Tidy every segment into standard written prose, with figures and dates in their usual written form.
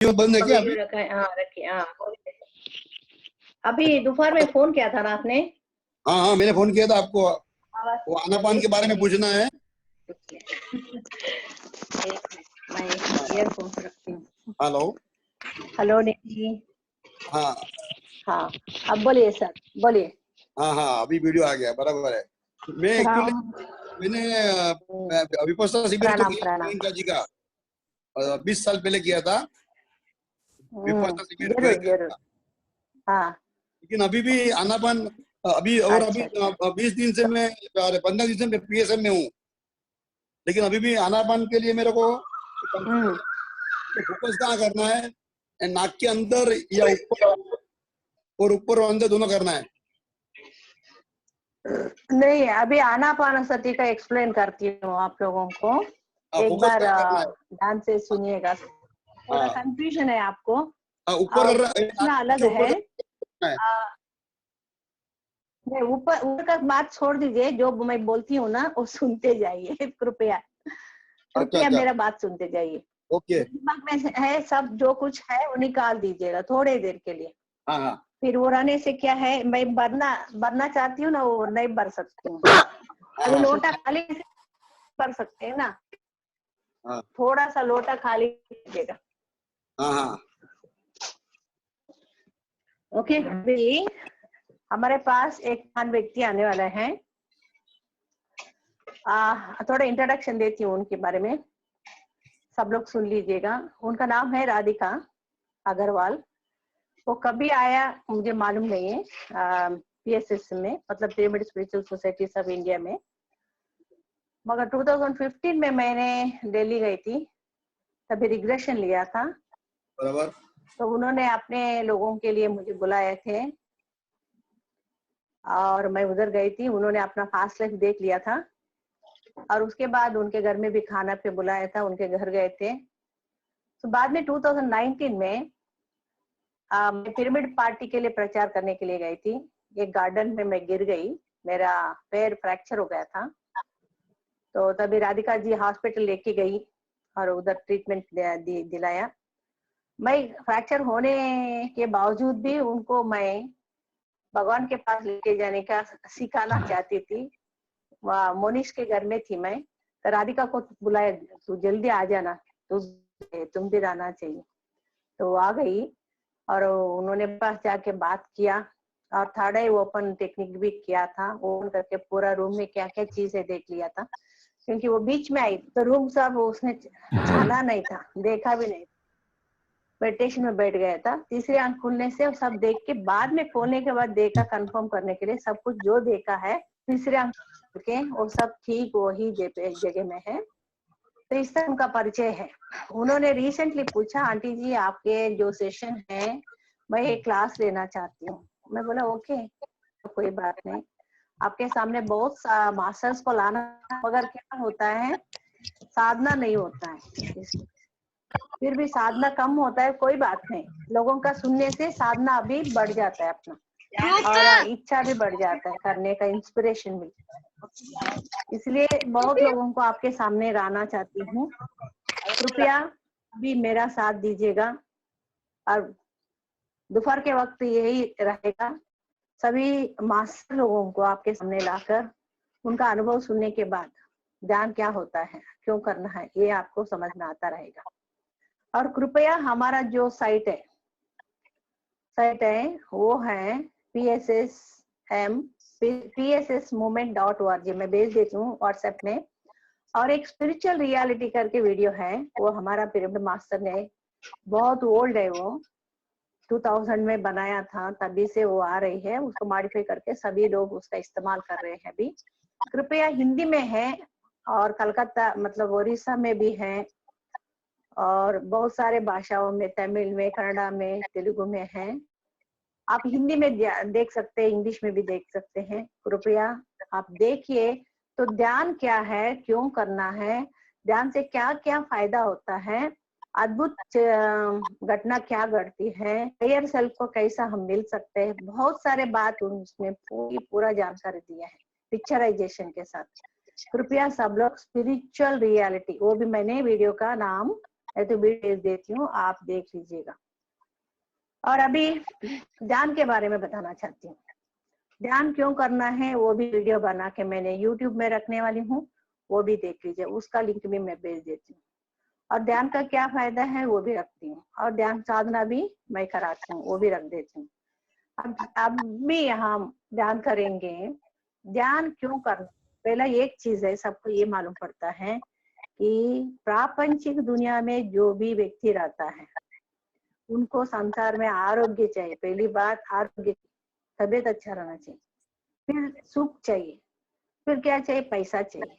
Video बंद है क्या अभी? वीडियो रखा है, हाँ रखिए। हाँ अभी दोपहर में फोन किया था ना आपने? हाँ, मैंने फोन किया था आपको, आवाज वो आनापान के बारे में पूछना है। मैं ईयरफोन रखती हूँ। हेलो। हेलो निकी। हाँ हाँ अब बोलिए सर, बोलिए। हाँ हाँ, अभी वीडियो आ गया, बराबर है। मैं एक्चुअली प्रणाम। मैंने विपस्ता शिविर तो प्रणाम किया प्रणाम। प्रियंका जी का, 20 साल पहले किया था विपस्ता शिविर जरूर गोरखा जरूर। का। हाँ लेकिन अभी भी आनापान, अभी और अभी अच्छा अच्छा। 20 दिन से मैं, 15 दिन से मैं पीएसएम में हूँ। लेकिन अभी भी आनापान के लिए मेरे को फोकस कहाँ करना है, नाक के अंदर या ऊपर, और ऊपर और अंदर दोनों करना है। नहीं अभी आनापानसति का एक्सप्लेन करती हूँ आप लोगों को, एक फोकस बार कहाँ करना है? ध्यान से सुनिएगा। थोड़ा हाँ कंफ्यूजन है आपको। ऊपर कर रहा है, नाक इतना अलग के ऊपर है। करना है। नहीं ऊपर ऊपर का बात छोड़ दीजिए, जो मैं बोलती हूँ ना वो सुनते जाइए कृपया। अच्छा कृपया अच्छा, मेरा बात सुनते जाइए। ओके। जो दिमाग में है सब जो कुछ है वो निकाल दीजिएगा थोड़े देर के लिए। हाँ हाँ फिर वो रहने से क्या है, मैं भरना चाहती हूँ ना, वो नहीं भर सकती हूँ। अभी हाँ लोटा खाली कर सकते हैं ना, हाँ थोड़ा सा लोटा खाली कीजिएगा। हाँ हाँ ओके अभी हमारे पास एक महान व्यक्ति आने वाला है। थोड़ा इंट्रोडक्शन देती हूँ उनके बारे में, सब लोग सुन लीजिएगा। उनका नाम है राधिका अग्रवाल। वो कभी आया मुझे मालूम नहीं है पीएसएस में, मतलब पिरामिड स्पिरिचुअल सोसाइटी सब इंडिया में, मगर 2015 में मैंने दिल्ली गई थी, तभी रिग्रेशन लिया था। बराबर। तो उन्होंने अपने लोगों के लिए मुझे बुलाए थे और मैं उधर गई थी। उन्होंने अपना फास्ट लाइफ देख लिया था और उसके बाद उनके घर में भी खाना पे बुलाया था, उनके घर गए थे। तो बाद में 2019 में मैं पिरामिड पार्टी के लिए प्रचार करने के लिए गई थी। एक गार्डन में मैं गिर गई, मेरा पैर फ्रैक्चर हो गया था। तो तभी राधिका जी हॉस्पिटल लेके गई और उधर ट्रीटमेंट दिलाया। मैं फ्रैक्चर होने के बावजूद भी उनको मैं भगवान के पास लेके जाने का सिखाना चाहती थी। वहाँ मोनिश के घर में थी मैं, तो राधिका को बुलाया, तू जल्दी आ जाना, तुम भी रहना चाहिए। तो आ गई और उन्होंने पास जाके बात किया और थर्ड आई ओपन टेक्निक भी किया था। ओपन करके पूरा रूम में क्या क्या चीजें देख लिया था, क्योंकि वो बीच में आई तो रूम सब उसने छाना नहीं था, देखा भी नहीं, मेडिटेशन में बैठ गया था। तीसरी आंख खुलने से सब देख के बाद में खोलने के बाद देखा, कंफर्म करने के लिए सब कुछ जो देखा है तीसरी आंख के वो सब ठीक वही जगह में है। तो इस तरह उनका परिचय है। उन्होंने रिसेंटली पूछा, आंटी जी आपके जो सेशन है मैं एक क्लास लेना चाहती हूँ। मैं बोला ओके, कोई बात नहीं, आपके सामने बहुत मास्टर्स को लाना, मगर क्या होता है साधना नहीं होता है, फिर भी साधना कम होता है, कोई बात नहीं, लोगों का सुनने से साधना अभी बढ़ जाता है अपना, और इच्छा भी बढ़ जाता है करने का, इंस्पिरेशन भी। इसलिए बहुत लोगों को आपके सामने लाना चाहती हूँ। कृपया अभी मेरा साथ दीजिएगा और दोपहर के वक्त यही रहेगा। सभी मास्टर लोगों को आपके सामने लाकर उनका अनुभव सुनने के बाद ध्यान क्या होता है, क्यों करना है, ये आपको समझ में आता रहेगा। और कृपया हमारा जो साइट है वो है pssmovement.org, मैं भेज देती हूँ व्हाट्सएप में। और एक स्पिरिचुअल रियलिटी करके वीडियो है, वो हमारा पिरामिड मास्टर ने, बहुत ओल्ड है वो, 2000 में बनाया था, तभी से वो आ रही है, उसको मॉडिफाई करके सभी लोग उसका इस्तेमाल कर रहे हैं अभी। कृपया हिंदी में है और कलकत्ता मतलब उड़ीसा में भी है और बहुत सारे भाषाओं में, तमिल में, कन्नड़ा में, तेलुगु में है। आप हिंदी में देख सकते हैं, इंग्लिश में भी देख सकते हैं। कृपया आप देखिए तो ध्यान क्या है, क्यों करना है, ध्यान से क्या क्या फायदा होता है, अद्भुत घटना क्या घटती है, हायर सेल्फ को कैसा हम मिल सकते हैं, बहुत सारे बात उसमें पूरा जानकारी दिया है पिक्चराइजेशन के साथ। कृपया सब लोग स्पिरिचुअल रियलिटी, वो भी मैंने वीडियो का नाम मैं तो वीडियो भेज देती हूँ, आप देख लीजिएगा। और अभी ध्यान के बारे में बताना चाहती हूँ। ध्यान क्यों करना है वो भी वीडियो बना के मैंने YouTube में रखने वाली हूँ, वो भी देख लीजिए, उसका लिंक भी मैं भेज देती हूँ। और ध्यान का क्या फायदा है वो भी रखती हूँ, और ध्यान साधना भी मैं कराती हूँ, वो भी रख देती हूँ। अब भी यहाँ ध्यान करेंगे। ध्यान क्यों करना? पहला एक चीज है, सबको ये मालूम पड़ता है कि प्रापंचिक दुनिया में जो भी व्यक्ति रहता है उनको संसार में आरोग्य चाहिए। पहली बात आरोग्य, तबीयत अच्छा रहना चाहिए, फिर सुख चाहिए, फिर क्या चाहिए, पैसा चाहिए,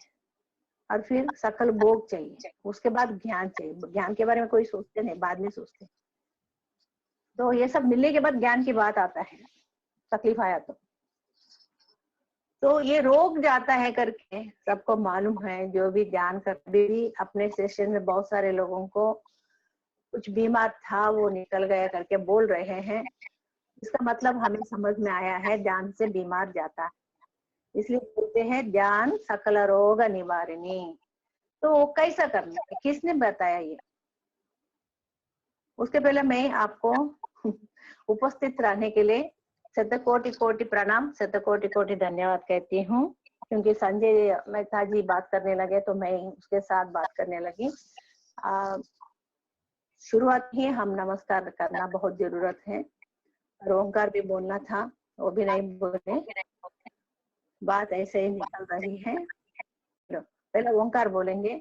और फिर सकल भोग चाहिए, उसके बाद ज्ञान चाहिए। ज्ञान के बारे में कोई सोचते नहीं, बाद में सोचते। तो ये सब मिलने के बाद ज्ञान की बात आता है, तकलीफ आया तो ये रोक जाता है करके सबको मालूम है। जो भी ध्यान कर भी अपने सेशन में बहुत सारे लोगों को कुछ बीमार था वो निकल गया करके बोल रहे हैं। इसका मतलब हमें समझ में आया है ध्यान से बीमार जाता है, इसलिए बोलते हैं ध्यान सकल रोग निवारिणी। तो वो कैसा करना है, किसने बताया ये? उसके पहले मैं आपको उपस्थित रहने के लिए शतकोटि कोटि प्रणाम, शतकोटि कोटि धन्यवाद कहती हूँ। क्योंकि संजय मेहता जी बात करने लगे तो मैं उसके साथ बात करने लगी। शुरुआत ही हम नमस्कार करना बहुत जरूरत है, और ओंकार भी बोलना था, वो भी नहीं बोले, बात ऐसे ही निकल रही है। पहले ओंकार बोलेंगे,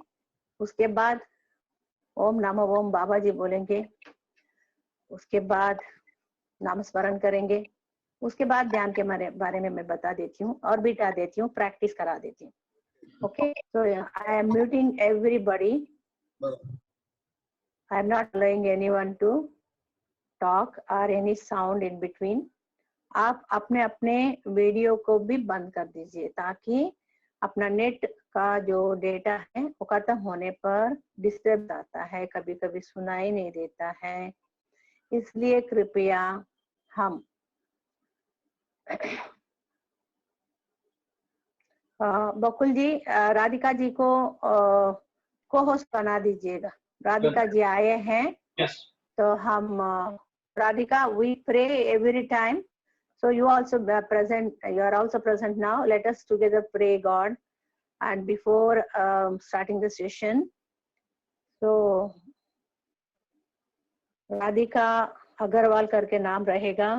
उसके बाद ओम नमो ओम बाबा जी बोलेंगे, उसके बाद नाम स्मरण करेंगे, उसके बाद ध्यान के बारे में मैं बता देती हूँ और बिठा देती हूँ, प्रैक्टिस करा देती हूँ। Okay, so I am muting everybody. I am not allowing anyone to talk or any sound in between. आप अपने अपने वीडियो को भी बंद कर दीजिए ताकि अपना नेट का जो डेटा है वो खत्म होने पर डिस्टर्ब आता है, कभी कभी सुनाई नहीं देता है। इसलिए कृपया हम बकुल जी, राधिका जी को को होस्ट बना दीजिएगा। राधिका जी आए हैं। Yes. तो हम Radhika, we pray every time, so you also present, you are also present now. Let us together pray God, and before starting the session, so Radhika Agarwal करके नाम रहेगा,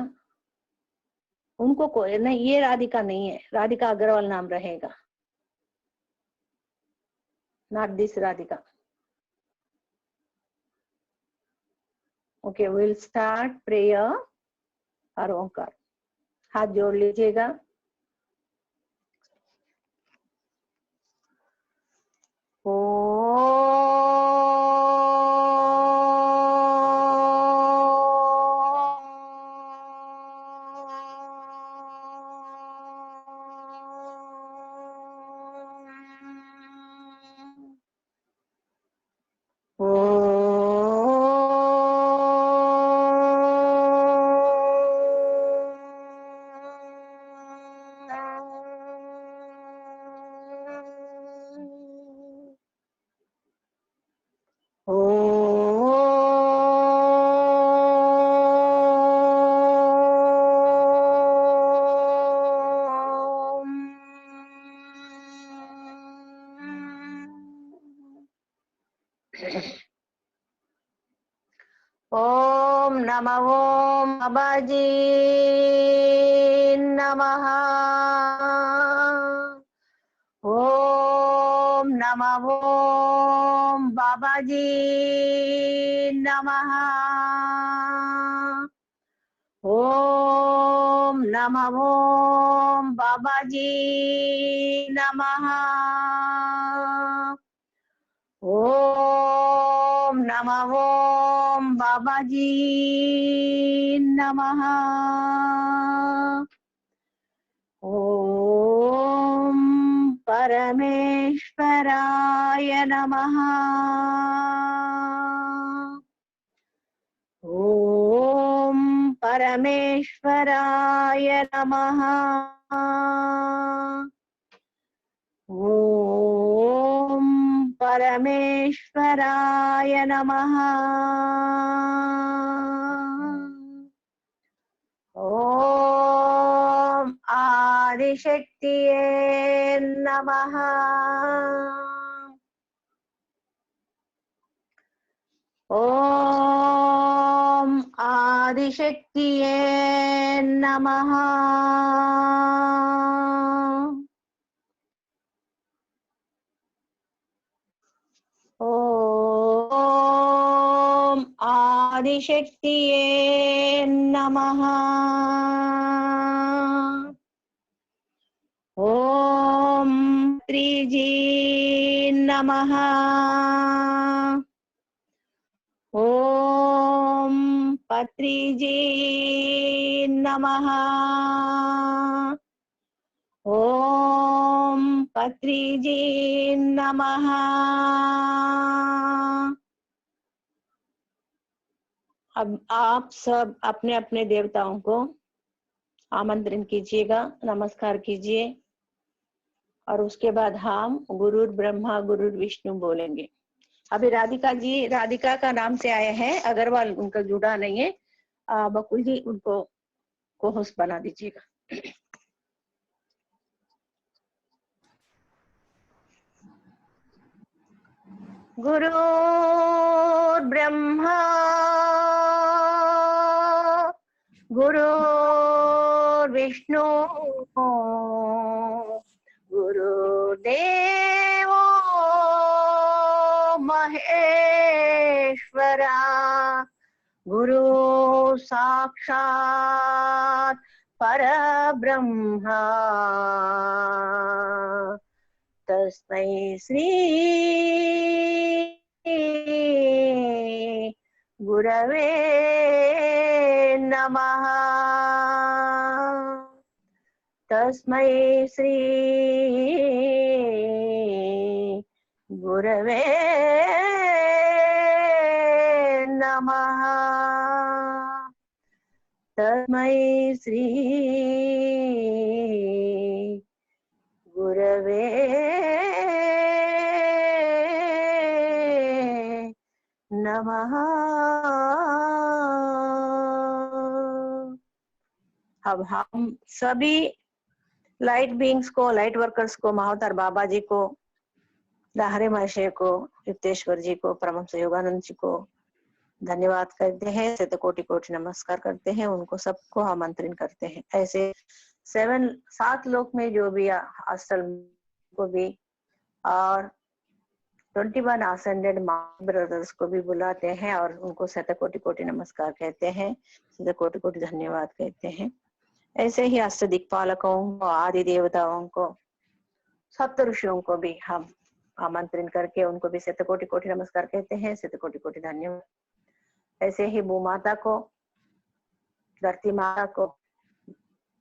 उनको कोई नहीं, ये राधिका नहीं है, राधिका अग्रवाल नाम रहेगा, not this Radhika. Okay, we'll start prayer और ओंकार। हाथ जोड़ लीजिएगा। ओम नमः ओम बाबाजी नमः। ओम नमः ओम बाबाजी नमः। ओम नमः ओम बाबाजी नमः। ओम नमः ओम बाबाजी नमः। ओम परमेश्वराय नमः। ओम परमेश्वराय नमः। ओम परमेश्वराय नमः। ओम आदिशक्तिये नमः। ओम आदिशक्तिये नमः। ओम आदिशक्तिये नमः। ओम त्रिजी नमः। ओम पत्रीजी नमः। ओम पत्रीजी नमः। अब आप सब अपने अपने देवताओं को आमंत्रण कीजिएगा, नमस्कार कीजिए, और उसके बाद हम गुरुर ब्रह्मा गुरुर विष्णु बोलेंगे। अभी राधिका जी, राधिका का नाम से आए हैं, अग्रवाल उनका जुड़ा नहीं है। बकुल जी उनको को होस्ट बना दीजिएगा। गुरुर् ब्रह्मा गुरुर्विष्णु गुरुदेवो महेश्वरा गुरु साक्षात् परब्रह्मा तस्मै श्री गुरवे नमः। तस्मै श्री गुरवे नमः। तस्मै श्री गुरवे नमः। अब हम सभी लाइट बीइंग्स को, लाइट वर्कर्स को, महाअवतार बाबा जी को, दाहरे महर्षि को, युक्तेश्वर जी को, परमहंस योगानंद जी को धन्यवाद करते हैं, शतकोटि कोटि नमस्कार करते हैं, उनको सबको आमंत्रण करते हैं। ऐसे 7 लोक में जो भी अस्टल को भी और 21 ascended ब्रदर्स को भी बुलाते हैं और उनको शतकोटि कोटि नमस्कार कहते हैं, शतकोटि कोटि धन्यवाद कहते हैं। ऐसे ही अष्ट दिक्पालकों को, आदि देवताओं को, सप्त ऋषियों को भी हम आमंत्रण करके उनको भी शतकोटि कोटि नमस्कार कहते हैं, शतकोटि कोटि धन्यवाद। ऐसे ही भू माता को, धरती माता को,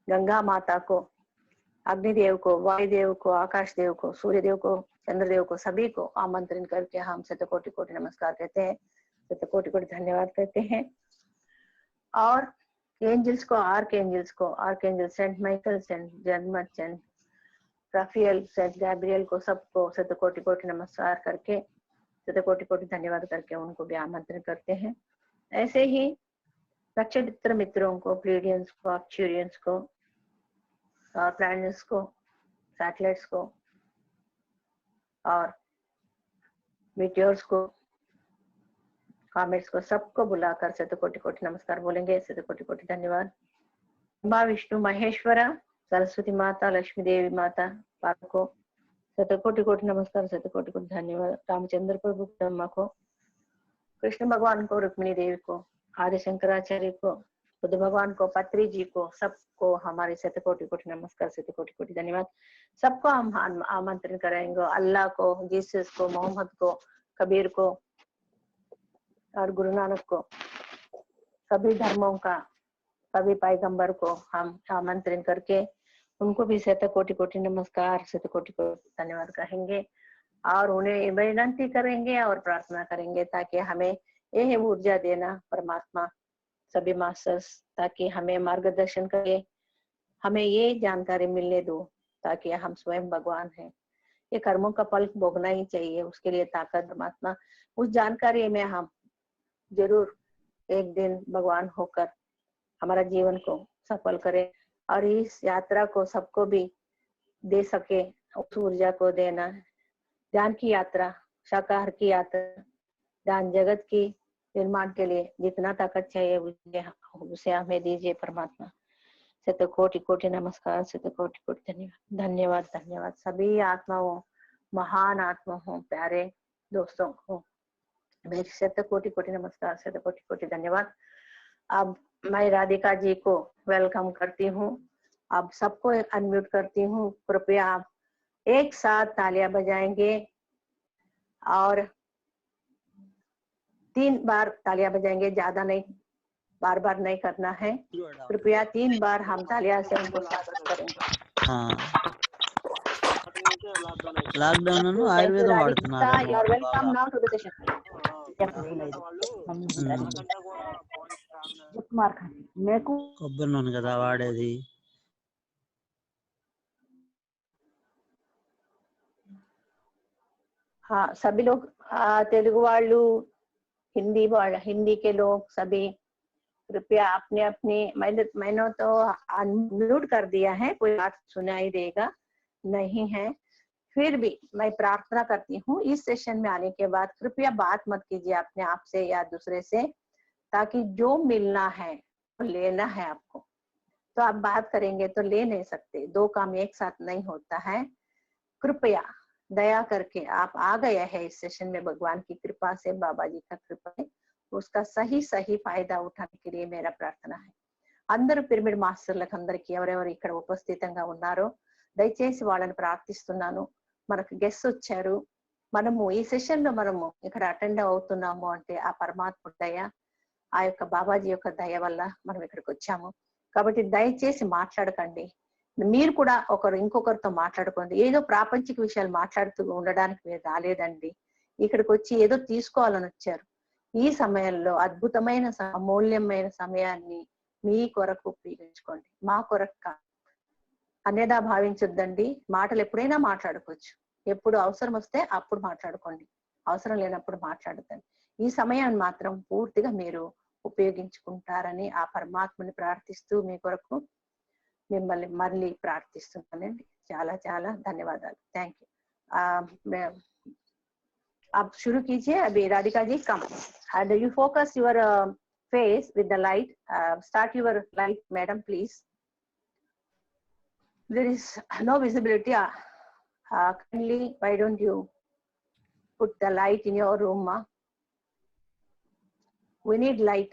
गंगा माता को, अग्निदेव को, वायुदेव को, आकाश देव को, सूर्य देव को, चंद्रदेव को, सभी को आमंत्रण करके हम शतकोटि कोटि नमस्कार कहते हैं, शतकोटि कोटि धन्यवाद कहते हैं। और एंजल्स को, archangel Saint Michael, Saint German, Saint Raphael, Saint Gabriel को, सबको शतकोटि कोटि नमस्कार करके, शतकोटि कोटि धन्यवाद करके उनको भी आमंत्रण करते हैं। ऐसे ही नक्षत्र मित्रों को, प्लेडियंस को, आर्क्चुरियंस को, और प्लैनेट्स को, सैटेलाइट्स को और मीटियोर्स को, कॉमेट्स को, सबको बुलाकर शतकोटि कोटि नमस्कार बोलेंगे, शतकोटि कोटि धन्यवाद। ब्रह्मा विष्णु महेश्वरा, सरस्वती माता, लक्ष्मी देवी माता को शतकोटि कोटि नमस्कार, शतकोटि कोटि धन्यवाद। रामचंद्र प्रभु ब्रह्मा को, कृष्ण भगवान को, रुक्मिणी देवी को, आदि शंकराचार्य को, बुद्ध भगवान को, पत्री जी को, सबको हमारे शतकोटि कोटि नमस्कार, शतकोटि कोटि धन्यवाद। सबको हम आमंत्रण करेंगे, अल्लाह को, जीसस को, मोहम्मद को, कबीर को और गुरु नानक को, सभी धर्मों का, सभी पैगंबर को हम आमंत्रण करके उनको भी शतकोटि कोटि नमस्कार, शतकोटि कोटि धन्यवाद कहेंगे और उन्हें विनती करेंगे और प्रार्थना करेंगे ताकि हमें यह ऊर्जा देना परमात्मा, सभी मास्टर्स, ताकि हमें मार्गदर्शन करे, हमें ये जानकारी मिलने दो ताकि हम स्वयं भगवान हैं, ये कर्मों का फल भोगना ही चाहिए, उसके लिए ताकत परमात्मा, उस जानकारी में हम जरूर एक दिन भगवान होकर हमारा जीवन को सफल करें और इस यात्रा को सबको भी दे सके, उस ऊर्जा को देना। ज्ञान की यात्रा, शाकाहार की यात्रा, ज्ञान जगत की निर्माण के लिए जितना ताकत चाहिए उसे हमें दीजिए परमात्मा। शत कोटि कोटि नमस्कार, शत कोटि कोटि धन्यवाद धन्यवाद धन्यवाद। सभी आत्माओं, महान आत्माओं, प्यारे दोस्तों को मेरी शत कोटि कोटि नमस्कार, शत कोटि कोटि धन्यवाद। अब मैं राधिका जी को वेलकम करती हूँ। अब सबको अनम्यूट करती हूँ। कृपया आप एक साथ तालियां बजाएंगे और 3 बार तालियां बजाएंगे, ज्यादा नहीं, बार बार नहीं करना है। कृपया 3 बार हम तालियां से उनको स्वागत करेंगे। లాక్డౌన్ ఆయుర్వేదం వాడుతున్నారు. You are welcome now to the session. కొబ్బరి నూనె కదా వాడేది. हाँ, सभी लोग तेलुगु वालू, हिंदी के लोग सभी कृपया अपने अपने, मैंने तो अनम्यूट कर दिया है, कोई बात सुनाई देगा नहीं है। फिर भी मैं प्रार्थना करती हूँ इस सेशन में आने के बाद कृपया बात मत कीजिए अपने आप से या दूसरे से, ताकि जो मिलना है वो लेना है आपको। तो आप बात करेंगे तो ले नहीं सकते, 2 काम एक साथ नहीं होता है। कृपया दया करके आप आ गए हैं इस सेशन में भगवान की कृपा से, बाबा जी का कृपा है, उसका सही फायदा उठाने के लिए मेरा प्रार्थना है। అందరూ పిరమిడ్ మాస్టర్లకు అందరికి ఎవరెవరు ఇక్కడ ఉపస్థితంగా ఉన్నారో దయచేసి వాళ్ళని ప్రార్థిస్తున్నాను. మనకు గెస్ట్ వచ్చారు, మనము ఈ సెషన్ లో మనము ఇక్కడ అటెండ్ అవుతున్నాము అంటే ఆ పరమాత్మ దయ, ఆ యొక్క బాబాజీ యొక్క దయ వల్ల మనం ఇక్కడికి వచ్చాము. కాబట్టి దయచేసి మాట్లాడకండి, మీరు కూడా ఇంకొకరితో మాట్లాడుకోండి. ఏదో ప్రాపంచిక విషయాలు మాట్లాడుతూ ఉండడానికి మీరు రాలేదండి, ఇక్కడికి వచ్చి ఏదో తీసుకోవాలని వచ్చారు. ఈ సమయంలో అద్భుతమైన అమూల్యమైన సమయాన్ని మీ కొరకు ఉపయోగించుకోండి, మా కొరకు కాదు. అన్యదా భావించొద్దండి. మాటలు ఎప్పుడైనా మాట్లాడుకోవచ్చు, ఎప్పుడు అవసరం వస్తే అప్పుడు మాట్లాడుకోండి, అవసరం లేనప్పుడు మాట్లాడదండి. ఈ సమయాన్ని మాత్రం పూర్తిగా మీరు ఉపయోగించుకుంటారని ఆ పరమాత్మని ప్రార్థిస్తూ మీ కొరకు మిమ్మల్ని మళ్ళీ ప్రార్థిస్తున్నానండి. చాలా చాలా ధన్యవాదాలు. Thank you. आप शुरू कीजिए. अभी राधिका जी कम and you focus your face with the light. Start your light, madam, please. There is no visibility. Kindly, why don't you put the light in your room, ma? We need light.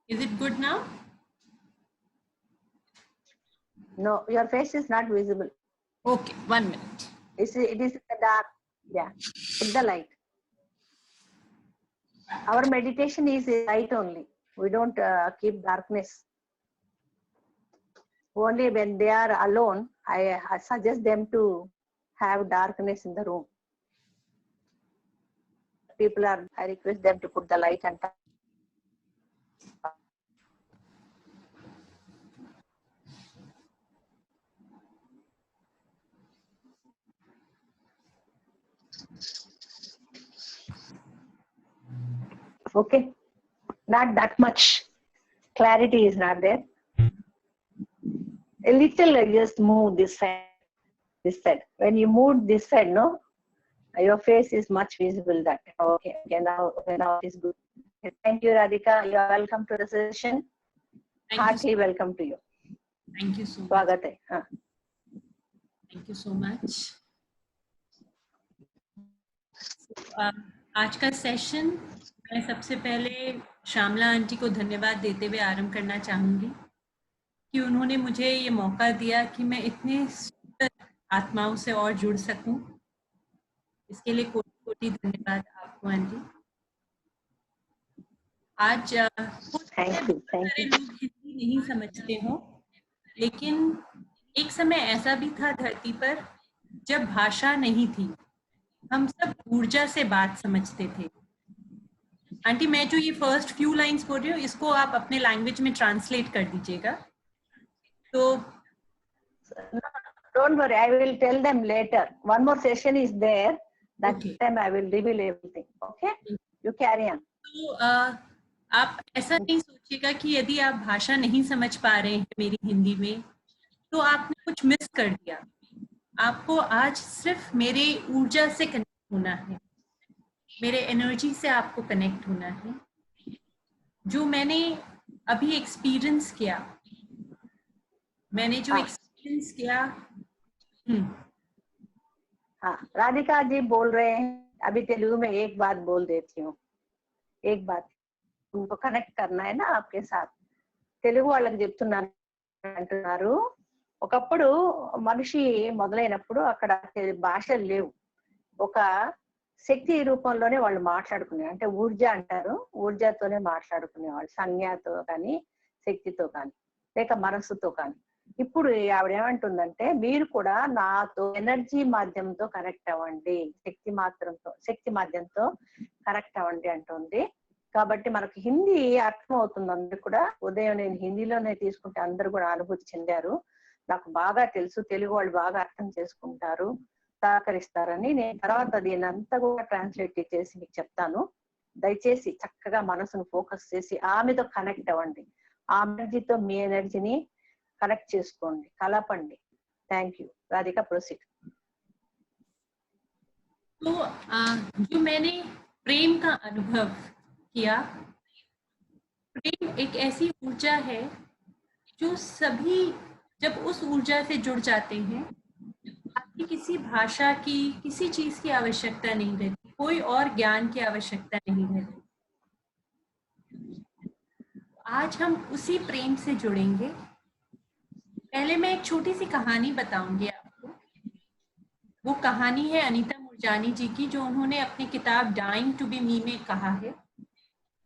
Is it good now? No, your face is not visible. Okay, 1 minute. It is in the dark. Yeah, put the light. Our meditation is light only. We don't keep darkness. Only when they are alone, I suggest them to have darkness in the room. People are, I request them to put the light and okay, not that much clarity is not there. A little, just move this side. When you move this side, no, your face is much visible. That okay, now it is good. Thank you, Radhika. You are welcome to the session. Heartily welcome to you. Thank you so much. स्वागत है. हाँ. Thank you so much. आज का session मैं सबसे पहले Shyamala aunty को धन्यवाद देते हुए आरंभ करना चाहूंगी कि उन्होंने मुझे ये मौका दिया कि मैं इतने सुंदर आत्माओं से और जुड़ सकूं. इसके लिए कोटि-कोटि धन्यवाद आपको आंटी. आज सारे लोग हिंदी नहीं समझते हो, लेकिन एक समय ऐसा भी था धरती पर जब भाषा नहीं थी, हम सब ऊर्जा से बात समझते थे. आंटी, मैं जो ये फर्स्ट फ्यू लाइंस बोल रही हूँ इसको आप अपने लैंग्वेज में ट्रांसलेट कर दीजिएगा. तो Don't worry, I will tell them later. One more session is there. That Okay. time I will reveal everything. Okay? You carry on. तो आप ऐसा नहीं सोचिएगा कि यदि आप भाषा नहीं समझ पा रहे हैं मेरी हिंदी में तो आपने कुछ मिस कर दिया। आपको आज सिर्फ मेरे ऊर्जा से कनेक्ट होना है, मेरे एनर्जी से आपको कनेक्ट होना है। जो मैंने अभी एक्सपीरियंस किया, मैंने जो एक्सपीरियंस किया। हाँ, राधिका जी बोल रहे हैं। अभी तेलुगु में एक बात बोल देती हूँ, एक बात उनको कनेक्ट करना है ना आपके साथ। తెలుగు వాళ్ళకి చెప్తున్నాను అంటున్నారు, ఒకప్పుడు మనిషి మొదలైనప్పుడు అక్కడ భాషలు లేవు, ఒక శక్తి రూపంలోనే వాళ్ళు మాట్లాడుకునే, అంటే ఊర్జ అంటారు, ఊర్జతోనే మాట్లాడుకునేవాళ్ళు, సంజ్ఞతో కానీ శక్తితో కానీ లేక మనస్సుతో కానీ. ఇప్పుడు ఆవిడ ఏమంటుందంటే మీరు కూడా నాతో ఎనర్జీ మాధ్యమంతో కనెక్ట్ అవ్వండి, శక్తి మాధ్యంతో కనెక్ట్ అవ్వండి అంటుంది. కాబట్టి మనకు హిందీ అర్థం అవుతుంది అందరు కూడా. ఉదయం నేను హిందీలోనే తీసుకుంటే అందరు కూడా అనుభూతి చెందారు. నాకు బాగా తెలుసు తెలుగు వాళ్ళు బాగా అర్థం చేసుకుంటారు, సహకరిస్తారని. నేను తర్వాత దీని అంతా కూడా ట్రాన్స్లేట్ చేసి మీకు చెప్తాను. దయచేసి చక్కగా మనసును ఫోకస్ చేసి ఆమెతో కనెక్ట్ అవ్వండి, ఆ ఎనర్జీతో మీ ఎనర్జీని కనెక్ట్ చేసుకోండి, కలపండి. Thank you. రాధిका प्रोसीड. तो जो मैंने प्रेम का अनुभव किया, प्रेम एक ऐसी ऊर्जा है जो सभी जब उस ऊर्जा से जुड़ जाते हैं आपकी किसी भाषा की, किसी चीज की आवश्यकता नहीं रहती, कोई और ज्ञान की आवश्यकता नहीं रहती। आज हम उसी प्रेम से जुड़ेंगे। पहले मैं एक छोटी सी कहानी बताऊंगी आपको। वो कहानी है अनीता मुरजानी जी की, जो उन्होंने अपनी किताब डाइंग टू बी मी में कहा है।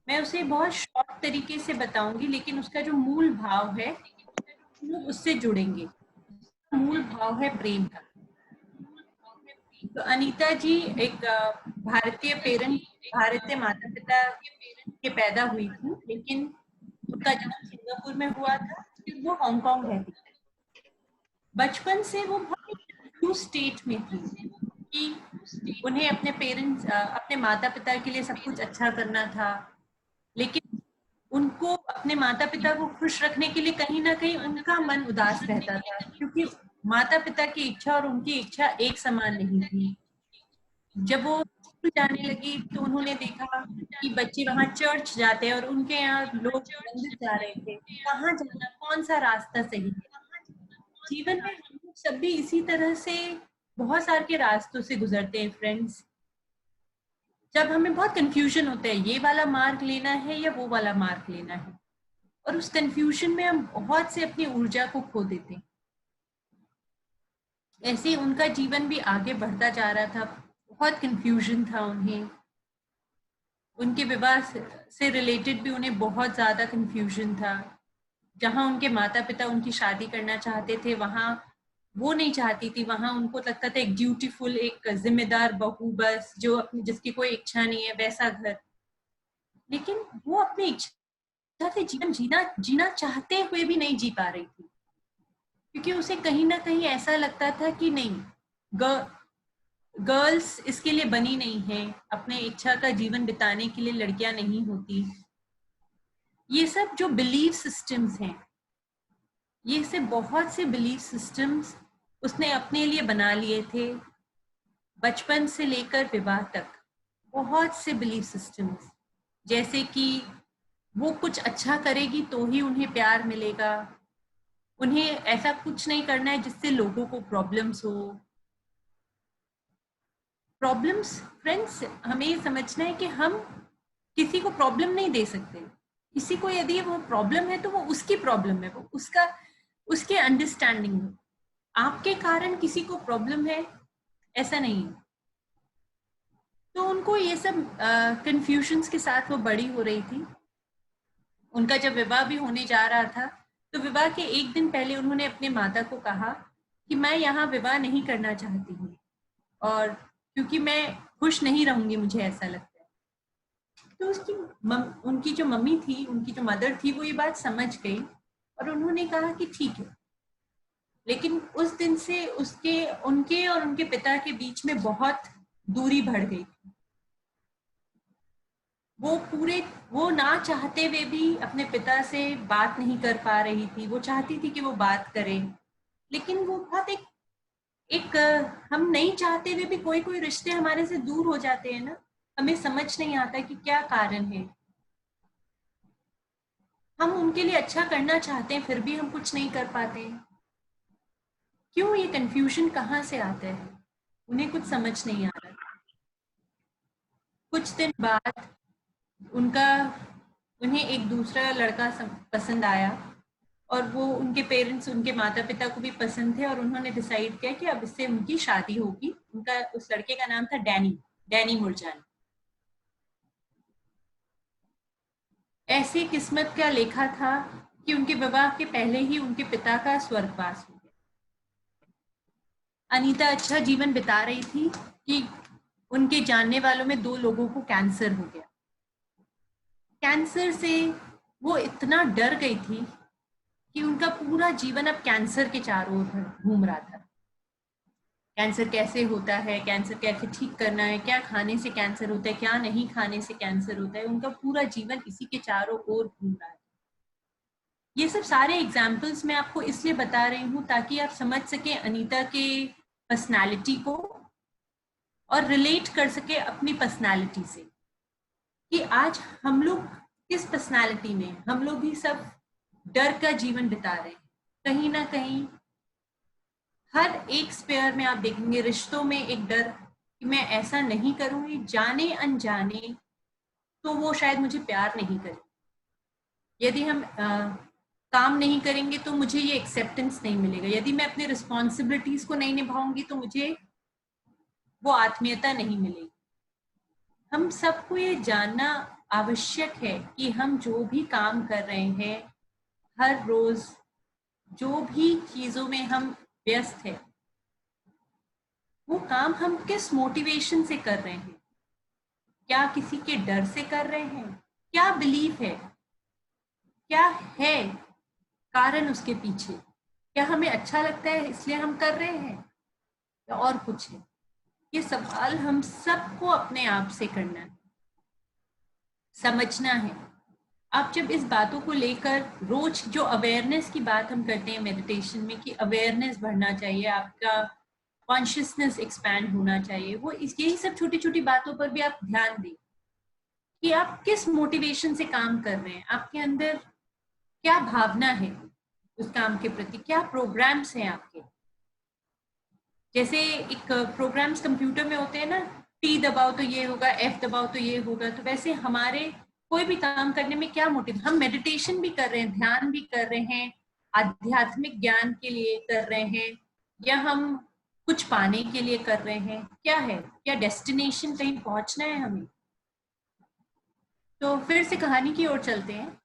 मैं उसे बहुत शॉर्ट तरीके से बताऊंगी, लेकिन उसका जो मूल भाव है वो उससे जुड़ेंगे। मूल भाव है प्रेम का। तो अनीता जी एक भारतीय माता पिता के पैदा हुई थी, लेकिन उनका जन्म सिंगापुर में हुआ था, फिर वो हांगकांग रहती थी। बचपन से वो बहुत कंफ्यूज स्टेट में थी कि उन्हें अपने माता पिता के लिए सब कुछ अच्छा करना था, लेकिन उनको अपने माता पिता को खुश रखने के लिए कहीं ना कहीं उनका मन उदास रहता था, क्योंकि माता पिता की इच्छा और उनकी इच्छा एक समान नहीं थी। जब वो स्कूल जाने लगी तो उन्होंने देखा कि बच्चे वहां चर्च जाते हैं और उनके यहाँ लोग मंदिर जा रहे थे। कहाँ जाना, कौन सा रास्ता सही है? जीवन में हम लोग सब भी इसी तरह से बहुत सारे के रास्तों से गुजरते हैं फ्रेंड्स। जब हमें बहुत कंफ्यूजन होता है ये वाला मार्ग लेना है या वो वाला मार्ग लेना है, और उस कंफ्यूजन में हम बहुत से अपनी ऊर्जा को खो देते हैं। ऐसे उनका जीवन भी आगे बढ़ता जा रहा था, बहुत कंफ्यूजन था उन्हें। उनके विवाह से रिलेटेड भी उन्हें बहुत ज्यादा कंफ्यूजन था। जहां उनके माता पिता उनकी शादी करना चाहते थे वहां वो नहीं चाहती थी, वहां उनको लगता था एक ड्यूटीफुल, एक जिम्मेदार बहू, बस जो जिसकी कोई इच्छा नहीं है वैसा घर। लेकिन वो अपनी इच्छा से जीवन जीना चाहते हुए भी नहीं जी पा रही थी, क्योंकि उसे कहीं ना कहीं ऐसा लगता था कि नहीं, गर्ल्स इसके लिए बनी नहीं है, अपने इच्छा का जीवन बिताने के लिए लड़कियां नहीं होती। ये सब जो बिलीफ सिस्टम्स हैं, ये से बहुत से बिलीफ सिस्टम्स उसने अपने लिए बना लिए थे। बचपन से लेकर विवाह तक बहुत से बिलीफ सिस्टम्स, जैसे कि वो कुछ अच्छा करेगी तो ही उन्हें प्यार मिलेगा, उन्हें ऐसा कुछ नहीं करना है जिससे लोगों को प्रॉब्लम्स हो। प्रॉब्लम्स फ्रेंड्स, हमें ये समझना है कि हम किसी को प्रॉब्लम नहीं दे सकते। किसी को यदि वो प्रॉब्लम है तो वो उसकी प्रॉब्लम है, वो उसके अंडरस्टैंडिंग में। आपके कारण किसी को प्रॉब्लम है ऐसा नहीं है। तो उनको ये सब कंफ्यूजन्स के साथ वो बड़ी हो रही थी। उनका जब विवाह भी होने जा रहा था तो विवाह के एक दिन पहले उन्होंने अपने माता को कहा कि मैं यहाँ विवाह नहीं करना चाहती हूँ, और क्योंकि मैं खुश नहीं रहूंगी, मुझे ऐसा लगता है। तो उनकी जो मम्मी थी, उनकी जो मदर थी, वो ये बात समझ गई और उन्होंने कहा कि ठीक है, लेकिन उस दिन से उनके और उनके पिता के बीच में बहुत दूरी बढ़ गई। वो ना चाहते हुए भी अपने पिता से बात नहीं कर पा रही थी। वो चाहती थी कि वो बात करें, लेकिन वो बहुत एक हम नहीं चाहते हुए भी कोई कोई रिश्ते हमारे से दूर हो जाते हैं ना, हमें समझ नहीं आता कि क्या कारण है। हम उनके लिए अच्छा करना चाहते हैं, फिर भी हम कुछ नहीं कर पाते हैं। क्यों? ये कंफ्यूजन कहाँ से आता है? उन्हें कुछ समझ नहीं आ रहा। कुछ दिन बाद उन्हें एक दूसरा लड़का पसंद आया, और वो उनके पेरेंट्स, उनके माता पिता को भी पसंद थे, और उन्होंने डिसाइड किया कि अब इससे उनकी शादी होगी। उस लड़के का नाम था डैनी मुरजानी। ऐसी किस्मत का लेखा था कि उनके विवाह के पहले ही उनके पिता का स्वर्गवास हो गया। अनीता अच्छा जीवन बिता रही थी कि उनके जानने वालों में 2 लोगों को कैंसर हो गया। कैंसर से वो इतना डर गई थी कि उनका पूरा जीवन अब कैंसर के चारों ओर घूम रहा था। कैंसर कैसे होता है, कैंसर कैसे ठीक करना है, क्या खाने से कैंसर होता है, क्या नहीं खाने से कैंसर होता है, उनका पूरा जीवन इसी के चारों ओर घूम रहा है। ये सब सारे एग्जाम्पल्स मैं आपको इसलिए बता रही हूँ ताकि आप समझ सके अनीता के पर्सनालिटी को, और रिलेट कर सके अपनी पर्सनालिटी से कि आज हम लोग किस पर्सनालिटी में, हम लोग भी सब डर का जीवन बिता रहे हैं। कहीं ना कहीं हर एक स्पेयर में आप देखेंगे रिश्तों में एक डर कि मैं ऐसा नहीं करूंगी, जाने अनजाने तो वो शायद मुझे प्यार नहीं करे। यदि हम काम नहीं करेंगे तो मुझे ये एक्सेप्टेंस नहीं मिलेगा। यदि मैं अपनी रिस्पॉन्सिबिलिटीज को नहीं निभाऊंगी तो मुझे वो आत्मीयता नहीं मिलेगी। हम सबको ये जानना आवश्यक है कि हम जो भी काम कर रहे हैं, हर रोज जो भी चीजों में हम व्यस्त है, वो काम हम किस मोटिवेशन से कर रहे हैं। क्या किसी के डर से कर रहे हैं? क्या बिलीफ है, क्या है कारण उसके पीछे? क्या हमें अच्छा लगता है इसलिए हम कर रहे हैं, या और कुछ है? ये सवाल हम सबको अपने आप से करना है, समझना है। आप जब इस बातों को लेकर रोज जो अवेयरनेस की बात हम करते हैं मेडिटेशन में कि अवेयरनेस बढ़ना चाहिए, आपका कॉन्शियसनेस एक्सपैंड होना चाहिए, वो यही सब छोटी छोटी बातों पर भी आप ध्यान दें कि आप किस मोटिवेशन से काम कर रहे हैं, आपके अंदर क्या भावना है उस काम के प्रति, क्या प्रोग्राम्स हैं आपके। जैसे एक प्रोग्राम्स कंप्यूटर में होते हैं ना, T दबाओ तो ये होगा, F दबाओ तो ये होगा, तो वैसे हमारे कोई भी काम करने में क्या मोटिव, हम मेडिटेशन भी कर रहे हैं, ध्यान भी कर रहे हैं, आध्यात्मिक ज्ञान के लिए कर रहे हैं, या हम कुछ पाने के लिए कर रहे हैं, क्या है, क्या डेस्टिनेशन कहीं पहुंचना है हमें। तो फिर से कहानी की ओर चलते हैं।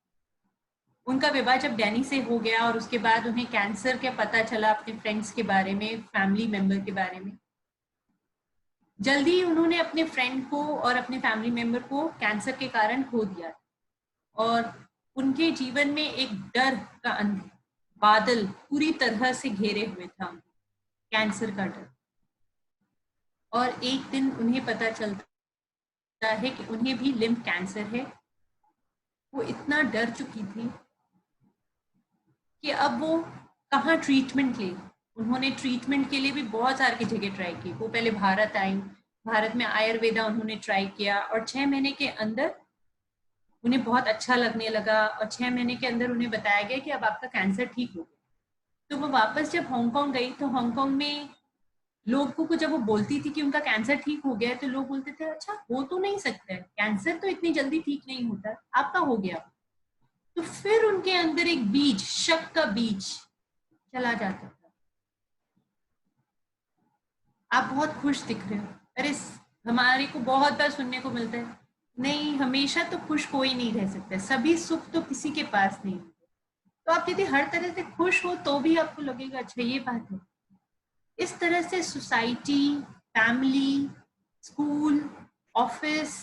उनका विवाह जब डैनी से हो गया और उसके बाद उन्हें कैंसर का पता चला अपने फ्रेंड्स के बारे में, फैमिली मेंबर के बारे में, जल्दी ही उन्होंने अपने फ्रेंड को और अपने फैमिली मेंबर को कैंसर के कारण खो दिया, और उनके जीवन में एक डर का बादल पूरी तरह से घेरे हुए था, कैंसर का डर। और एक दिन उन्हें पता चलता है कि उन्हें भी लिम्फ कैंसर है। वो इतना डर चुकी थी कि अब वो कहाँ ट्रीटमेंट ले। उन्होंने ट्रीटमेंट के लिए भी बहुत सारी जगह ट्राई की। वो पहले भारत आई, भारत में आयुर्वेदा उन्होंने ट्राई किया, और 6 महीने के अंदर उन्हें बहुत अच्छा लगने लगा, और 6 महीने के अंदर उन्हें बताया गया कि अब आपका कैंसर ठीक हो गया। तो वो वापस जब हांगकांग गई तो हांगकांग में लोगों को जब वो बोलती थी कि उनका कैंसर ठीक हो गया, तो लोग बोलते थे अच्छा हो तो नहीं सकता है, कैंसर तो इतनी जल्दी ठीक नहीं होता, आपका हो गया। तो फिर उनके अंदर एक बीज, शक का बीज चला जाता था। आप बहुत खुश दिख रहे हो, अरे हमारे को बहुत बार सुनने को मिलता है, नहीं हमेशा तो खुश कोई नहीं रह सकता, सभी सुख तो किसी के पास नहीं होते। तो आप यदि हर तरह से खुश हो तो भी आपको लगेगा अच्छा ये बात है। इस तरह से सोसाइटी, फैमिली, स्कूल, ऑफिस,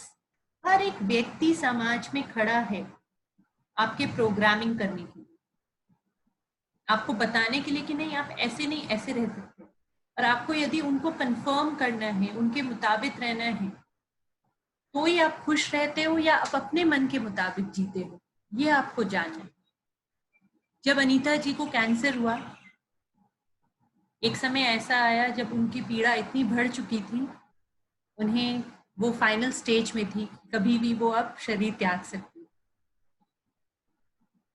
हर एक व्यक्ति समाज में खड़ा है आपके प्रोग्रामिंग करने के लिए। आपको बताने के लिए कि नहीं आप ऐसे नहीं ऐसे रह सकते। और आपको यदि उनको कंफर्म करना है, उनके मुताबिक रहना है, तो ही आप खुश रहते हो या आप अपने मन के मुताबिक जीते हो, ये आपको जानना है। जब अनीता जी को कैंसर हुआ, एक समय ऐसा आया जब उनकी पीड़ा इतनी बढ़ चुकी थी, उन्हें वो फाइनल स्टेज में थी, कभी भी वो अब शरीर त्याग सकती।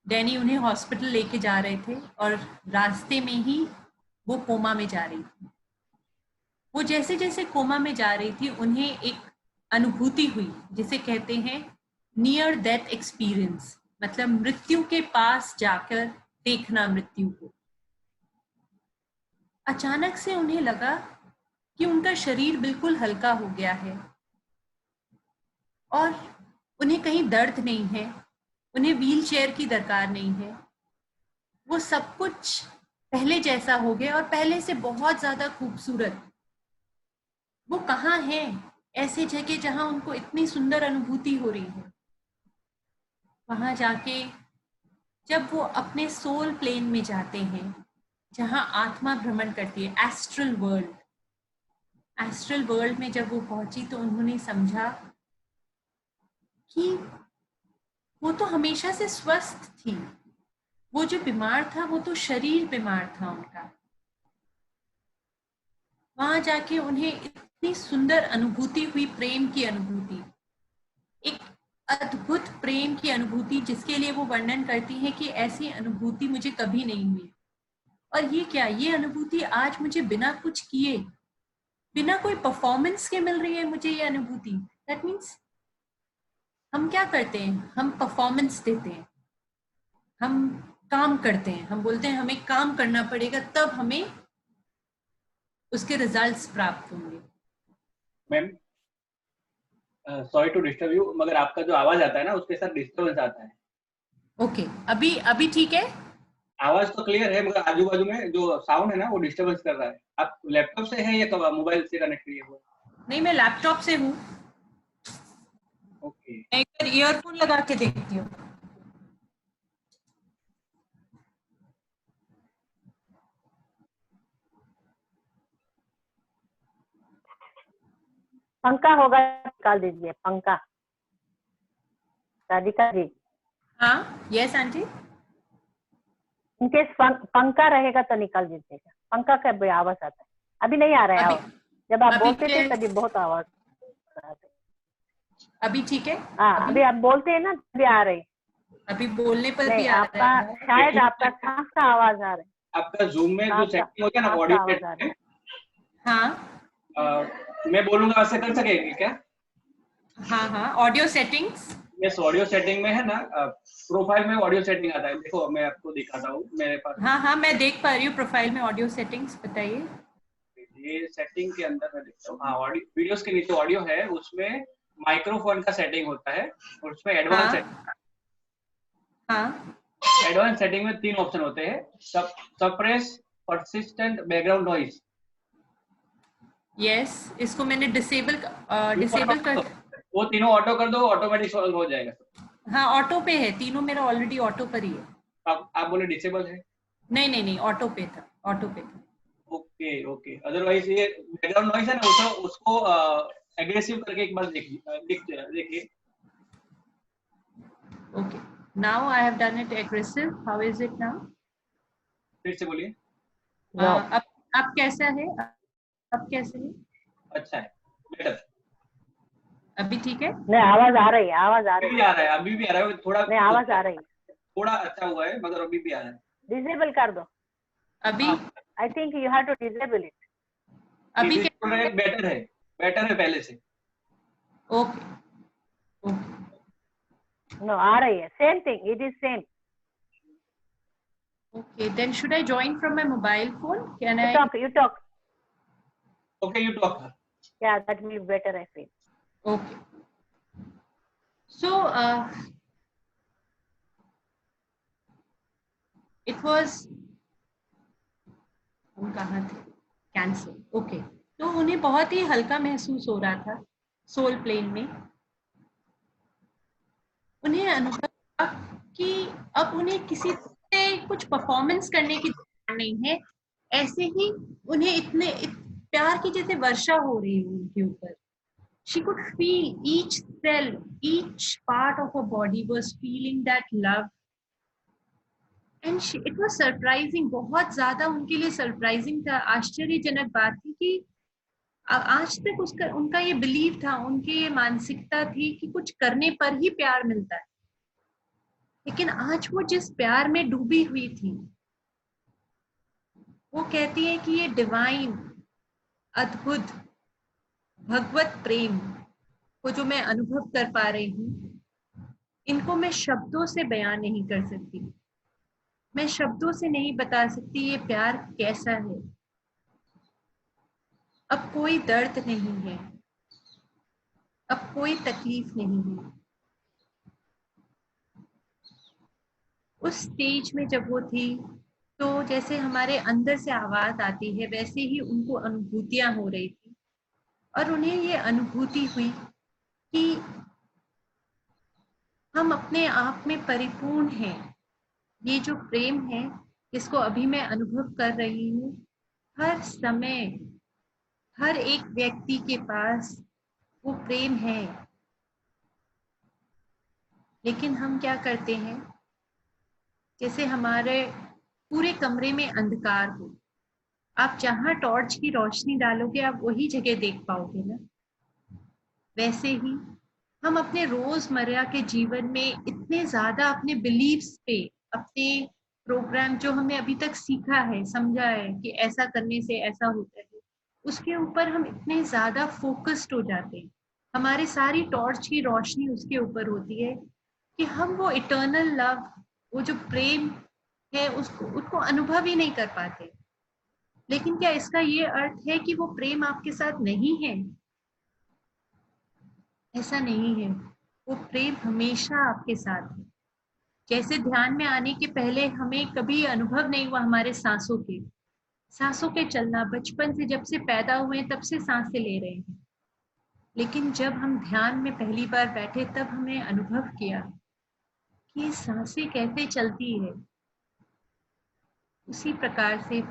डैनी उन्हें हॉस्पिटल लेके जा रहे थे और रास्ते में ही वो कोमा में जा रही थी। वो जैसे जैसे कोमा में जा रही थी, उन्हें एक अनुभूति हुई जिसे कहते हैं नियर डेथ एक्सपीरियंस, मतलब मृत्यु के पास जाकर देखना मृत्यु को। अचानक से उन्हें लगा कि उनका शरीर बिल्कुल हल्का हो गया है और उन्हें कहीं दर्द नहीं है, उन्हें व्हील चेयर की दरकार नहीं है। वो सब कुछ पहले जैसा हो गया और पहले से बहुत ज्यादा खूबसूरत। वो कहाँ है ऐसे जगह जहां उनको इतनी सुंदर अनुभूति हो रही है। वहां जाके जब वो अपने सोल प्लेन में जाते हैं, जहां आत्मा भ्रमण करती है, एस्ट्रल वर्ल्ड, एस्ट्रल वर्ल्ड में जब वो पहुंची तो उन्होंने समझा कि वो तो हमेशा से स्वस्थ थी, वो जो बीमार था वो तो शरीर बीमार था उनका। वहां जाके उन्हें इतनी सुंदर अनुभूति हुई, प्रेम की अनुभूति, एक अद्भुत प्रेम की अनुभूति जिसके लिए वो वर्णन करती है कि ऐसी अनुभूति मुझे कभी नहीं हुई। और ये क्या, ये अनुभूति आज मुझे बिना कुछ किए, बिना कोई परफॉर्मेंस के मिल रही है मुझे ये अनुभूति। दैट मीन्स हम क्या करते हैं, हम परफॉर्मेंस देते हैं, हम काम करते हैं, हम बोलते हैं हमें काम करना पड़ेगा तब हमें उसके रिजल्ट्स प्राप्त होंगे। Ma'am sorry to disturb you, मगर आपका जो आवाज आता है ना उसके साथ डिस्टर्बेंस आता है। ओके, अभी ठीक है? आवाज तो क्लियर है मगर आजू बाजू में जो साउंड है ना वो डिस्टर्बेंस कर रहा है। आप लैपटॉप से है या मोबाइल से कनेक्ट किए हुए? नहीं, मैं लैपटॉप से हूँ। ओके, मैं एक बार ईयरफोन लगा के देखती हूँ। पंखा होगा निकाल दीजिए, पंखा। राधिका जी, हाँ, यस आंटी। इनकेस पंखा रहेगा तो निकाल दीजिएगा, पंखा का भी आवाज आता है। अभी नहीं आ रहा है आवाज, जब आप अभी बोलते थे clear- तभी बहुत आवाज आ रही। अभी ठीक है? हाँ, अभी आप बोलते हैं ना तभी आ रही। अभी बोलने पर नहीं, भी आ आपका रहा है। शायद आपका सांस का आवाज आ रहा है। आपका जूम में जो सेटिंग होता है ना सांस का ऑडियो आवाज आ रहा है। हाँ मैं बोलूंगा वैसे कर सकेंगे क्या? हाँ हाँ, audio settings. Yes, audio setting में है ना, प्रोफाइल में ऑडियो सेटिंग आता है। देखो मैं आपको दिखाता हूँ मेरे पास। हाँ हाँ, मैं देख पा रही हूँ प्रोफाइल में ऑडियो सेटिंग्स। बताइए। ये सेटिंग के अंदर मैं देखता हूँ। हाँ, ऑडियो वीडियोस के नीचे ऑडियो है, उसमें माइक्रोफोन का सेटिंग होता है और उसमें एडवांस सेटिंग। हाँ एडवांस सेटिंग में 3 ऑप्शन होते हैं, suppress, persistent, background noise. Yes, इसको मैंने डिसेबल कर। वो तीनों ऑटो कर दो, ऑटोमेटिक सॉल्व हो जाएगा। हाँ, ऑटो पे है, तीनों मेरा ऑलरेडी ऑटो पर ही है। आप बोले डिसेबल है? नहीं, ऑटो पे था, ऑटो पे था। ओके। अदरवाइज ये बैकग्राउंड नॉइज है ना, उसको एग्रेसिव करके एक बार देखिए। Okay, now I have done it aggressive. How is it now? फिर से बोलिए। अब कैसा है? अब कैसे है? अच्छा है, बेटर। अभी ठीक है? नहीं, आवाज आ रही है, आवाज आ रही अभी भी आ रहा है, अभी भी आ रहा है, थोड़ा नहीं, आवाज आ रही है। थोड़ा अच्छा हुआ है मगर अभी भी आ रहा है। डिसेबल कर दो। अभी I think you have to disable it. अभी बेटर है पहले से। ओके नो, आ रही है, same thing, it is same. Okay, then should I join from my mobile phone? Can I? You talk. Okay, you talk. Yeah, that will be better, I feel. Okay. So, it was, हम कहाँ थे? Cancel. Okay. तो उन्हें बहुत ही हल्का महसूस हो रहा था सोल प्लेन में। उन्हें अनुभव हुआ कि अब उन्हें किसी से कुछ परफॉर्मेंस करने की दरकार नहीं है, ऐसे ही उन्हें प्यार की जैसे वर्षा हो रही है उनके ऊपर। She could feel each cell, each part of her body was feeling that love. And it was surprising, बहुत ज्यादा उनके लिए सरप्राइजिंग था, आश्चर्यजनक बात थी कि आज तक उनका ये बिलीव था, उनकी ये मानसिकता थी कि कुछ करने पर ही प्यार मिलता है। लेकिन आज वो जिस प्यार में डूबी हुई थी, वो कहती है कि ये डिवाइन, अद्भुत, भगवत प्रेम को जो मैं अनुभव कर पा रही हूँ, इनको मैं शब्दों से बयान नहीं कर सकती। मैं शब्दों से नहीं बता सकती ये प्यार कैसा है। अब कोई दर्द नहीं है, अब कोई तकलीफ नहीं है। उस स्टेज में जब वो थी, तो जैसे हमारे अंदर से आवाज आती है, वैसे ही उनको अनुभूतियां हो रही थी। और उन्हें ये अनुभूति हुई कि हम अपने आप में परिपूर्ण हैं। ये जो प्रेम है, इसको अभी मैं अनुभव कर रही हूँ, हर समय हर एक व्यक्ति के पास वो प्रेम है। लेकिन हम क्या करते हैं, जैसे हमारे पूरे कमरे में अंधकार हो, आप जहां टॉर्च की रोशनी डालोगे आप वही जगह देख पाओगे ना। वैसे ही हम अपने रोजमर्रा के जीवन में इतने ज्यादा अपने बिलीव्स पे, अपने प्रोग्राम जो हमने अभी तक सीखा है, समझा है कि ऐसा करने से ऐसा होता है, उसके ऊपर हम इतने ज्यादा फोकस्ड हो जाते हैं, हमारी सारी टॉर्च की रोशनी उसके ऊपर होती है कि हम वो इटर्नल लव, वो जो प्रेम है, उसको अनुभव ही नहीं कर पाते। लेकिन क्या इसका ये अर्थ है कि वो प्रेम आपके साथ नहीं है? ऐसा नहीं है, वो प्रेम हमेशा आपके साथ है। जैसे ध्यान में आने के पहले हमें कभी अनुभव नहीं हुआ हमारे सांसों के चलना, बचपन से जब से पैदा हुए तब से सांसें ले रहे हैं। लेकिन जब हम ध्यान में पहली बार बैठे तब हमने अनुभव किया कि ये सांसें कैसे चलती है। उसी प्रकार से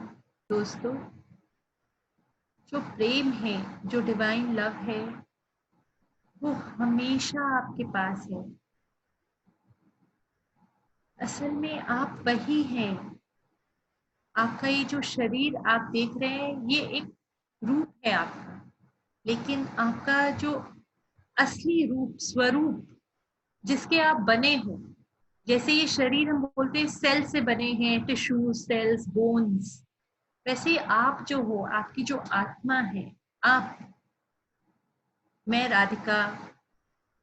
दोस्तों, जो प्रेम है, जो डिवाइन लव है, वो हमेशा आपके पास है। असल में आप वही हैं। आपका ये जो शरीर आप देख रहे हैं, ये एक रूप है आपका, लेकिन आपका जो असली रूप, स्वरूप जिसके आप बने हो, जैसे ये शरीर हम बोलते हैं सेल से बने हैं, टिश्यू, सेल्स, बोन्स, वैसे आप जो हो, आपकी जो आत्मा है, आप, मैं राधिका,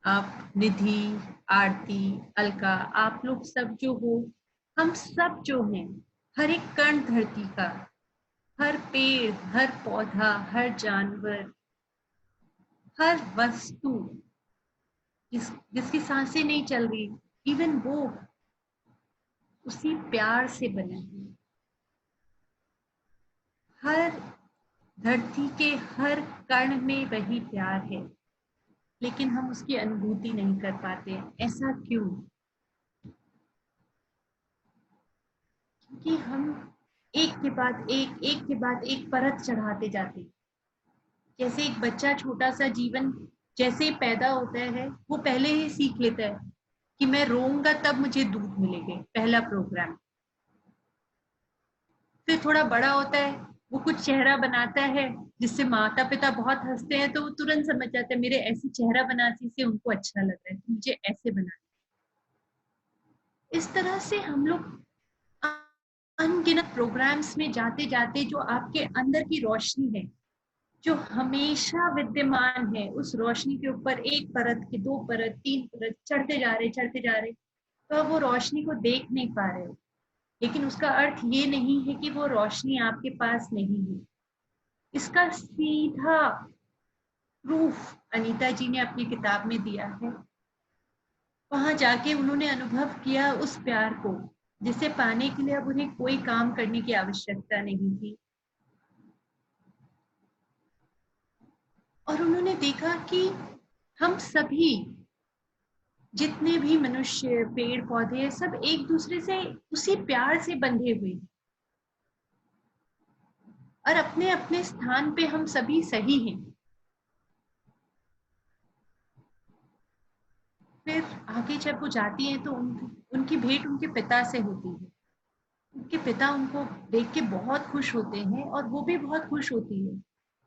आप निधि, आरती, अलका, आप लोग सब जो हो, हम सब जो हैं, हर एक कण धरती का, हर पेड़, हर पौधा, हर जानवर, हर वस्तु जिसकी सांसें नहीं चल रही, इवन वो उसी प्यार से बने हैं। हर धरती के हर कण में वही प्यार है, लेकिन हम उसकी अनुभूति नहीं कर पाते। ऐसा क्यों? क्योंकि हम एक के बाद एक परत चढ़ाते जाते हैं। जैसे एक बच्चा छोटा सा जीवन जैसे ही पैदा होता है, वो पहले ही सीख लेता है कि मैं रोऊंगा तब मुझे दूध मिलेगा, पहला प्रोग्राम। फिर थोड़ा बड़ा होता है, वो कुछ चेहरा बनाता है जिससे माता पिता बहुत हंसते हैं, तो वो तुरंत समझ जाता है मेरे ऐसे चेहरा बनाने से उनको अच्छा लग रहा है, तो मुझे ऐसे बनाना। इस तरह से हम लोग अनगिनत प्रोग्राम्स में जाते जाते जो आपके अंदर की रोशनी है, जो हमेशा विद्यमान है, उस रोशनी के ऊपर एक परत की, दो परत, तीन परत चढ़ते जा रहे, तो अब वो रोशनी को देख नहीं पा रहे हो। लेकिन उसका अर्थ ये नहीं है कि वो रोशनी आपके पास नहीं है। इसका सीधा प्रूफ अनीता जी ने अपनी किताब में दिया है। वहां जाके उन्होंने अनुभव किया उस प्यार को, जिसे पाने के लिए अब उन्हें कोई काम करने की आवश्यकता नहीं थी। और उन्होंने देखा कि हम सभी जितने भी मनुष्य, पेड़ पौधे, सब एक दूसरे से उसी प्यार से बंधे हुए हैं और अपने अपने स्थान पे हम सभी सही हैं। फिर आगे जब वो जाती हैं तो उनकी भेंट उनके पिता से होती है। उनके पिता उनको देख के बहुत खुश होते हैं और वो भी बहुत खुश होती है।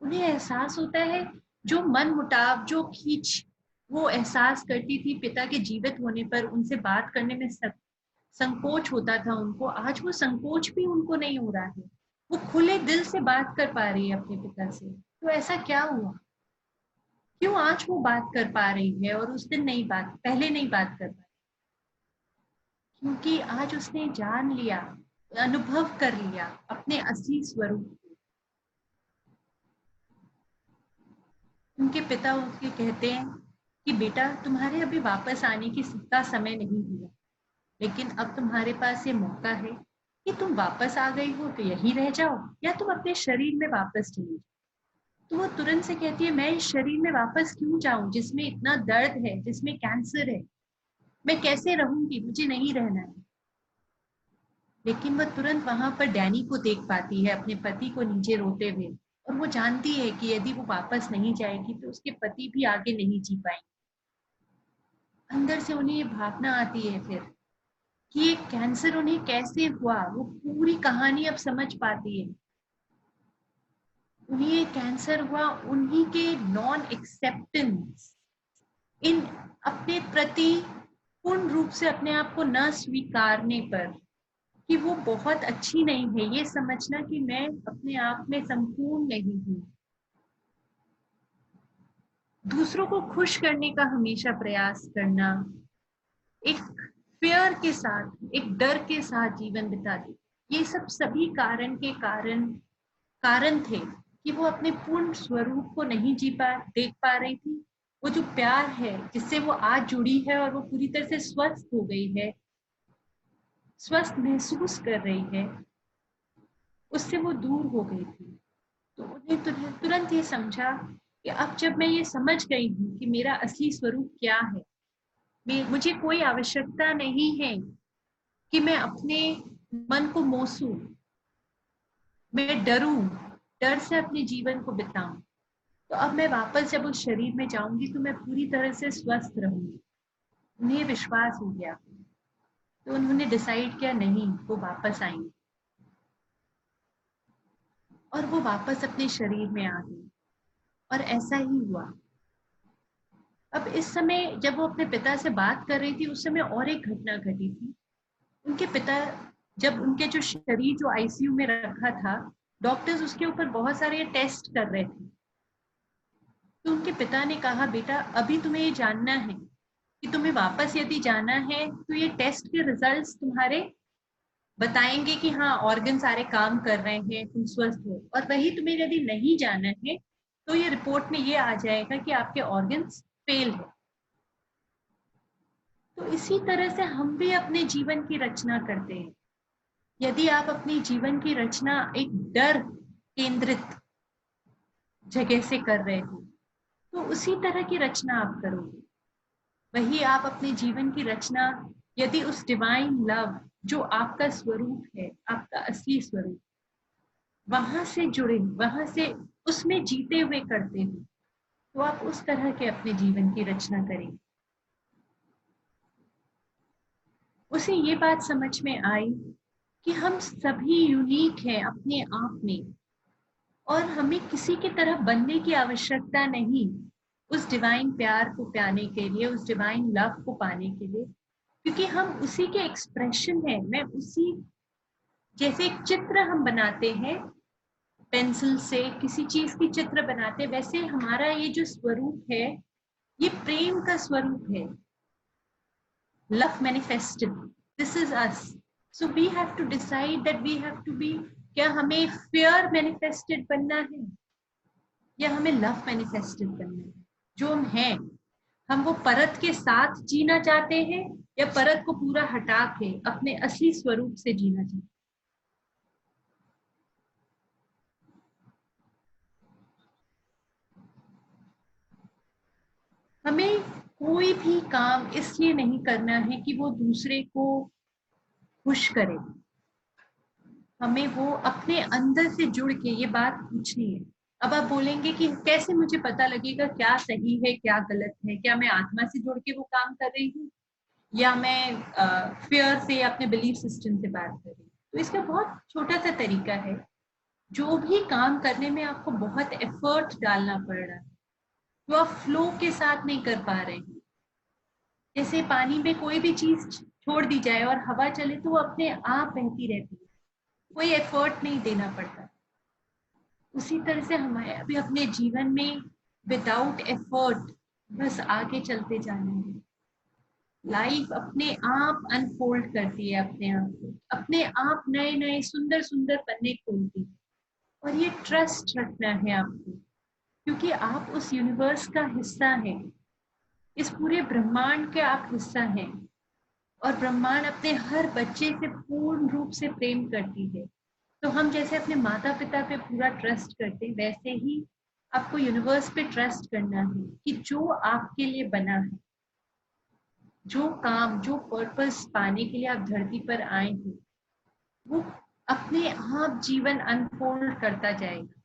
उन्हें एहसास होता है जो मन मुटाव, जो खींच वो एहसास करती थी पिता के जीवित होने पर, उनसे बात करने में संकोच होता था उनको, आज वो संकोच भी उनको नहीं हो रहा है। वो खुले दिल से बात कर पा रही है अपने पिता से। तो ऐसा क्या हुआ, क्यों आज वो बात कर पा रही है और उस दिन नहीं, बात पहले नहीं बात कर पाई? क्योंकि आज उसने जान लिया, अनुभव कर लिया अपने असली स्वरूप को। उनके पिता उसके कहते हैं कि बेटा, तुम्हारे अभी वापस आने का समय नहीं हुआ, लेकिन अब तुम्हारे पास ये मौका है कि तुम वापस आ गई हो तो यहीं रह जाओ या तुम अपने शरीर में वापस चली जाओ। तो वो तुरंत से कहती है, मैं इस शरीर में वापस क्यों जाऊं जिसमें इतना दर्द है, जिसमें कैंसर है, मैं कैसे रहूंगी, मुझे नहीं रहना है। लेकिन वह तुरंत वहां पर डैनी को देख पाती है, अपने पति को नीचे रोते हुए, और वो जानती है कि यदि वो वापस नहीं जाएगी तो उसके पति भी आगे नहीं जी पाएंगे। अंदर से उन्हें ये भावना आती है फिर कि ये कैंसर उन्हें कैसे हुआ, वो पूरी कहानी अब समझ पाती है। उन्हें ये कैंसर हुआ उन्हीं के नॉन एक्सेप्टेंस, इन अपने प्रति पूर्ण रूप से अपने आप को न स्वीकारने पर, कि वो बहुत अच्छी नहीं है, ये समझना कि मैं अपने आप में संपूर्ण नहीं हूँ। दूसरों को खुश करने का हमेशा प्रयास करना, एक फेयर के साथ, एक डर के साथ जीवन बिता दे, ये सब सभी कारण थे कि वो अपने पूर्ण स्वरूप को नहीं देख पा रही थी। वो जो प्यार है जिससे वो आज जुड़ी है और वो पूरी तरह से स्वस्थ हो गई है, स्वस्थ महसूस कर रही है, उससे वो दूर हो गई थी। तो उन्हें तुरंत ये समझा कि अब जब मैं ये समझ गई हूँ कि मेरा असली स्वरूप क्या है, मुझे कोई आवश्यकता नहीं है कि मैं अपने मन को मोसूं, मैं डरूं, डर से अपने जीवन को बिताऊं। तो अब मैं वापस जब उस शरीर में जाऊंगी तो मैं पूरी तरह से स्वस्थ रहूंगी। उन्हें विश्वास हो गया, तो उन्होंने डिसाइड किया नहीं, वो वापस आएंगे, और वो वापस अपने शरीर में आ गई। और ऐसा ही हुआ। अब इस समय जब वो अपने पिता से बात कर रही थी, उस समय और एक घटना घटी थी। उनके पिता, जब उनके जो शरीर जो आईसीयू में रखा था, डॉक्टर्स उसके ऊपर बहुत सारे टेस्ट कर रहे थे। तो उनके पिता ने कहा, बेटा अभी तुम्हें ये जानना है कि तुम्हें वापस यदि जाना है तो ये टेस्ट के रिजल्ट्स तुम्हारे बताएंगे कि हाँ, ऑर्गन सारे काम कर रहे हैं, तुम स्वस्थ हो। और वही तुम्हें यदि नहीं जाना है तो ये रिपोर्ट में ये आ जाएगा कि आपके ऑर्गन्स फेल है। तो इसी तरह से हम भी अपने जीवन की रचना करते हैं। यदि आप अपनी जीवन की रचना एक डर केंद्रित जगह से कर रहे हो तो उसी तरह की रचना आप करोगे। वही आप अपने जीवन की रचना यदि उस डिवाइन लव जो आपका स्वरूप है, आपका असली स्वरूप, वहां से जुड़े, वहां से उसमें जीते हुए करते हो, तो आप उस तरह के अपने जीवन की रचना करेंगे। उसे ये बात समझ में आई कि हम सभी यूनिक हैं अपने आप में, और हमें किसी की तरह बनने की आवश्यकता नहीं उस डिवाइन प्यार को पाने के लिए, उस डिवाइन लव को पाने के लिए, क्योंकि हम उसी के एक्सप्रेशन हैं। मैं उसी, जैसे एक चित्र हम बनाते हैं पेंसिल से, किसी चीज की चित्र बनाते, वैसे हमारा ये जो स्वरूप है ये प्रेम का स्वरूप है, love manifested, this is us. So we have to decide that we have to be, क्या हमें फियर मैनिफेस्टेड बनना है या हमें लव मैनिफेस्टेड बनना है? जो हम हैं, हम वो परत के साथ जीना चाहते हैं या परत को पूरा हटा के अपने असली स्वरूप से जीना चाहते हैं? हमें कोई भी काम इसलिए नहीं करना है कि वो दूसरे को खुश करे, हमें वो अपने अंदर से जुड़ के ये बात पूछनी है। अब आप बोलेंगे कि कैसे मुझे पता लगेगा क्या सही है क्या गलत है, क्या मैं आत्मा से जुड़ के वो काम कर रही हूँ या मैं फियर से अपने बिलीफ सिस्टम से बात कर रही हूँ। तो इसका बहुत छोटा सा तरीका है। जो भी काम करने में आपको बहुत एफर्ट डालना पड़ रहा है, तो आप फ्लो के साथ नहीं कर पा रहे हैं। जैसे पानी में कोई भी चीज छोड़ दी जाए और हवा चले तो वो अपने आप बहती रहती है, कोई एफर्ट नहीं देना पड़ता। उसी तरह से हमें अभी अपने जीवन में विदाउट एफर्ट बस आगे चलते जाना है। लाइफ अपने आप अनफोल्ड करती है, अपने आप नए नए सुंदर सुंदर पन्ने खोलती है। और ये ट्रस्ट रखना है आपको, क्योंकि आप उस यूनिवर्स का हिस्सा हैं, इस पूरे ब्रह्मांड के आप हिस्सा हैं। और ब्रह्मांड अपने हर बच्चे से पूर्ण रूप से प्रेम करती है। तो हम जैसे अपने माता पिता पे पूरा ट्रस्ट करते हैं, वैसे ही आपको यूनिवर्स पे ट्रस्ट करना है कि जो आपके लिए बना है, जो काम, जो पर्पस पाने के लिए आप धरती पर आए हैं, वो अपने आप जीवन अनफोल्ड करता जाएगा।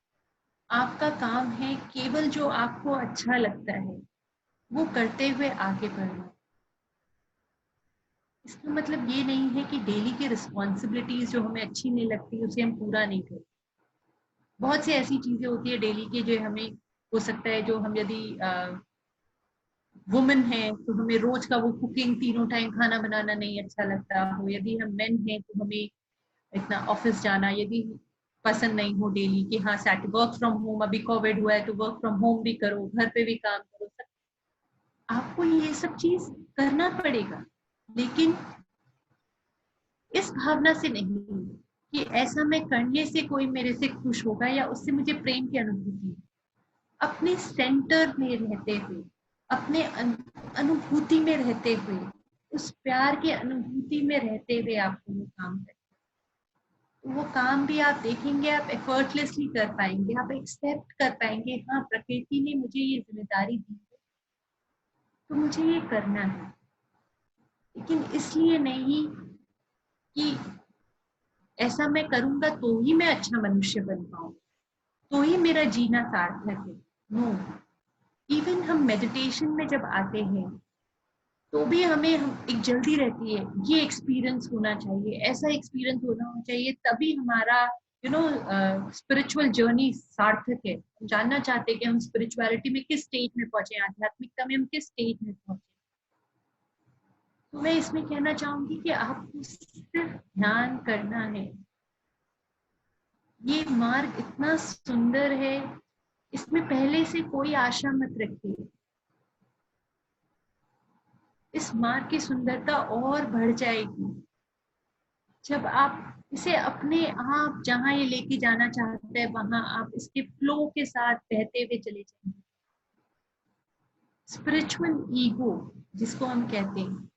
आपका काम है केवल जो आपको अच्छा लगता है वो करते हुए आगे बढ़ना। इसका मतलब ये नहीं है कि डेली की रिस्पॉन्सिबिलिटीज जो हमें अच्छी नहीं लगती उसे हम पूरा नहीं करते। बहुत सी ऐसी चीजें होती है डेली के जो हमें हो सकता है, जो हम यदि वुमेन है तो हमें रोज का वो कुकिंग, तीनों टाइम खाना बनाना नहीं अच्छा लगता हो। यदि हम मेन है तो हमें इतना ऑफिस जाना यदि पसंद नहीं हो डेली, कि हाँ सैटरडे वर्क फ्रॉम होम, अभी कोविड हुआ है तो वर्क फ्रॉम होम भी करो, घर पे भी काम करो, सब आपको ये सब चीज करना पड़ेगा। लेकिन इस भावना से नहीं कि ऐसा मैं करने से कोई मेरे से खुश होगा या उससे मुझे प्रेम की अनुभूति। अपने सेंटर में रहते हुए, अपने अनुभूति में रहते हुए, उस प्यार की अनुभूति में रहते हुए आपको वो काम करना। वो काम भी आप देखेंगे आप एफर्टलेसली कर पाएंगे, आप एक्सेप्ट कर पाएंगे, हाँ प्रकृति ने मुझे ये जिम्मेदारी दी है तो मुझे ये करना है। लेकिन इसलिए नहीं कि ऐसा मैं करूंगा तो ही मैं अच्छा मनुष्य बन पाऊं, तो ही मेरा जीना सार्थक है। नो, इवन हम मेडिटेशन में जब आते हैं तो भी हमें एक जल्दी रहती है, ये एक्सपीरियंस होना चाहिए, ऐसा एक्सपीरियंस होना चाहिए, तभी हमारा स्पिरिचुअल जर्नी सार्थक है। हम जानना चाहते हैं कि हम स्पिरिचुअलिटी में किस स्टेज में पहुंचे, आध्यात्मिकता में हम किस स्टेज में पहुंचे। तो मैं इसमें कहना चाहूंगी कि आपको सिर्फ ध्यान करना है। ये मार्ग इतना सुंदर है, इसमें पहले से कोई आशा मत रखिए। इस मार्ग की सुंदरता और बढ़ जाएगी जब आप इसे अपने आप जहां ये लेके जाना चाहते हैं वहां आप इसके फ्लो के साथ बहते हुए चले जाएंगे। स्पिरिचुअल ईगो जिसको हम कहते हैं,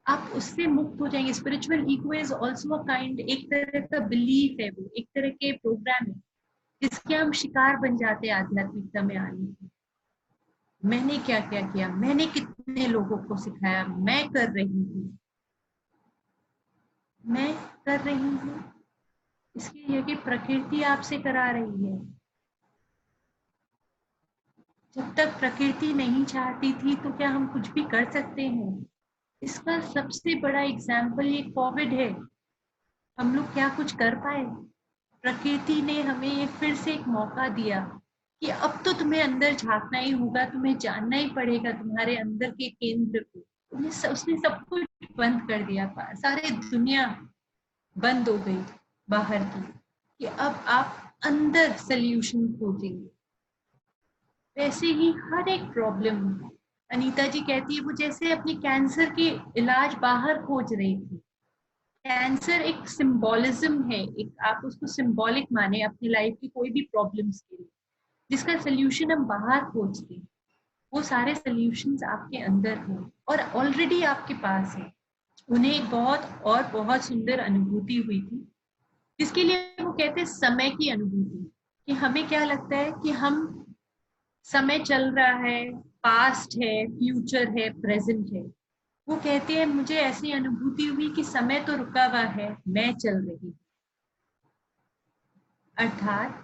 आप उससे मुक्त हो जाएंगे। Spiritual ego is also a kind, एक तरह का बिलीफ है, वो एक तरह के प्रोग्राम है जिसके हम शिकार बन जाते हैं आध्यात्मिकता में आने के। मैंने क्या क्या किया, मैंने कितने लोगों को सिखाया, मैं कर रही हूँ, मैं कर रही हूँ। इसके ये कि प्रकृति आपसे करा रही है। जब तक प्रकृति नहीं चाहती थी तो क्या हम कुछ भी कर सकते हैं? इसका सबसे बड़ा एग्जाम्पल ये कोविड है। हम लोग क्या कुछ कर पाए? प्रकृति ने हमें ये फिर से एक मौका दिया कि अब तो तुम्हें अंदर झांकना ही होगा, तुम्हें जानना ही पड़ेगा तुम्हारे अंदर के केंद्र को। उसने सब कुछ बंद कर दिया, सारी दुनिया बंद हो गई बाहर की, कि अब आप अंदर सल्यूशन खोजेंगे। वैसे ही हर एक प्रॉब्लम, अनीता जी कहती है वो जैसे अपनी कैंसर के इलाज बाहर खोज रही थी। कैंसर एक सिंबोलिज्म है, एक आप उसको सिंबॉलिक माने अपनी लाइफ की कोई भी प्रॉब्लम्स के लिए, जिसका सोल्यूशन हम बाहर खोजते हैं। वो सारे सोल्यूशंस आपके अंदर हैं और ऑलरेडी आपके पास है। उन्हें एक बहुत सुंदर अनुभूति हुई थी जिसके लिए वो कहते हैं समय की अनुभूति। कि हमें क्या लगता है कि हम समय चल रहा है, पास्ट है, फ्यूचर है, प्रेजेंट है। वो कहते हैं मुझे ऐसी अनुभूति हुई कि समय तो रुका हुआ है, मैं चल रही हूँ। अर्थात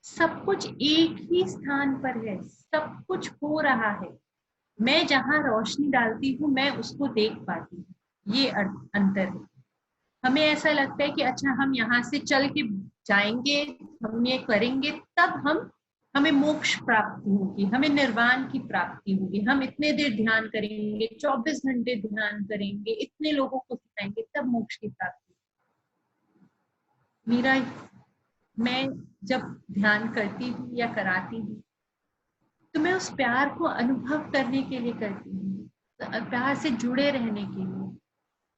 सब कुछ एक ही स्थान पर है, सब कुछ हो रहा है। मैं जहां रोशनी डालती हूँ मैं उसको देख पाती हूँ। ये अंतर है। हमें ऐसा लगता है कि अच्छा हम यहाँ से चल के जाएंगे, हम ये करेंगे, तब हमें मोक्ष प्राप्ति होगी, हमें निर्वाण की प्राप्ति होगी। हम इतने देर ध्यान करेंगे, 24 घंटे ध्यान करेंगे, इतने लोगों को सिखाएंगे, तब मोक्ष की प्राप्ति। मेरा मैं जब ध्यान करती हूँ या कराती हूँ तो मैं उस प्यार को अनुभव करने के लिए करती हूँ, प्यार से जुड़े रहने के लिए,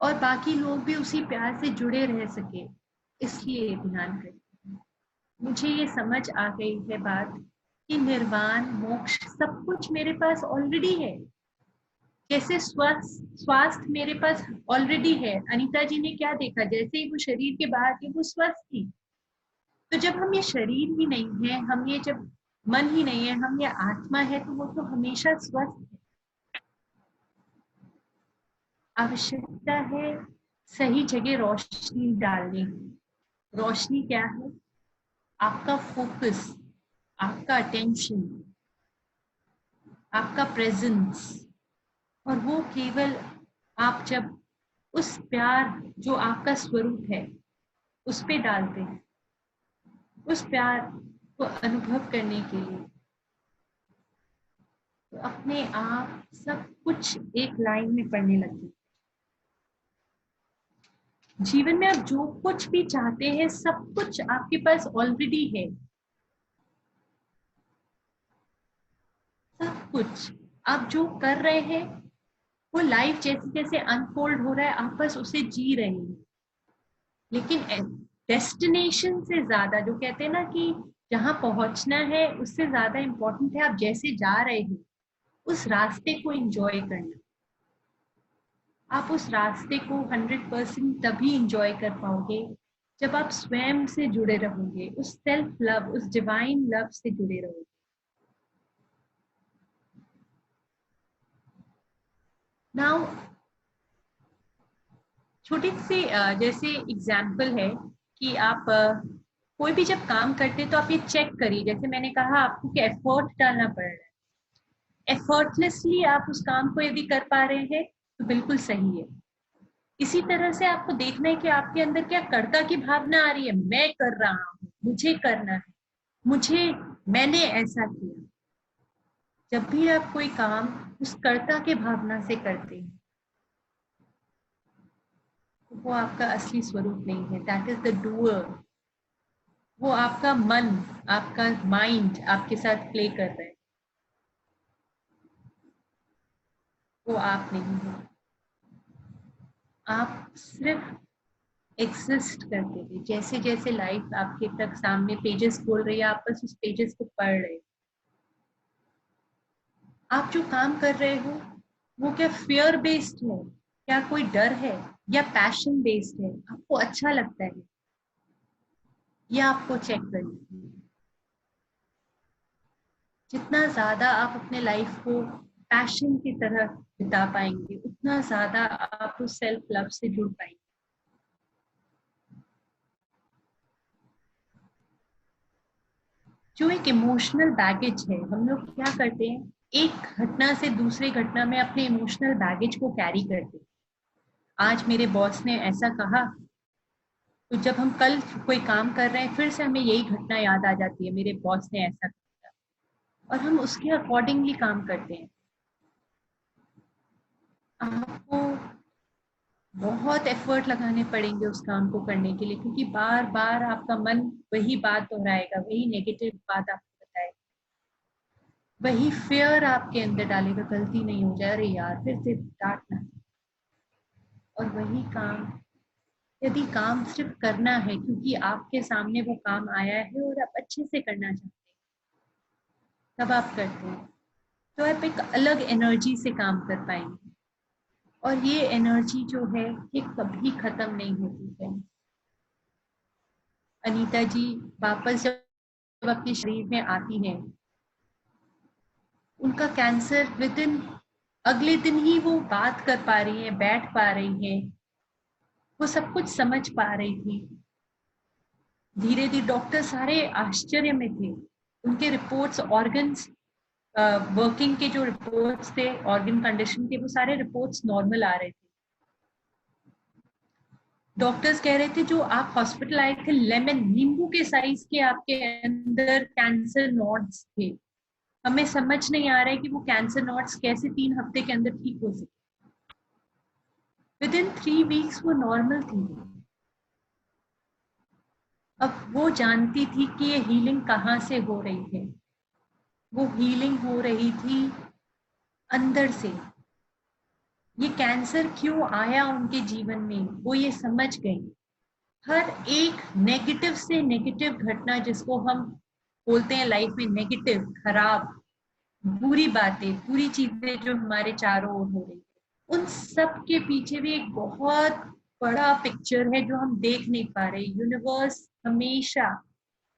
और बाकी लोग भी उसी प्यार से जुड़े रह सके, इसलिए ध्यान करती हूँ। मुझे ये समझ आ गई है बात कि निर्वाण मोक्ष सब कुछ मेरे पास ऑलरेडी है। जैसे स्वास्थ्य मेरे पास ऑलरेडी है। अनीता जी ने क्या देखा, जैसे ही वो शरीर के बाहर थी वो स्वस्थ थी। तो जब हम ये शरीर ही नहीं है, हम ये जब मन ही नहीं है, हम ये आत्मा है, तो वो तो हमेशा स्वस्थ है। आवश्यकता है सही जगह रोशनी डालने की। रोशनी क्या है? आपका फोकस, आपका अटेंशन, आपका प्रेजेंस। और वो केवल आप जब उस प्यार जो आपका स्वरूप है उस पे डालते हैं, उस प्यार को अनुभव करने के लिए, तो अपने आप सब कुछ एक लाइन में पड़ने लगती है। जीवन में आप जो कुछ भी चाहते हैं सब कुछ आपके पास ऑलरेडी है। सब कुछ आप जो कर रहे हैं वो लाइफ जैसे जैसे अनफोल्ड हो रहा है, आप बस उसे जी रहे हैं। लेकिन डेस्टिनेशन से ज्यादा, जो कहते हैं ना कि जहां पहुंचना है उससे ज्यादा इम्पोर्टेंट है आप जैसे जा रहे हो उस रास्ते को एंजॉय करना। आप उस रास्ते को 100% तभी एंजॉय कर पाओगे जब आप स्वयं से जुड़े रहोगे, उस सेल्फ लव, उस डिवाइन लव से जुड़े रहोगे। नाउ छोटी सी जैसे एग्जाम्पल है कि आप कोई भी जब काम करते हैं तो आप ये चेक करिए, जैसे मैंने कहा आपको कि एफर्ट डालना पड़ रहा है। एफर्टलेसली आप उस काम को यदि कर पा रहे हैं तो बिल्कुल सही है। इसी तरह से आपको देखना है कि आपके अंदर क्या कर्ता की भावना आ रही है। मैं कर रहा हूँ, मुझे करना है, मैंने ऐसा किया। जब भी आप कोई काम उस कर्ता के भावना से करते हैं तो वो आपका असली स्वरूप नहीं है। That is the doer. वो आपका मन, आपका माइंड आपके साथ प्ले कर रहा है, वो आप नहीं है। आप सिर्फ एग्जिस्ट करते थे। जैसे जैसे लाइफ आपके तक सामने पेजेस खोल रही है, आप बस उस पेजेस को पढ़ रहे हो। आप जो काम कर रहे हो वो क्या फियर बेस्ड है, क्या कोई डर है, या पैशन बेस्ड है, आपको अच्छा लगता है, या आपको चेक करना है। जितना ज्यादा आप अपने लाइफ को पैशन की तरह बिता पाएंगे उतना ज्यादा आप उस सेल्फ लव से जुड़ पाएंगे। जो एक इमोशनल बैगेज है, हम लोग क्या करते हैं, एक घटना से दूसरे घटना में अपने इमोशनल बैगेज को कैरी करते हैं। आज मेरे बॉस ने ऐसा कहा, तो जब हम कल कोई काम कर रहे हैं फिर से हमें यही घटना याद आ जाती है, मेरे बॉस ने ऐसा कहा, और हम उसके अकॉर्डिंगली काम करते हैं। आपको बहुत एफर्ट लगाने पड़ेंगे उस काम को करने के लिए, क्योंकि बार बार आपका मन वही बात दोहराएगा, वही नेगेटिव बात आपको बताएगा, वही फियर आपके अंदर डालेगा, गलती नहीं हो जाए, अरे यार फिर से डांटना। और वही काम, यदि काम सिर्फ करना है क्योंकि आपके सामने वो काम आया है और आप अच्छे से करना चाहते हैं, तब आप करते हैं, तो आप एक अलग एनर्जी से काम कर पाएंगे। और ये एनर्जी जो है ये कभी खत्म नहीं होती है। अनीता जी वापस जब अपने शरीर में आती हैं, उनका कैंसर विद इन अगले दिन ही वो बात कर पा रही है, बैठ पा रही है, वो सब कुछ समझ पा रही थी। धीरे धीरे डॉक्टर सारे आश्चर्य में थे। उनके रिपोर्ट्स, ऑर्गन्स वर्किंग के जो रिपोर्ट्स थे, ऑर्गन कंडीशन के, वो सारे रिपोर्ट्स नॉर्मल आ रहे थे। डॉक्टर्स कह रहे थे जो आप हॉस्पिटल आए थे, लेमन नींबू के साइज के आपके अंदर कैंसर नोड्स थे। हमें समझ नहीं आ रहा है कि वो कैंसर नोड्स कैसे 3 हफ्ते के अंदर ठीक हो सके। विद इन 3 वीक्स वो नॉर्मल थी। अब वो जानती थी कि ये हीलिंग कहाँ से हो रही है। वो हीलिंग हो रही थी अंदर से। ये कैंसर क्यों आया उनके जीवन में, वो ये समझ गई। हर एक नेगेटिव से नेगेटिव घटना, जिसको हम बोलते हैं लाइफ में नेगेटिव, खराब, बुरी बातें, बुरी चीजें जो हमारे चारों ओर हो रही है, उन सब के पीछे भी एक बहुत बड़ा पिक्चर है जो हम देख नहीं पा रहे। यूनिवर्स हमेशा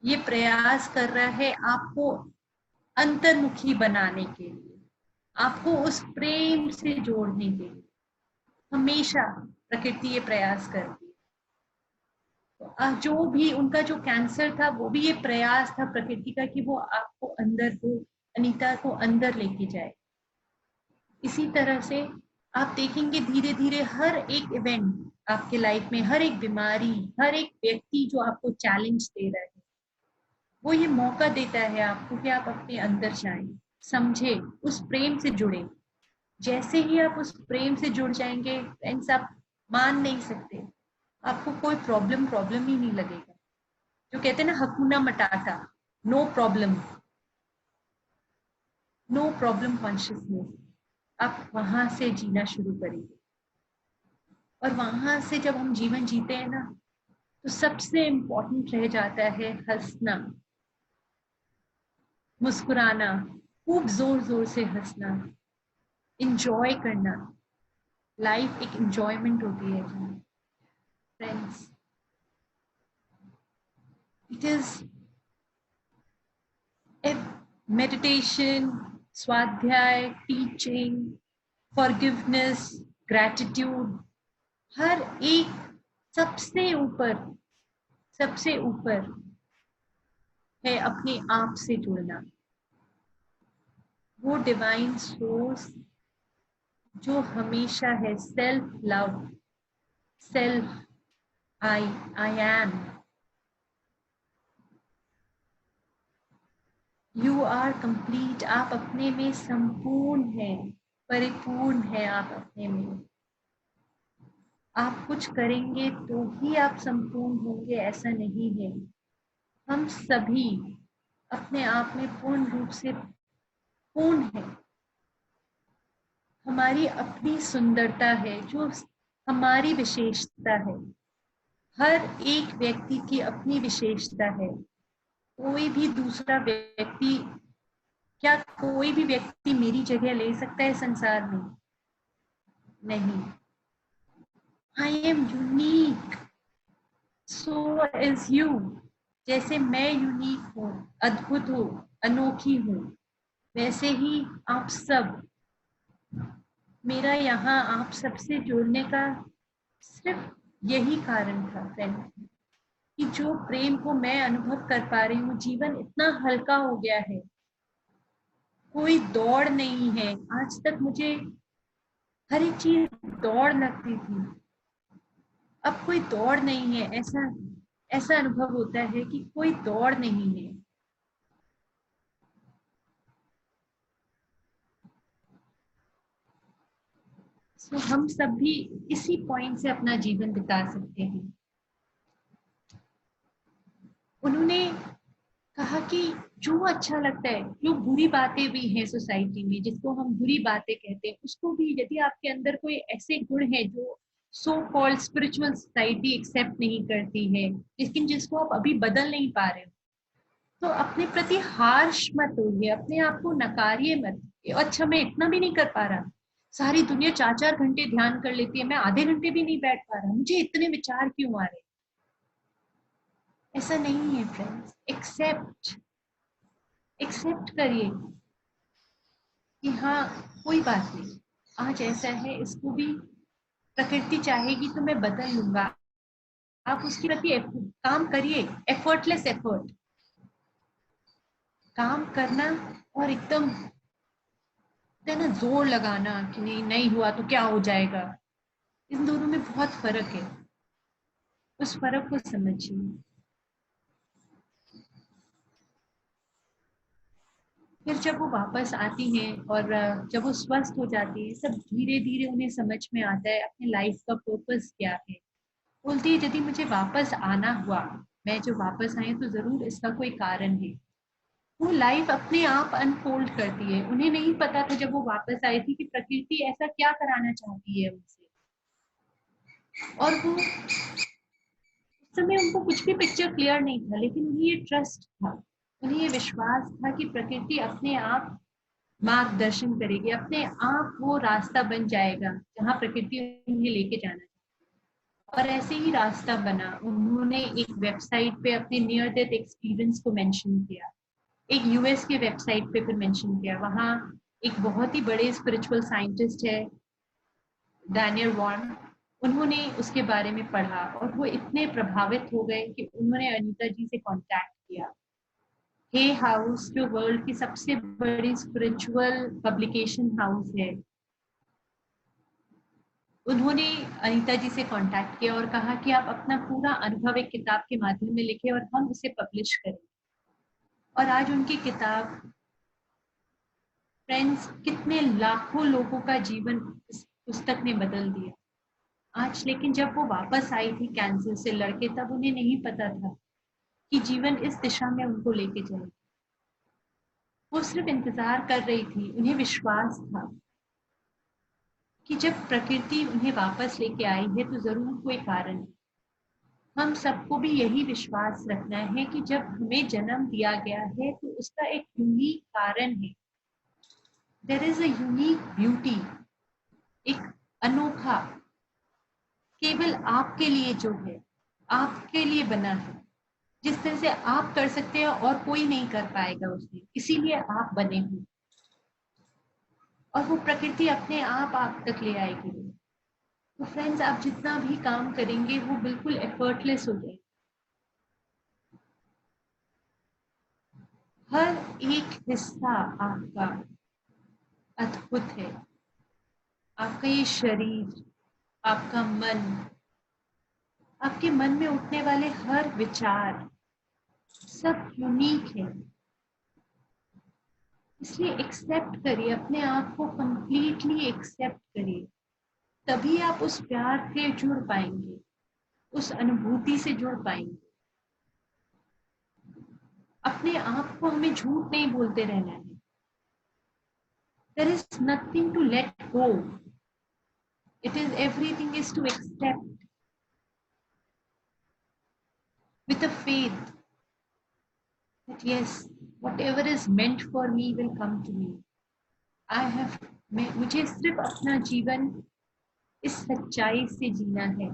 ये प्रयास कर रहा है आपको अंतर्मुखी बनाने के लिए, आपको उस प्रेम से जोड़ने के लिए। हमेशा प्रकृति ये प्रयास करती है। जो भी उनका जो कैंसर था, वो भी ये प्रयास था प्रकृति का कि वो आपको अंदर को, अनीता को अंदर लेके जाए। इसी तरह से आप देखेंगे धीरे धीरे हर एक इवेंट आपके लाइफ में, हर एक बीमारी, हर एक व्यक्ति जो आपको चैलेंज दे रहा है, वो ये मौका देता है आपको कि आप अपने अंदर जाएं, समझे, उस प्रेम से जुड़े। जैसे ही आप उस प्रेम से जुड़ जाएंगे फ्रेंड्स, आप मान नहीं सकते, आपको कोई प्रॉब्लम ही नहीं लगेगा। जो कहते हैं ना हकुना मटाटा, नो प्रॉब्लम कॉन्शियसनेस, आप वहां से जीना शुरू करेंगे। और वहां से जब हम जीवन जीते हैं ना, तो सबसे इम्पोर्टेंट रह जाता है हंसना, मुस्कुराना, खूब जोर जोर से हंसना, इंजॉय करना। लाइफ एक इंजॉयमेंट होती है फ्रेंड्स। इट इज मेडिटेशन, स्वाध्याय, टीचिंग, फॉरगिवनेस, ग्रैटिट्यूड, हर एक सबसे ऊपर है अपने आप से जुड़ना। वो डिवाइन सोर्स जो हमेशा है self love, self I am, you are complete. आप अपने में संपूर्ण हैं, परिपूर्ण है आप अपने में। आप कुछ करेंगे तो ही आप संपूर्ण होंगे, ऐसा नहीं है। हम सभी अपने आप में पूर्ण रूप से पूर्ण है। हमारी अपनी सुंदरता है जो हमारी विशेषता है। हर एक व्यक्ति की अपनी विशेषता है। कोई भी दूसरा व्यक्ति, क्या कोई भी व्यक्ति मेरी जगह ले सकता है संसार में? नहीं। I am unique, so is you. जैसे मैं यूनिक हूँ, अद्भुत हूँ, अनोखी हूँ, वैसे ही आप सब। मेरा यहाँ आप सबसे जुड़ने का सिर्फ यही कारण था फ्रेंड, कि जो प्रेम को मैं अनुभव कर पा रही हूँ, जीवन इतना हल्का हो गया है। कोई दौड़ नहीं है। आज तक मुझे हर एक चीज दौड़ लगती थी, अब कोई दौड़ नहीं है। ऐसा अनुभव होता है कि कोई दौड़ नहीं है। तो हम सब भी इसी पॉइंट से अपना जीवन बिता सकते हैं। उन्होंने कहा कि जो अच्छा लगता है, जो बुरी बातें भी हैं सोसाइटी में, जिसको हम बुरी बातें कहते हैं, उसको भी, यदि आपके अंदर कोई ऐसे गुण है जो so called spiritual society accept नहीं करती है, लेकिन जिसको आप अभी बदल नहीं पा रहे हो, तो अपने प्रति हार्श मत होइए, अपने आप को नकारिए मत। अच्छा, मैं इतना भी नहीं कर पा रहा, सारी दुनिया 4-4 घंटे ध्यान कर लेती है, मैं आधे घंटे भी नहीं बैठ पा रहा, मुझे इतने विचार क्यों आ रहे? ऐसा नहीं है फ्रेंड्स। एक्सेप्ट करिए। कि हाँ कोई बात नहीं, आज ऐसा है, इसको भी प्रकृति चाहेगी तो मैं बदल लूंगा। आप उसके प्रति काम करिए, एफर्टलेस एफर्ट, काम करना और एकदम है ना जोर लगाना कि नहीं नहीं हुआ तो क्या हो जाएगा, इन दोनों में बहुत फर्क है। उस फर्क को समझिए। फिर जब वो वापस आती हैं और जब वो स्वस्थ हो जाती है, सब धीरे धीरे उन्हें समझ में आता है अपनी लाइफ का पर्पस क्या है। बोलती है यदि मुझे वापस आना हुआ, मैं जो वापस आई तो जरूर इसका कोई कारण है। वो लाइफ अपने आप अनफोल्ड करती है। उन्हें नहीं पता था जब वो वापस आई थी कि प्रकृति ऐसा क्या कराना चाहती है उनसे। और वो उस समय उनको कुछ भी पिक्चर क्लियर नहीं था, लेकिन उन्हें ये ट्रस्ट था, उन्हें ये विश्वास था कि प्रकृति अपने आप मार्गदर्शन करेगी, अपने आप वो रास्ता बन जाएगा जहाँ प्रकृति उन्हें लेके जाना है। और ऐसे ही रास्ता बना। उन्होंने एक वेबसाइट पे अपने नियर डेथ एक्सपीरियंस को मेंशन किया, एक यूएस के वेबसाइट पे फिर मेंशन किया। वहाँ एक बहुत ही बड़े स्पिरिचुअल साइंटिस्ट है डैनियल वॉर्न, उन्होंने उसके बारे में पढ़ा और वो इतने प्रभावित हो गए कि उन्होंने अनीता जी से कांटेक्ट किया। हे हाउस जो वर्ल्ड की सबसे बड़ी स्पिरिचुअल पब्लिकेशन हाउस है, उन्होंने अनीता जी से कांटेक्ट किया और कहा कि आप अपना पूरा अनुभव एक किताब के माध्यम में लिखें और हम उसे पब्लिश करें। और आज उनकी किताब फ्रेंड्स कितने लाखों लोगों का जीवन इस पुस्तक ने बदल दिया आज। लेकिन जब वो वापस आई थी कैंसर से लड़के, तब उन्हें नहीं पता था कि जीवन इस दिशा में उनको लेके जाएगा। वो सिर्फ इंतजार कर रही थी। उन्हें विश्वास था कि जब प्रकृति उन्हें वापस लेके आई है तो जरूर कोई कारण है। हम सबको भी यही विश्वास रखना है कि जब हमें जन्म दिया गया है तो उसका एक यूनिक कारण है। There is a unique beauty, एक अनोखा, केवल आपके लिए जो है, आपके लिए बना है। जिस तरह से आप कर सकते हैं और कोई नहीं कर पाएगा उसे, इसीलिए आप बने हो। और वो प्रकृति अपने आप तक ले आएगी। तो फ्रेंड्स, आप जितना भी काम करेंगे वो बिल्कुल एफर्टलेस हो जाएगा। हर एक हिस्सा आपका अद्भुत है। आपका ये शरीर, आपका मन, आपके मन में उठने वाले हर विचार सब यूनिक है। इसलिए एक्सेप्ट करिए, अपने आप को कंप्लीटली एक्सेप्ट करिए, तभी आप उस प्यार से जुड़ पाएंगे, उस अनुभूति से जुड़ पाएंगे। अपने आप को हमें झूठ नहीं बोलते रहना है। There is nothing to let go. It is everything is to accept with a faith that yes, whatever is meant for me will come to me. मुझे सिर्फ अपना जीवन इस सच्चाई से जीना है।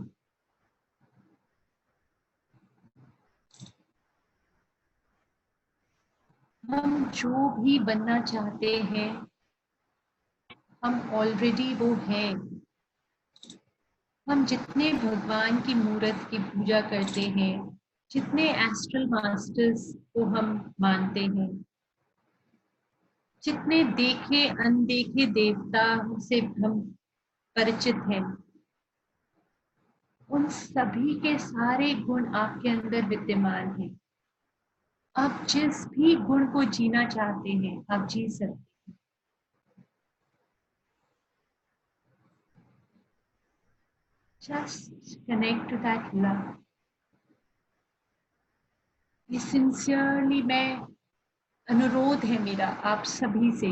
हम जो भी बनना चाहते हैं, हम ऑलरेडी वो हैं। हम जितने भगवान की मूर्त की पूजा करते हैं, जितने एस्ट्रल मास्टर्स को हम मानते हैं, जितने देखे अनदेखे देवता से हम परिचित हैं, उन सभी के सारे गुण आपके अंदर विद्यमान हैं। आप जिस भी गुण को जीना चाहते हैं, आप जी सकते हैं। Just connect to that love. ये सिंसियरली मैं अनुरोध है मेरा आप सभी से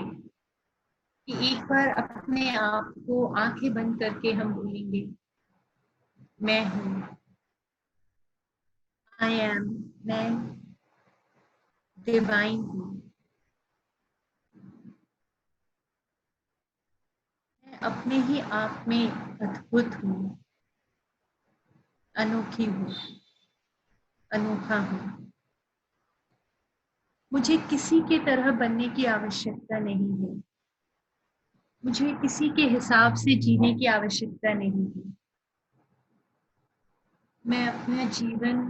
कि एक बार अपने आप को आंखें बंद करके हम बोलेंगे, मैं हूं, आई एम, मैं डिवाइन हूं, मैं अपने ही आप में अद्भुत हूं, अनोखी हूं, अनोखा हूं। मुझे किसी के तरह बनने की आवश्यकता नहीं है। मुझे किसी के हिसाब से जीने की आवश्यकता नहीं है। मैं अपना जीवन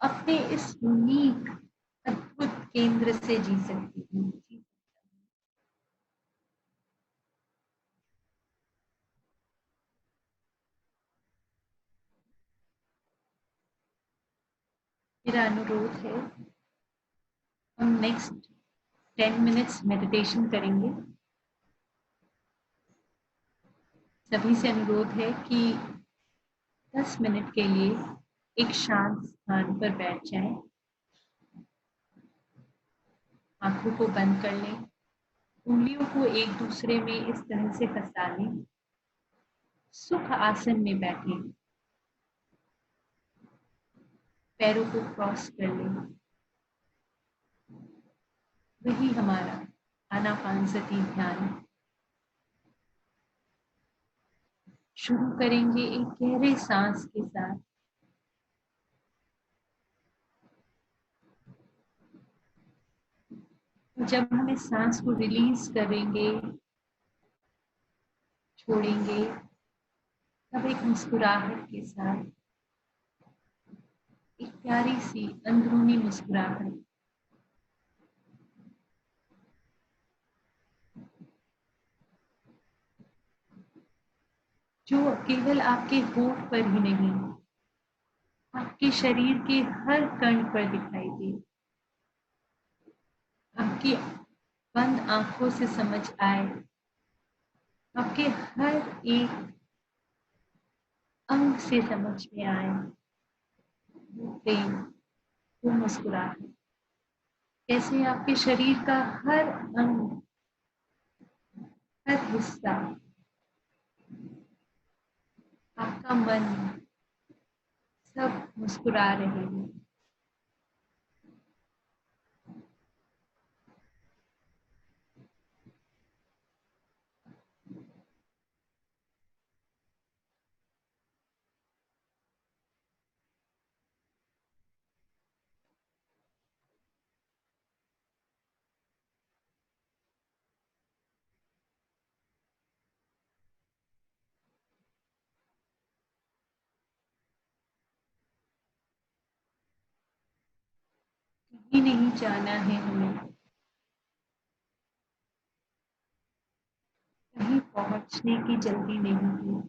अपने इस यूनिक अद्भुत केंद्र से जी सकती हूँ। मेरा अनुरोध है, हम नेक्स्ट 10 मिनट्स मेडिटेशन करेंगे। सभी से अनुरोध है कि 10 मिनट के लिए एक शांत स्थान पर बैठ जाएं, आंखों को बंद कर लें, उंगलियों को एक दूसरे में इस तरह से फंसा लें, सुख आसन में बैठें, पैरों को क्रॉस कर लें। वही हमारा आनापानसती ध्यान। शुरू करेंगे एक गहरे सांस के साथ। जब हम इस सांस को रिलीज करेंगे, छोड़ेंगे, तब एक मुस्कुराहट के साथ, एक प्यारी सी अंदरूनी मुस्कुराहट, जो केवल आपके होठ पर ही नहीं, आपके शरीर के हर कण पर दिखाई दे, आपकी बंद आंखों से समझ आए, आपके हर एक अंग से समझ में आए, वो प्रेम, वो मुस्कुराहट, कैसे आपके शरीर का हर अंग, हर हिस्सा, आपका मन, सब मुस्कुरा रहे हैं। कहीं नहीं जाना है हमें, कहीं पहुंचने की जल्दी नहीं है।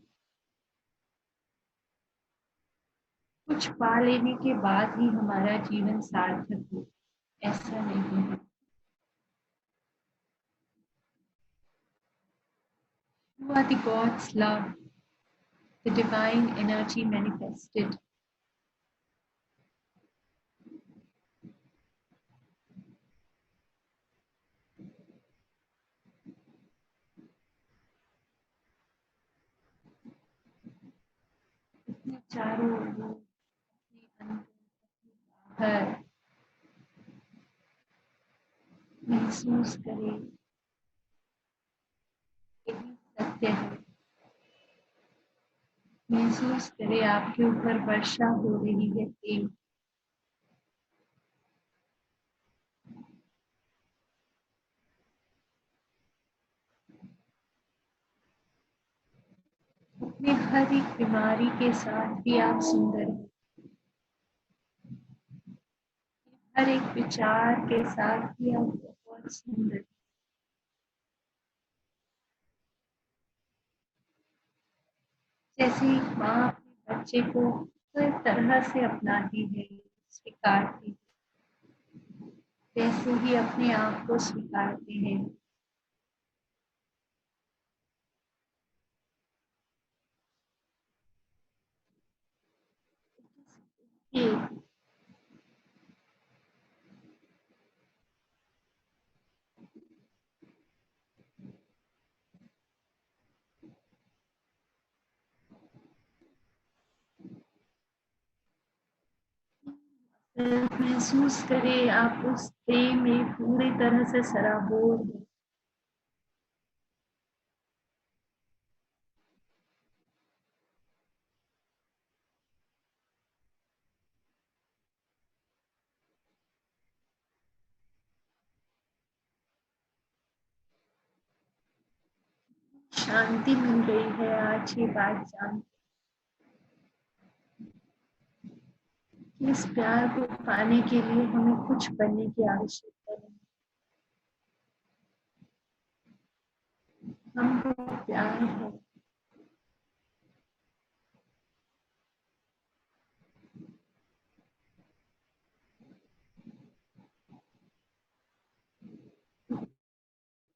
कुछ पा लेने के बाद ही हमारा जीवन सार्थक हो, ऐसा नहीं है। You are the God's love, the divine energy manifested. अपने चारों ओर, अपने अंदर, बाहर महसूस करें, यही सत्य है। महसूस करें आपके ऊपर वर्षा हो रही है प्रेम। अपने हर एक बीमारी के साथ भी आप सुंदर हैं, हर एक विचार के साथ भी आप बहुत सुंदर हैं। जैसे एक माँ अपने बच्चे को हर तरह से अपनाती है, स्वीकारती है, वैसे ही अपने आप को स्वीकारते हैं। ये महसूस करें आप उस प्रेम में पूरी तरह से सराबोर हैं। शांति मिल रही है आज ये बात जान कि इस प्यार को पाने के लिए हमें कुछ बनने की आवश्यकता नहीं। हम वो प्यार है।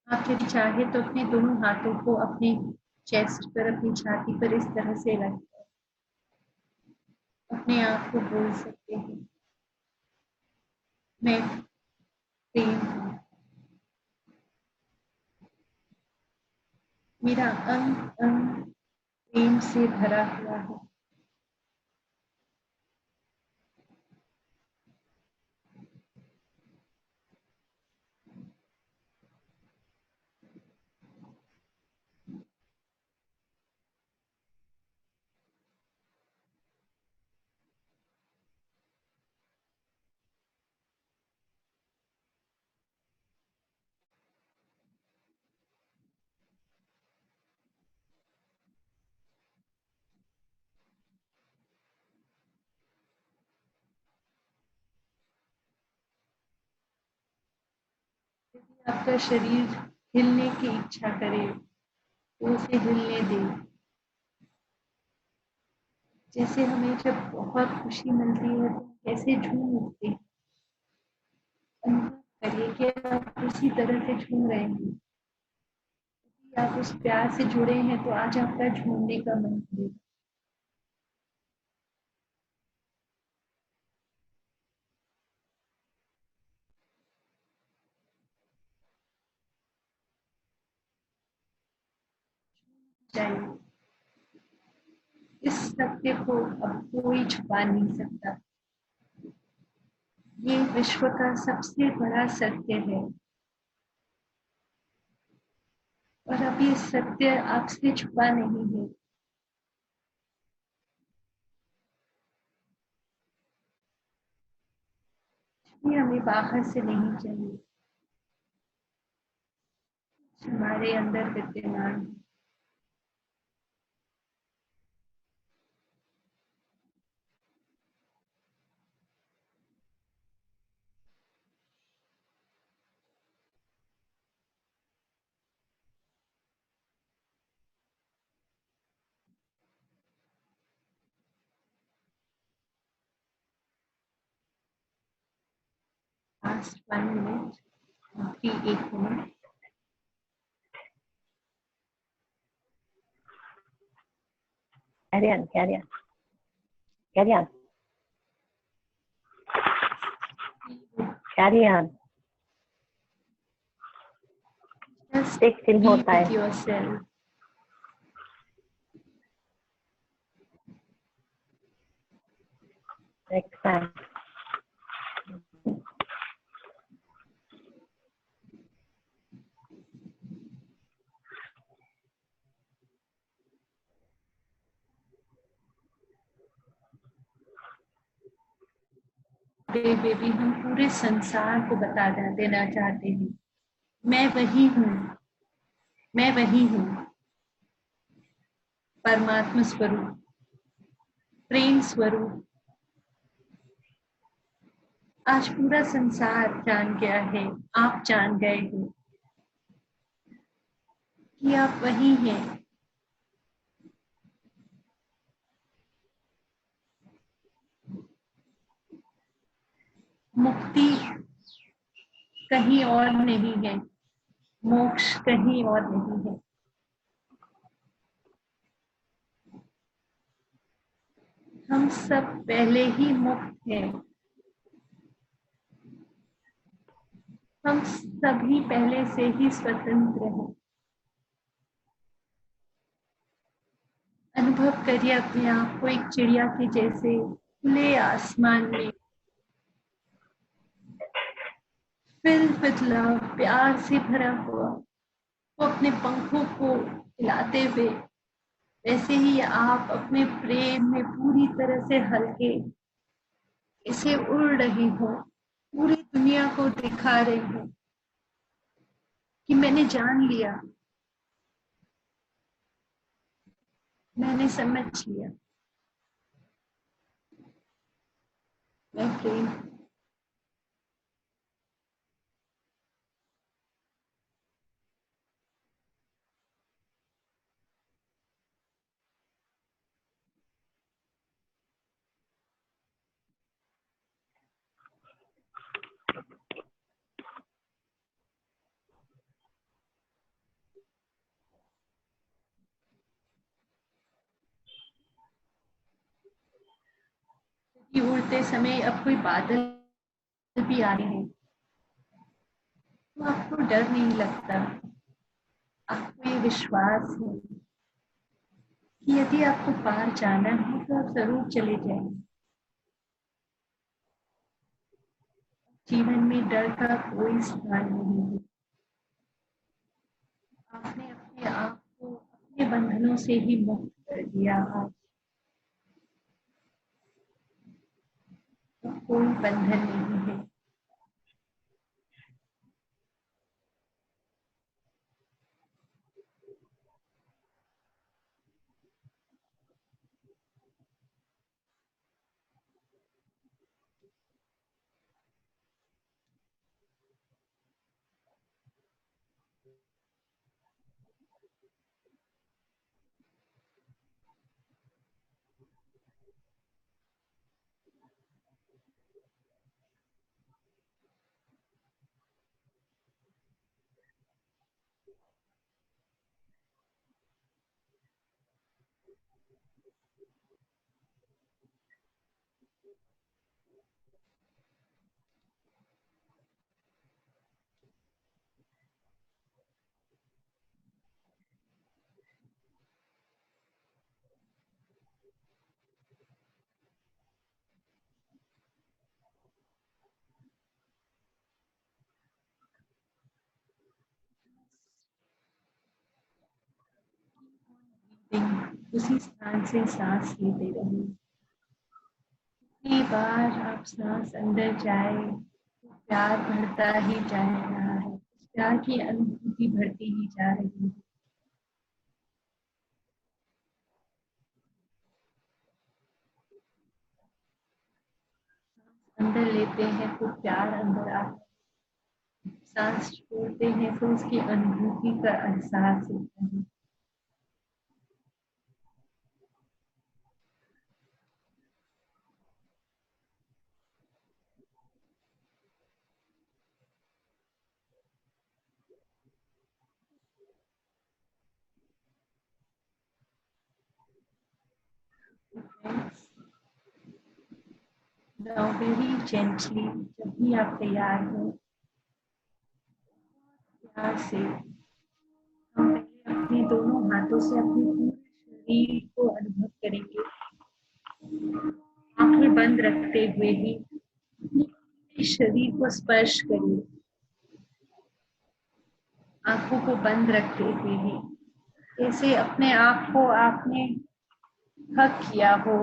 आप यदि चाहे तो अपने दोनों हाथों को अपने चेस्ट पर, अपनी छाती पर इस तरह से रखकर अपने आप को बोल सकते हैं, मैं प्रेम हूँ। मेरा अंग अंग प्रेम से भरा हुआ है। यदि आपका शरीर हिलने की इच्छा करे तो उसे हिलने दें। जैसे हमें जब बहुत खुशी मिलती है तो कैसे झूम उठते हैं, अनुभव करिए कि आप उसी तरह से झूम रहे हैं। यदि आप उस प्यार से जुड़े हैं तो आज आपका झूमने का मन करेगा। चाहिए इस सत्य को अब कोई छुपा नहीं सकता। ये विश्व का सबसे बड़ा सत्य है और अब ये सत्य आपसे छुपा नहीं है। ये हमें बाहर से नहीं चाहिए, हमारे अंदर विद्यमान है। Last 1 minute, आखिरी 1 minute. Carry on, carry on, carry on, carry on. Just Take still be more with time. yourself. Next time. Baby हम पूरे संसार को बता देना चाहते हैं, मैं वही हूँ, मैं वही हूँ। परमात्मा स्वरूप, प्रेम स्वरूप। आज पूरा संसार जान गया है, आप जान गए हो कि आप वही हैं। मुक्ति कहीं और नहीं है, मोक्ष कहीं और नहीं है। हम सब पहले ही मुक्त हैं। हम सभी पहले से ही स्वतंत्र हैं। अनुभव करिए अपने आप को एक चिड़िया के जैसे खुले आसमान में, filled with love, प्यार से भरा हुआ। वो अपने पंखों को हिलाते हुए, वैसे ही आप अपने प्रेम में पूरी तरह से हल्के इसे उड़ रही हो, पूरी दुनिया को दिखा रही हो कि मैंने जान लिया, मैंने समझ लिया। मैं प्रेम की उड़ते समय अब कोई बादल भी आ रहे हैं तो आपको डर नहीं लगता, आपको ये विश्वास है कि यदि आपको पार जाना है तो आप जरूर चले जाएंगे। जीवन में डर का कोई स्थान नहीं है। आपने अपने आप को अपने बंधनों से ही मुक्त कर दिया। आज कोई बंधन नहीं है। उसी स्थान से सांस लेते रहिए। जितनी बार आप सांस अंदर जाए तो प्यार बढ़ता ही जा रहा है, उस प्यार की अनुभूति बढ़ती ही जा रही है। अंदर लेते हैं तो प्यार अंदर आता है, सांस छोड़ते हैं तो उसकी अनुभूति का एहसास होता है। Now very gently, जब भी आप तैयार हो, प्यार से हम पहले अपने दोनों हाथों से अपने पूरे शरीर को अनुभव करेंगे। आंखें बंद रखते हुए ही अपने शरीर को स्पर्श करिए। आंखों को बंद रखते हुए ही जैसे अपने आप को आपने हक किया हो।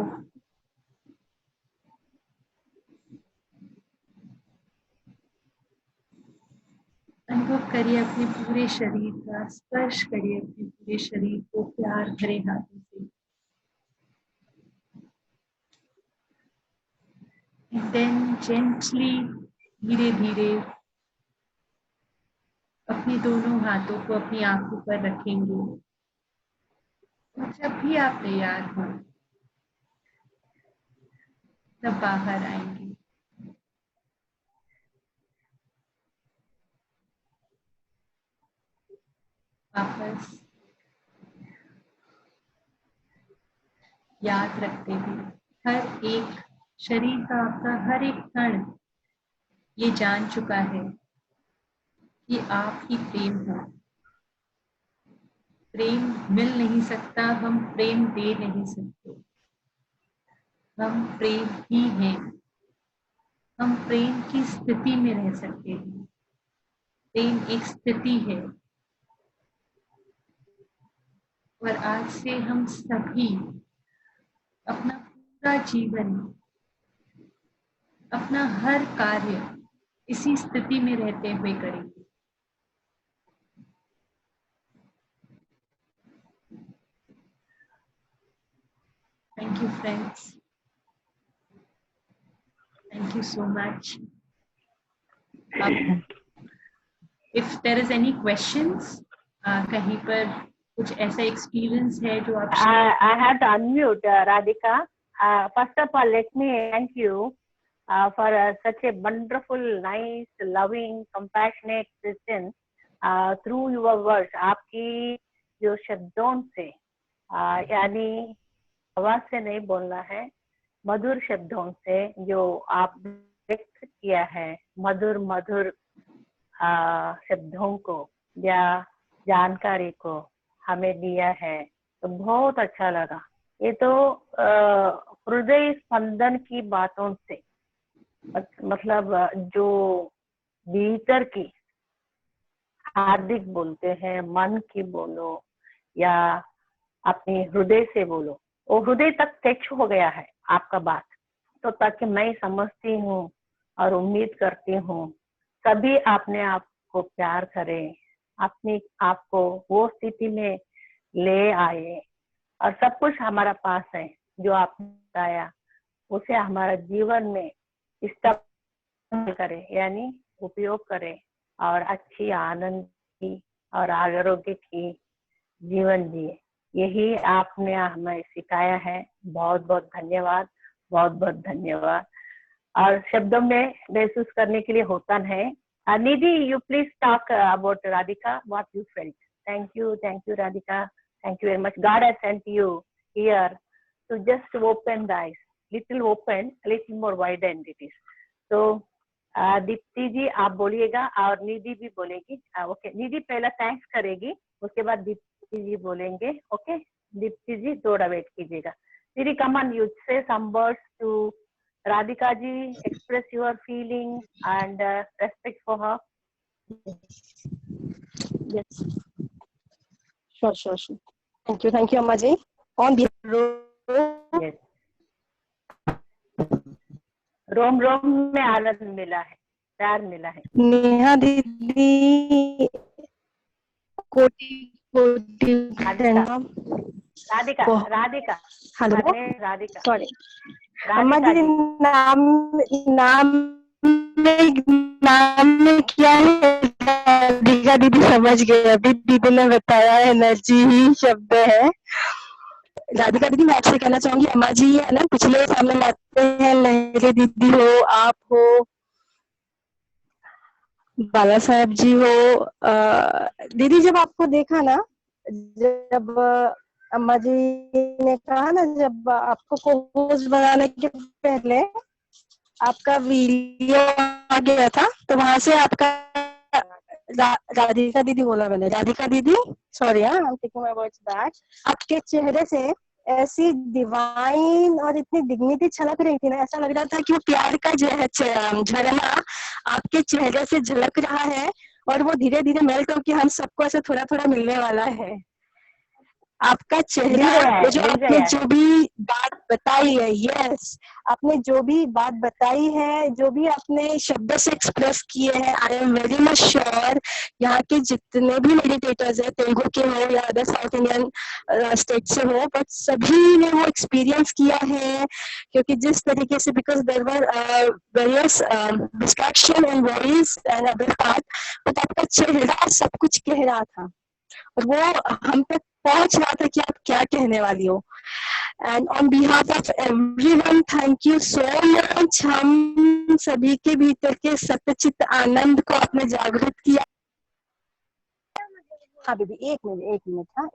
अनुभव करिए अपने पूरे शरीर का, स्पर्श करिए अपने पूरे शरीर को प्यार भरे हाथों से। And then gently, धीरे धीरे अपने दोनों हाथों को अपनी आंखों पर रखेंगे। और जब भी आप तैयार हो तब बाहर आएंगे। वापस याद रखते हुए हर एक शरीर का आपका हर एक कण ये जान चुका है कि आप ही प्रेम हो। प्रेम मिल नहीं सकता, हम प्रेम दे नहीं सकते, हम प्रेम ही हैं। हम प्रेम की स्थिति में रह सकते हैं। प्रेम एक स्थिति है और आज से हम सभी अपना पूरा जीवन, अपना हर कार्य इसी स्थिति में रहते हुए करेंगे। Thank you, friends. Thank you so much. If there is any questions, कहीं पर कुछ ऐसा experience है जो आप I have to unmute Radhika. First of all, let me thank you for such a wonderful, nice, loving, compassionate Christian through your words. आपकी जो शब्दों से यानी आवाज से नहीं बोलना है, मधुर शब्दों से जो आप व्यक्त किया है, मधुर मधुर शब्दों को या जानकारी को हमें दिया है, तो बहुत अच्छा लगा। ये तो हृदय स्पंदन की बातों से, मतलब जो भीतर की हार्दिक बोलते हैं, मन की बोलो या अपने हृदय से बोलो, वो हृदय तक टच हो गया है आपका बात, तो ताकि मैं समझती हूँ और उम्मीद करती हूँ सभी अपने आप को प्यार करें, अपने आप को वो स्थिति में ले आए और सब कुछ हमारा पास है जो आपने बताया, उसे हमारा जीवन में इस्तेमाल करें, यानी उपयोग करें और अच्छी आनंद की और आरोग्य की जीवन जिए। यही आपने हमें सिखाया है। बहुत बहुत धन्यवाद, बहुत बहुत धन्यवाद। और शब्दों में महसूस करने के लिए होता है। निधि, you please talk about Radhika, what you felt. Thank you Radhika, thank you very much. God has sent you here to just open the eyes, little open, little more widened it is. So Deepti जी आप बोलिएगा और निधि भी बोलेगी। Okay, निधि पहला thanks करेगी, उसके बाद दीप्ति जी बोलेंगे। ओके दीप्ति जी थोड़ा वेट कीजिएगा। निधि, come on, you say some words to Radhika ji, express your feeling and respect for her. Yes. Sure. Thank you, Amma ji. On behalf Yes. रोम में आनंद मिला है, प्यार मिला है। नेहा दीदी, कोटि प्रणाम। राधिका हेलो, राधिका, सॉरी अम्मा जी, नाम में क्या है, राधिका दीदी समझ गए, अभी दीदी ने बताया एनर्जी ही शब्द है। राधिका दीदी, मैं आपसे कहना चाहूंगी, अम्मा जी है ना, पिछले सामने लाते हैं, लहरी दीदी हो, आप हो, बाला साहब जी हो। दीदी जब आपको देखा ना, जब अम्मा जी ने कहा ना, जब आपको कोर्स बनाने के पहले आपका वीडियो आ गया था, तो वहां से आपका राधिका दीदी बोला मैंने, राधिका दीदी, sorry, I am taking my words back. आपके चेहरे से ऐसी डिवाइन और इतनी डिग्निटी छलक रही थी ना, ऐसा लग रहा था कि वो प्यार का झरना आपके चेहरे से झलक रहा है और वो धीरे धीरे मेल्ट होकर हम सबको ऐसे थोड़ा थोड़ा मिलने वाला है। आपका चेहरा, जो आपने जो भी बात बताई है, यस, आपने जो भी बात बताई है, जो भी आपने शब्दों से एक्सप्रेस किए हैं, I am very much sure यहाँ के जितने भी मेडिटेटर्स हैं, तेलुगु के हो या अदर साउथ इंडियन स्टेट से हो, बट सभी ने वो एक्सपीरियंस किया है, क्योंकि जिस तरीके से, because there were various distraction and worries and other part, but आपका चेहरा सब कुछ कह रहा था और वो हम तक पहुंच रहा था कि आप क्या कहने वाली हो। And on behalf of everyone, thank you so much. हम सभी के भीतर के सतचित आनंद को आपने जागृत किया। हाँ दीदी, एक मिनट। हाँ,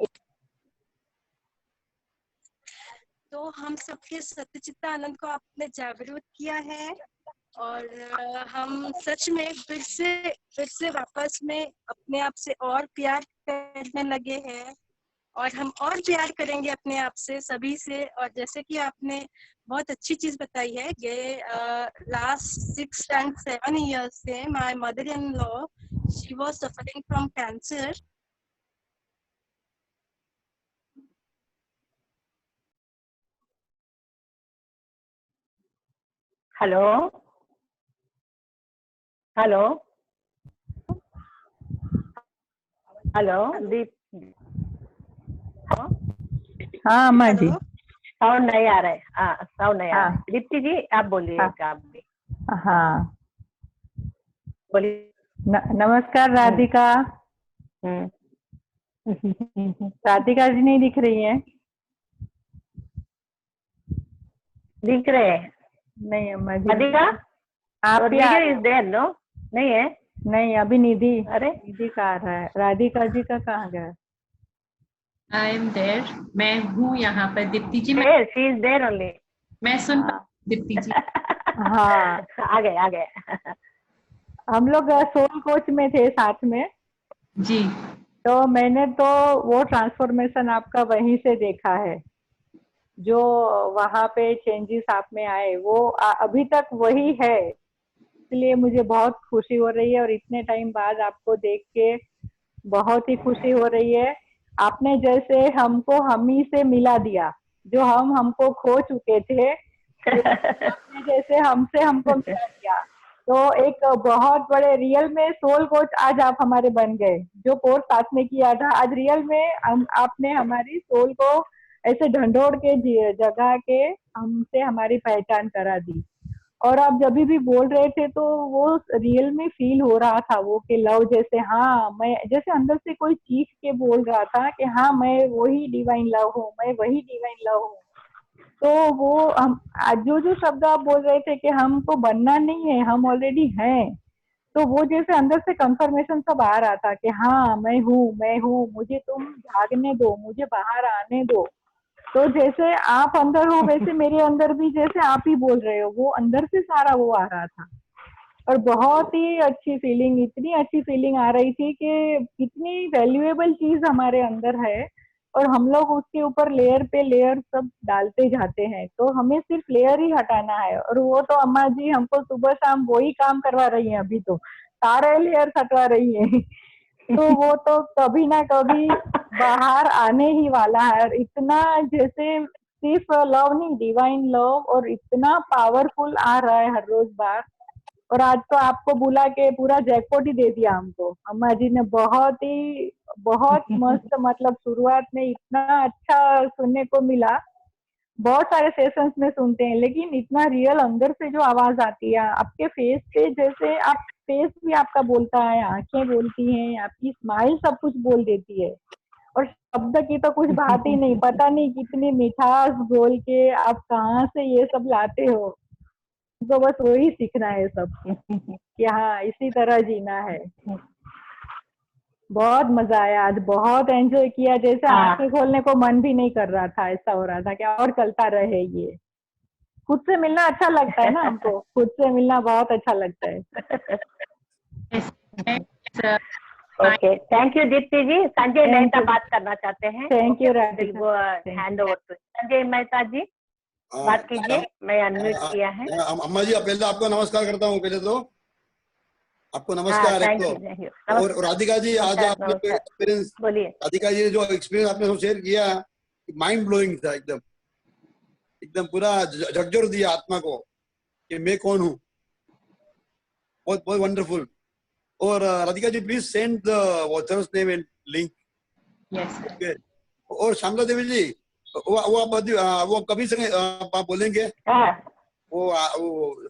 तो हम सबके सतचित आनंद को आपने जागृत किया है और हम सच में फिर से वापस में अपने आप से और प्यार करने लगे हैं और हम और प्यार करेंगे अपने आप से, सभी से। और जैसे कि आपने बहुत अच्छी चीज बताई है, ये लास्ट 6 and 7 years से my mother in law, she was suffering from cancer. Hello Deep. हाँ अम्मा जी, साउंड नहीं आ रहा है। हाँ, साउंड नहीं आ रहा है। हाँ दीप्ति जी आप बोलिए, हाँ आप भी हाँ। बोलिए। नमस्कार राधिका। हम्म। राधिका जी नहीं दिख रही है? दिख रहे हैं नहीं अम्मा जी, राधिका? आप ही आ वीडियो रहे इज हो। There no? नहीं है? नहीं अभी निधि, अरे निधि का आ रहा है। राधिका जी का कहाँ गया? आई एम देयर, मैं हूँ यहाँ पर Deepti ji. There, she is there only. मैं सुन हाँ दीप्ति जी। हाँ। आ गए आ गए। हम लोग सोल कोच में थे साथ में, जी तो मैंने तो वो ट्रांसफॉर्मेशन आपका वहीं से देखा है। जो वहां पे चेंजेस आप में आए वो अभी तक वही है, इसलिए मुझे बहुत खुशी हो रही है। और इतने टाइम बाद आपको देख के बहुत ही खुशी हो रही है। आपने जैसे हमको हम ही से मिला दिया, जो हम हमको खो चुके थे, आपने जैसे हमसे हमको मिला दिया। तो एक बहुत बड़े रियल में सोल कोच आज आप हमारे बन गए। जो कोर्स साथ में किया था, आज रियल में आपने हमारी सोल को ऐसे ढंढोड़ के जगा के हमसे हमारी पहचान करा दी। और आप जब भी बोल रहे थे तो वो रियल में फील हो रहा था वो कि लव जैसे, हाँ मैं जैसे अंदर से कोई चीख के बोल रहा था कि हाँ मैं वही डिवाइन लव हूँ, मैं वही डिवाइन लव हूँ। तो वो हम आज जो जो शब्द आप बोल रहे थे कि हमको बनना नहीं है, हम ऑलरेडी हैं, तो वो जैसे अंदर से कंफर्मेशन सब आ रहा था कि हाँ मैं हूँ, मुझे तुम भागने दो, मुझे बाहर आने दो। तो जैसे आप अंदर हो वैसे मेरे अंदर भी जैसे आप ही बोल रहे हो, वो अंदर से सारा वो आ रहा था। और बहुत ही अच्छी फीलिंग, इतनी अच्छी फीलिंग आ रही थी कि इतनी वैल्यूएबल चीज हमारे अंदर है और हम लोग उसके ऊपर लेयर पे लेयर सब डालते जाते हैं। तो हमें सिर्फ लेयर ही हटाना है, और वो तो अम्मा जी हमको सुबह शाम वही काम करवा रही हैं। अभी तो सारे लेयर हटवा रही हैं। तो वो तो कभी ना कभी बाहर आने ही वाला है। और इतना जैसे सिर्फ लव नहीं, डिवाइन लव, और इतना पावरफुल आ रहा है हर रोज बार। और आज तो आपको बुला के पूरा जैकपॉट ही दे दिया हमको। अम्मा जी ने बहुत मस्त, मतलब शुरुआत में इतना अच्छा सुनने को मिला। बहुत सारे सेशंस में सुनते हैं, लेकिन इतना रियल अंदर से जो आवाज आती है आपके फेस पे, जैसे आप फेस भी आपका बोलता है, आंखें बोलती हैं, आपकी स्माइल सब कुछ बोल देती है। और शब्द की तो कुछ बात ही नहीं, पता नहीं कितनी मिठास बोल के आप कहाँ से ये सब लाते हो। तो बस वही सीखना है सब कि हाँ इसी तरह जीना है। बहुत मजा आया आज, बहुत एंजॉय किया। जैसे हाँ। आंखें खोलने को मन भी नहीं कर रहा था, ऐसा हो रहा था कि और चलता रहे ये। खुद से मिलना अच्छा लगता है ना हमको, खुद से मिलना बहुत अच्छा लगता है। Okay, thank you Deepti ji. Sanjay Thank Mehta you. बात करना चाहते हैं। Thank you, We'll Radhika. go Thank hand over to Sanjay Mehta जी, बात कीजिए। मैं अनम्यूट किया है। अम्मा जी पहले आपको नमस्कार करता हूँ। पहले तो आपको हाँ, नमस्कार एक थैंक तो। You, thank you. और राधिका जी आज नमस्कार, आपने नमस्कार। एक्सपीरियंस, बोलिए। राधिका जी जो एक्सपीरियंस आपने सब शेयर किया, माइंड ब्लोइंग था एकदम। एकदम पूरा झकझोर दिया आत्मा को कि मैं कौन हूँ। बहुत बहुत वंडरफुल। और Radhika ji please send the author's name and link. Yes okay. और श्यामला देवी जी वो कभी से आप बोलेंगे? हाँ, वो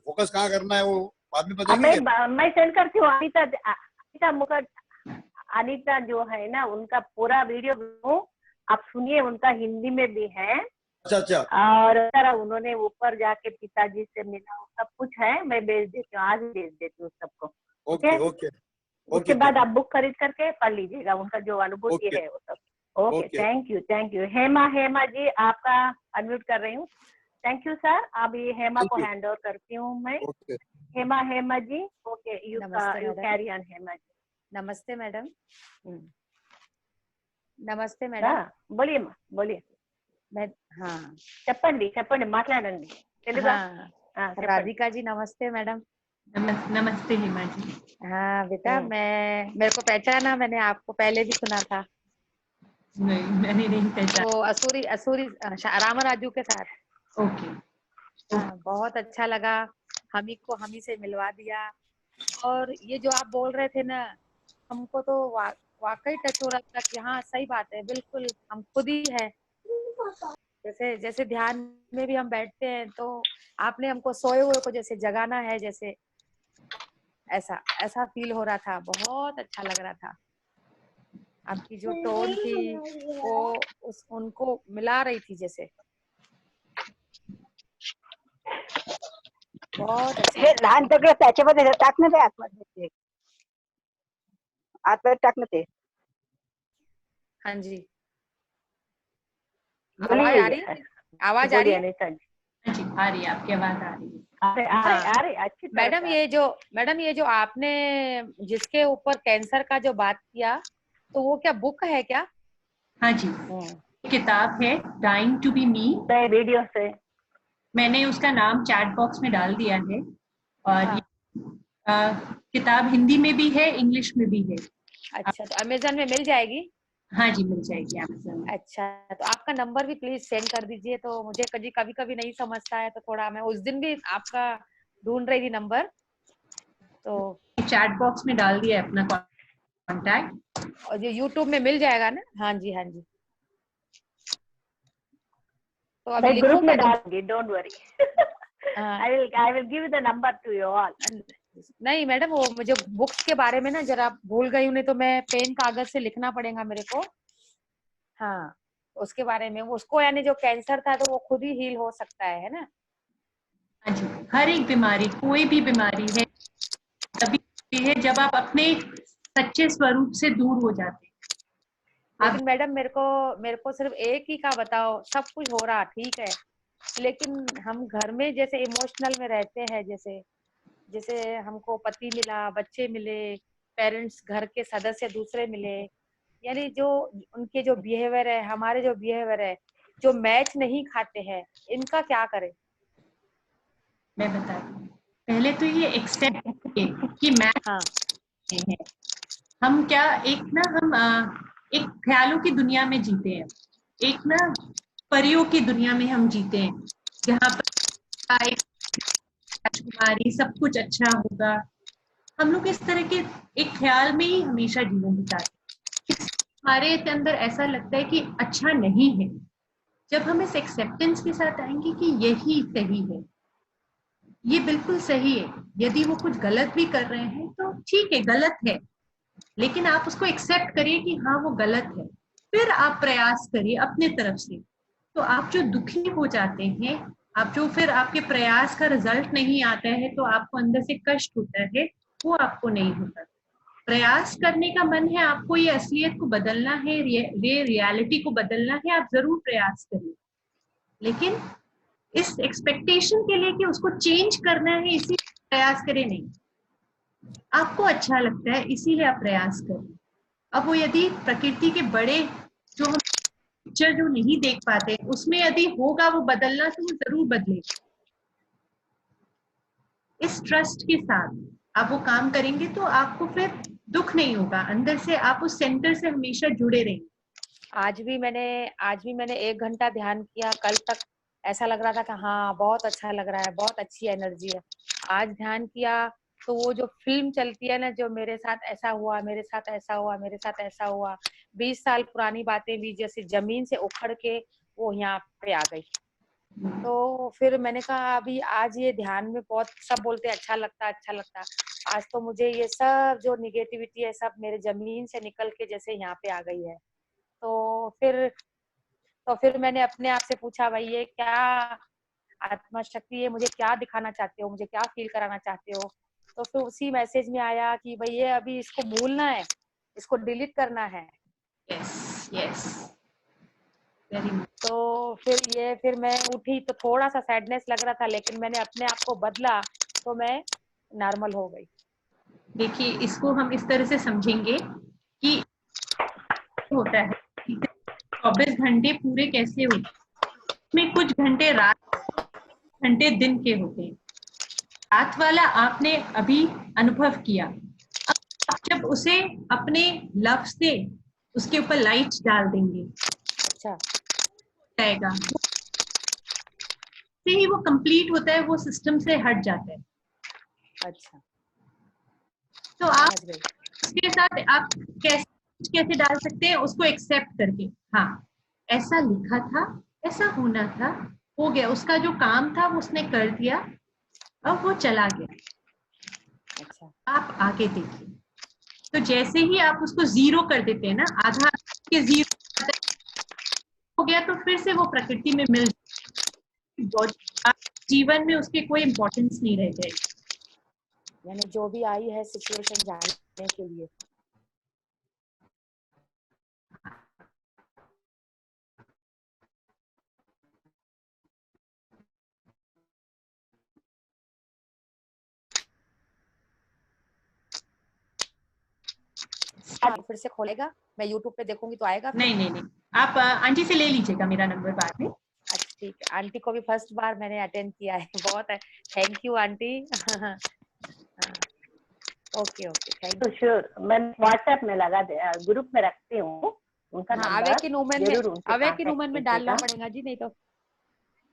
फोकस कहाँ करना है वो बाद में बताएंगे क्या? मैं सेंड करती हूँ। अनिता मुखर्जी, अनिता जो है ना, उनका पूरा वीडियो आप सुनिए, उनका हिंदी में भी है। अच्छा अच्छा। और सर उन्होंने ऊपर जाके पिताजी से मिला, सब कुछ है। मैं भेज देती हूँ, आज भेज देती हूँ सबको। Okay okay. उसके बाद आप बुक खरीद करके पढ़ लीजिएगा, उनका जो अनुभूति ओके है वो सब। Okay, okay. Thank you, thank you. Hema ji आपका अनम्यूट कर रही हूँ। Thank you sir. अब ये हेमा को हैंड ओवर करती हूँ मैं। Okay. Hema ji, okay, you नमस्ते madam. Carry on Hema ji. नमस्ते मैडम। हम्म। नमस्ते मैडम। हाँ, बोलिए बोलिए। मैं हाँ చెప్పండి మాట్లాడండి తెలుగు। हाँ राधिका जी नमस्ते मैडम। नमस्ते हेमा जी। हाँ बेटा, मेरे को पहचाना, मैंने आपको पहले भी सुना था। नहीं, मैंने नहीं पहचाना। तो असुरी रामराजू के साथ। ओके। हाँ, बहुत अच्छा लगा। हमी से मिलवा दिया। और ये जो आप बोल रहे थे ना, हमको तो वाकई टच हो रहा था कि हाँ सही बात है, बिल्कुल हम खुद ही है। जैसे जैसे ध्यान में भी हम बैठते हैं तो आपने हमको सोए हुए को जैसे जगाना है, जैसे ऐसा ऐसा फील हो रहा था, बहुत अच्छा लग रहा था। आपकी जो टोन थी वो उनको मिला रही थी जैसे, बहुत अच्छा हे लग रहा लहान दगड त्याच्यामध्ये टाकणं ते आतमध्ये, आतमध्ये टाकणं ते. था। हाँ जी, आवाज बोलिए आ रही है? आवाज आ रही बोलिए है? अनीता जी. हाँ जी, आ रही है, आपकी आवाज आ रही है। अरे अरे हाँ अरे अच्छी तरह मैडम, से आ ये जो आपने जिसके ऊपर कैंसर का जो बात किया, तो वो क्या बुक है क्या? हाँ जी, किताब है डाइंग टू बी मी। रही वीडियो से. मैंने उसका नाम चैट बॉक्स में डाल दिया है। और हाँ, किताब हिंदी में भी है, इंग्लिश में भी है। अच्छा, तो अमेजन में मिल जाएगी? हाँ जी, मिल जाएगी अमेज़न में। अच्छा, तो आपका नंबर भी प्लीज सेंड कर दीजिए, तो मुझे कभी कभी कभी नहीं समझता है, तो थोड़ा मैं उस दिन भी आपका ढूंढ रही थी नंबर, तो चैट बॉक्स में डाल दिया है अपना कॉन्टैक्ट। और जो यूट्यूब में मिल जाएगा ना? हाँ जी, हाँ जी। तो अभी मैं ग्रुप लिखूं में क्या? डालूंगी, डोंट वरी. हाँ, I will give you the number to you all. नहीं मैडम, वो मुझे बुक्स के बारे में ना जरा भूल गई हूँ, नहीं तो मैं पेन कागज से लिखना पड़ेगा मेरे को। हाँ, उसके बारे में, उसको यानी जो कैंसर था तो वो खुद ही हील हो सकता है ना? हाँ जी, हर एक बीमारी, कोई भी बीमारी है तभी होती है जब आप अपने सच्चे स्वरूप से दूर हो जाते हैं। लेकिन मैडम मेरे को सिर्फ एक ही का बताओ, सब कुछ हो रहा ठीक है, लेकिन हम घर में जैसे इमोशनल में रहते हैं, जैसे जैसे हमको पति मिला, बच्चे मिले, पेरेंट्स घर के सदस्य दूसरे मिले, यानी जो उनके जो बिहेवियर है, हमारे जो बिहेवियर है, जो मैच नहीं खाते हैं, इनका क्या करें? मैं बताती हूँ। पहले तो ये एक्सेप्ट कि मैच हाँ, है। हम क्या हम एक ख्यालों की दुनिया में जीते हैं, एक ना परियों की दुनिया में हम जीते हैं, जहाँ पर एक राजकुमारी सब कुछ अच्छा होगा। हम लोग इस तरह के एक ख्याल में ही हमेशा जीवन बिताते हैं। हमारे के अंदर ऐसा लगता है कि अच्छा नहीं है। जब हम इस एक्सेप्टेंस के साथ आएंगे कि यही सही है, ये बिल्कुल सही है, यदि वो कुछ गलत भी कर रहे हैं तो ठीक है, गलत है, लेकिन आप उसको एक्सेप्ट करिए कि हाँ वो गलत है, फिर आप प्रयास करिए अपने तरफ से। तो आप जो दुखी हो जाते हैं, आप जो फिर आपके प्रयास का रिजल्ट नहीं आता है तो आपको अंदर से कष्ट होता है, वो आपको नहीं होता। प्रयास करने का मन है, आपको ये असलियत को बदलना है, ये रियलिटी को बदलना है, आप जरूर प्रयास करिए, लेकिन इस एक्सपेक्टेशन के लिए कि उसको चेंज करना है इसी प्रयास करें नहीं। आपको अच्छा लगता है इसीलिए आप प्रयास करें। अब वो यदि प्रकृति के बड़े जो हम पिक्चर जो नहीं देख पाते उसमें यदि होगा वो बदलना, तो वो जरूर बदलेगा। इस ट्रस्ट के साथ आप वो काम करेंगे तो आपको फिर दुख नहीं होगा, अंदर से आप उस सेंटर से हमेशा जुड़े रहेंगे। आज भी मैंने 1 घंटा ध्यान किया। कल तक ऐसा लग रहा था कि हाँ बहुत अच्छा लग रहा है, बहुत अच्छी एनर्जी है। आज ध्यान किया तो वो जो फिल्म चलती है ना, जो मेरे साथ ऐसा हुआ, मेरे साथ ऐसा हुआ, मेरे साथ ऐसा हुआ, 20 साल पुरानी बातें भी जैसे जमीन से उखड़ के वो यहाँ पे आ गई। तो फिर मैंने कहा अभी आज ये ध्यान में बहुत सब बोलते अच्छा लगता, अच्छा लगता। आज तो मुझे ये सब जो निगेटिविटी है सब मेरे जमीन से निकल के जैसे यहाँ पे आ गई है। तो फिर मैंने अपने आप से पूछा, भाई ये क्या आत्मा शक्ति है, मुझे क्या दिखाना चाहते हो, मुझे क्या फील कराना चाहते हो? तो फिर उसी मैसेज में आया कि भाई ये अभी इसको भूलना है, इसको डिलीट करना है। यस यस, तो फिर मैं उठी तो थोड़ा सा सैडनेस लग रहा था, लेकिन मैंने अपने आप को बदला तो मैं नॉर्मल हो गई। देखिए इसको हम इस तरह से समझेंगे कि होता है 24 घंटे पूरे कैसे होते हैं, उसमें कुछ घंटे रात, घंटे दिन के होते हैं। रात वाला आपने अभी अनुभव किया, अब जब उसे अपने लव से उसके ऊपर लाइट डाल देंगे, अच्छा जाएगा से ही वो कंप्लीट होता है, वो सिस्टम से हट जाता है। अच्छा, तो आप समझ गई। उसके साथ आप कैसे डाल सकते हैं, उसको एक्सेप्ट करके, हाँ ऐसा लिखा था, ऐसा होना था, हो गया, उसका जो काम था वो उसने कर दिया, अब वो चला गया। अच्छा आप आगे देखिए, तो जैसे ही आप उसको जीरो कर देते हैं ना, आधा के जीरो हो गया, तो फिर से वो प्रकृति में मिल, जीवन में उसके कोई इम्पोर्टेंस नहीं रह जाएगी। यानी जो भी आई है सिचुएशन जानने के लिए। फिर से खोलेगा, मैं यूट्यूब पे देखूंगी तो आएगा? नहीं नहीं नहीं, आप आंटी से ले लीजिएगा मेरा नंबर बाद में। अच्छा ठीक है, आंटी को भी फर्स्ट बार मैंने अटेंड किया है, बहुत है, thank you aunty. Okay okay thank you. Sure, मैं व्हाट्सएप में लगा दे, ग्रुप में रखती हूँ उनका हाँ, नंबर, जरूर उनसे अवेकिन कांटेक्ट वुमन में डालना कीजिएगा। पड़ेगा जी, नहीं तो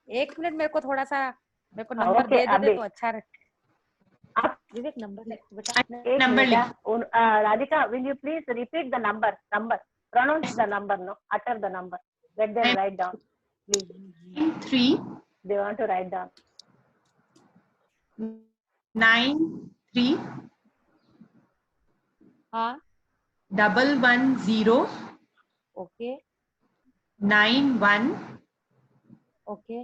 1 मिनट मेरे को थोड़ा सा, मेरे को नंबर ओके, दे दे अभी तो अच्छा रहे। आप विवेक नंबर लिख बेटा। एक number minute, Radhika, will you please repeat the number, pronounce the number, no, utter the number, let them write down, please. 3 They want to write down. 93 हाँ 110 ओके 91 ओके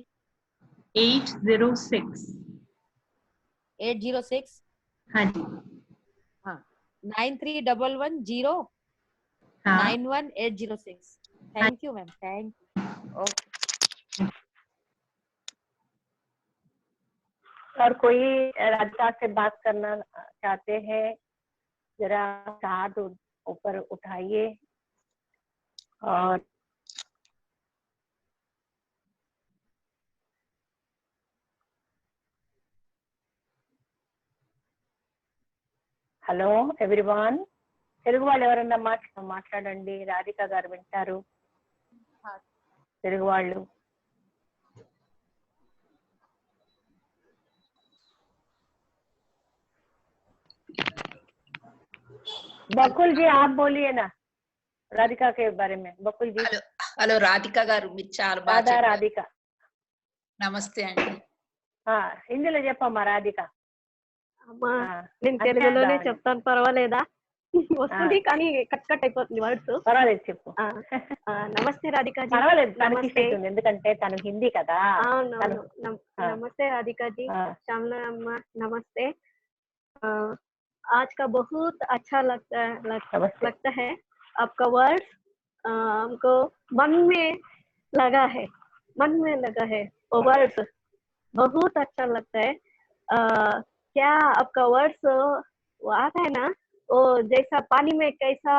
806। 806। हाँ जी, हाँ 9311091806। Thank you ma'am, thank you. Okay और कोई राधिका से बात करना चाहते हैं, जरा हाथ ऊपर उठाइए। और హలో ఎవ్రీవన్, తెలుగు వాళ్ళు ఎవరన్నా మాట్లాడండి, రాధిక గారు వింటారు, తెలుగు వాళ్ళు। बकुल जी आप बोलिए ना राधिका के बारे में। बकुल जी। హలో రాధిక గారు, మీరు చాలా బాగా చెప్పారు. రాధిక నమస్తే అండి. హిందీలో చెప్పమ్మా రాధిక. అమ్మా నేను తెలుగులోనే చెప్తాను, పర్వాలేదా? వస్తుంది కానీ కట్ కట్ అయిపోతుంది వర్డ్స్. పర్వాలేదు చెప్పు. నమస్తే రాధికా జీ. పర్వాలేదు, నమస్తే, ఎందుకంటే తను హిందీ కదా. नमस्ते राधिका जी, श्यामला अम्मा नमस्ते। आज का बहुत अच्छा लगता है आपका वर्ड, हमको मन में लगा है वो वर्ड बहुत अच्छा लगता है। क्या आपका वर्ड्स वो आता है ना, वो जैसा पानी में कैसा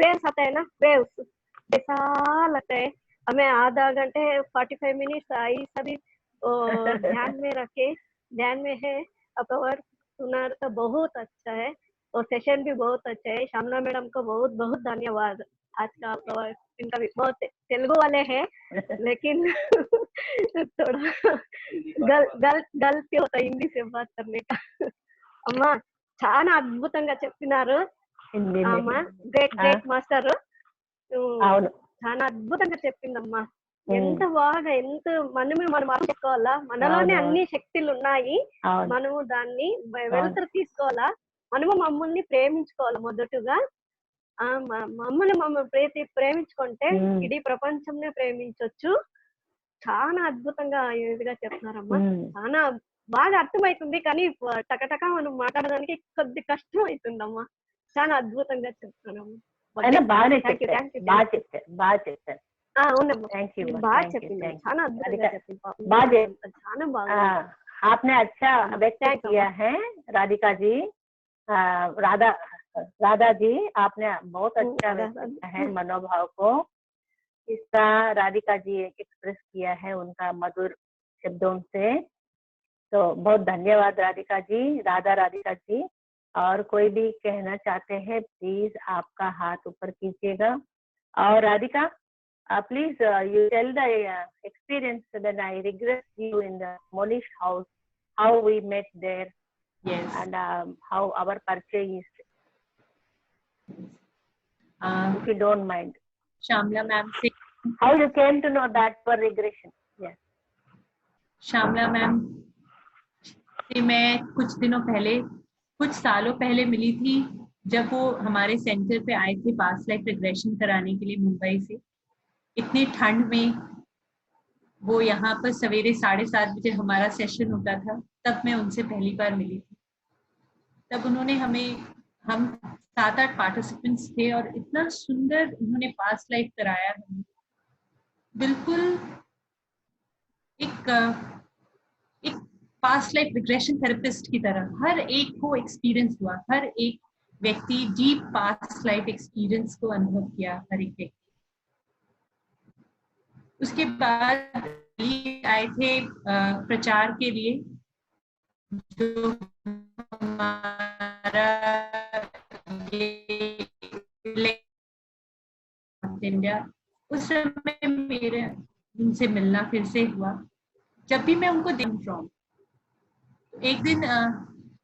वेव्स आता है ना, वेव्स जैसा लगता है हमें। आधा घंटे 45 मिनट्स आई सभी ध्यान में रखे, ध्यान में है आपका वर्ड सुना तो बहुत अच्छा है, और सेशन भी बहुत अच्छा है। श्यामला मैडम को बहुत बहुत धन्यवाद। आज का आपका वर्ड, इनका भी बहुत, तेलुगु वाले हैं लेकिन थोड़ा गलती होता हिंदी से बात करने का। అమ్మా చాలా అద్భుతంగా చెప్పినారు అమ్మా, గ్రేట్ మాస్టర్, చాలా అద్భుతంగా చెప్పిందమ్మా. ఎంత బాగా, ఎంత మనమే మనం అర్థం చేసుకోవాలా, మనలోనే అన్ని శక్తులు ఉన్నాయి, మనము దాన్ని వెలుతురు తీసుకోవాలా, మనము మమ్మల్ని ప్రేమించుకోవాలి మొదటగా. మమ్మల్ని ప్రేమించుకుంటే ఇడీ ప్రపంచంనే ప్రేమించవచ్చు. చాలా అద్భుతంగా ఇదిగా చెప్తున్నారమ్మా, చాలా బాగా అర్థమవుతుంది, కానీ టకటక మనం మాట్లాడడానికి కొద్ది కష్టం అవుతుందమ్మా. చాలా అద్భుతంగా చెప్తున్నారమ్మా. బాగా చెప్పారు. అవునమ్మా, బాగా చెప్పింది, చాలా అద్భుతంగా చెప్పింది, చాలా బాగా। आपने अच्छा व्यक्त किया है राधिका जी, राधा जी, आपने बहुत अच्छा व्यक्त किया है मनोभाव को, इसका राधिका जी एक्सप्रेस किया है उनका मधुर शब्दों से। तो बहुत धन्यवाद राधिका जी, राधिका जी। और कोई भी कहना चाहते हैं प्लीज आपका हाथ ऊपर कीजिएगा। और Radhika, please you tell the experience when I regress you in the Monish house, how we met there. Yes. And how our purchase is, if you don't mind. Shyamala ma'am से How you came to know that for regression? Yes. Shyamala ma'am से मैं कुछ सालों पहले मिली थी, जब वो हमारे सेंटर पे आए थे पास्ट लाइफ रिग्रेशन कराने के लिए मुंबई से। इतनी ठंड में वो यहाँ पर सवेरे 7:30 बजे हमारा सेशन होता था, तब मैं उनसे पहली बार मिली थी। तब उन्होंने हम 7-8 पार्टिसिपेंट्स थे और इतना सुंदर उन्होंने पास्ट लाइफ कराया हमें, बिल्कुल एक पास्ट लाइफ रिग्रेशन थेरेपिस्ट की तरह हर एक को एक्सपीरियंस हुआ, हर एक व्यक्ति डीप पास्ट लाइफ एक्सपीरियंस को अनुभव किया, हर एक व्यक्ति। उसके बाद आए थे प्रचार के लिए, जो हमारा इंडिया, उस समय मेरे उनसे मिलना फिर से हुआ। जब भी मैं उनको एक दिन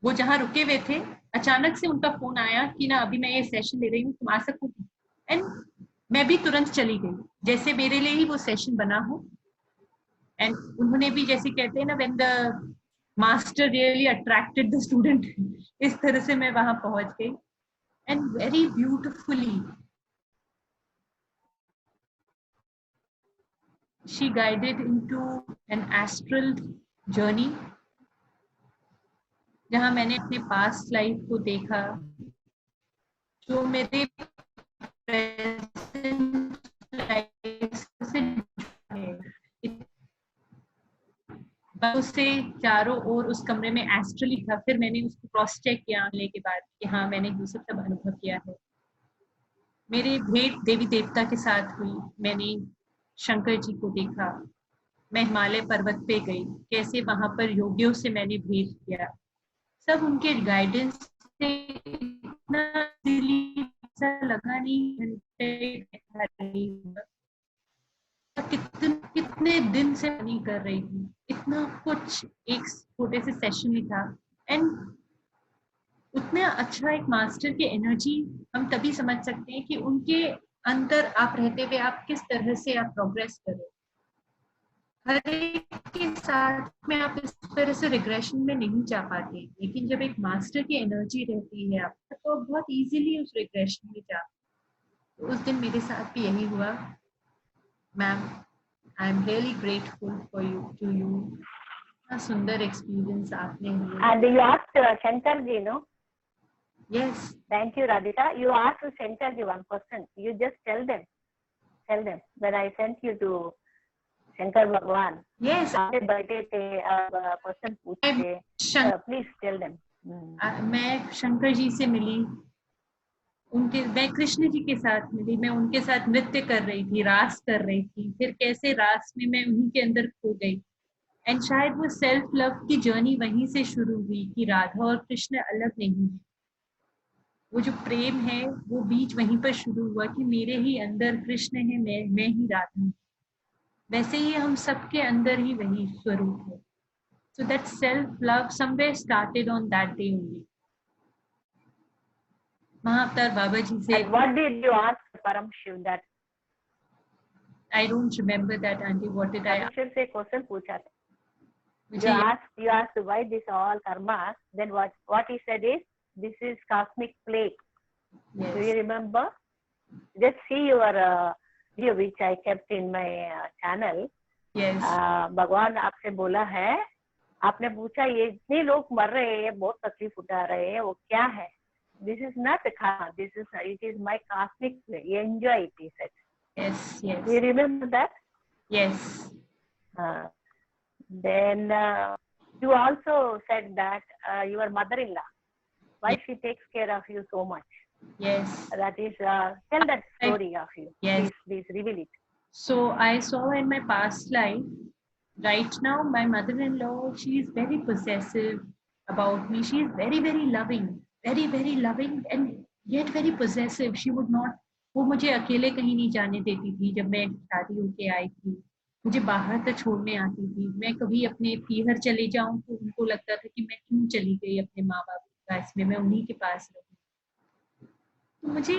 वो जहाँ रुके हुए थे, अचानक से उनका फोन आया कि ना अभी मैं ये सेशन ले रही हूँ, तुम आ सकोगी? एंड मैं भी तुरंत चली गई, जैसे मेरे लिए ही वो सेशन बना हो। एंड उन्होंने भी, जैसे कहते हैं ना, when the master really attracted the student, इस तरह से मैं वहां पहुंच गई। And very beautifully she guided into an astral journey, जहां मैंने अपने पास्ट लाइफ को देखा, जो मेरे प्रेजेंट लाइफ से चारों ओर उस कमरे में एस्ट्रली था। फिर मैंने उसको क्रॉस चेक किया आने के बाद कि हाँ, मैंने ये सब अनुभव किया है। मेरी भेंट देवी देवता के साथ हुई, मैंने शंकर जी को देखा, मैं हिमालय पर्वत पे गई, कैसे वहां पर योगियों से मैंने भेंट किया, सब उनके गाइडेंस से इतना लगा नहीं, कितने दिन से नहीं कर रही थी, इतना कुछ एक छोटे से सेशन ही था। एंड उतना अच्छा एक मास्टर की एनर्जी हम तभी समझ सकते हैं कि उनके अंदर आप रहते हुए आप किस तरह से आप प्रोग्रेस करो। हर एक के साथ में आप इस तरह से रिग्रेशन में नहीं जा पाते, लेकिन जब एक मास्टर की एनर्जी रहती है आपका, तो आप बहुत इजीली उस रिग्रेशन में जा। तो उस दिन मेरे साथ भी यही हुआ। Ma'am, I am really grateful for you, to you. इतना सुंदर एक्सपीरियंस आपने हुआ। And you asked Shankar ji, no? Yes. Thank you, Radhika. You asked Shankar ji one question. You just tell them that I sent you to Shankar Bhagwan. Yes. आपके birthday पे question पूछे, please tell them. मैं शंकर जी से मिली, मैं कृष्ण जी के साथ मिली, मैं उनके साथ नृत्य कर रही थी, रास कर रही थी, फिर कैसे रास में मैं उन्हीं के अंदर खो गई। एंड शायद वो सेल्फ लव की जर्नी वहीं से शुरू हुई कि राधा और कृष्ण अलग नहीं है। वो जो प्रेम है वो बीच वहीं पर शुरू हुआ कि मेरे ही अंदर कृष्ण है, मैं ही राधा हूँ। वैसे ही हम सबके अंदर ही वही स्वरूप है। So that self-love somewhere started on that day only. महाअवतार बाबा जी से। And what did you ask Param Shiv that? I don't remember that, auntie. What did I ask? Shiv से क्वेश्चन पूछा था। You asked why this all karmas. Then what he said is, this is cosmic plague. Yes. Do you remember? Just see your video which I kept in my channel. Yes. भगवान आपसे बोला है, आपने पूछा ये इतने लोग मर रहे हैं, बहुत तकलीफ उठा रहे हैं, वो क्या है? This is not a karma. It is my cosmic play. Enjoy it, he said. Yes, yes. Do you remember that? Yes. Then you also said that your mother-in-law, why yes. she takes care of you so much. Yes. That is, tell that story of you. Yes. Please reveal it. So I saw in my past life, right now my mother-in-law, she is very possessive about me. She is very, very loving, very, very loving and yet very possessive. She would not, वो मुझे अकेले कहीं नहीं जाने देती थी। जब मैं शादी होके आई थी, मुझे बाहर तक छोड़ने आती थी। मैं कभी अपने पीहर चले जाऊं तो उनको लगता था कि मैं क्यों चली गई अपने माँ बाप के पास में, मैं उन्हीं के पास रहूं। तो मुझे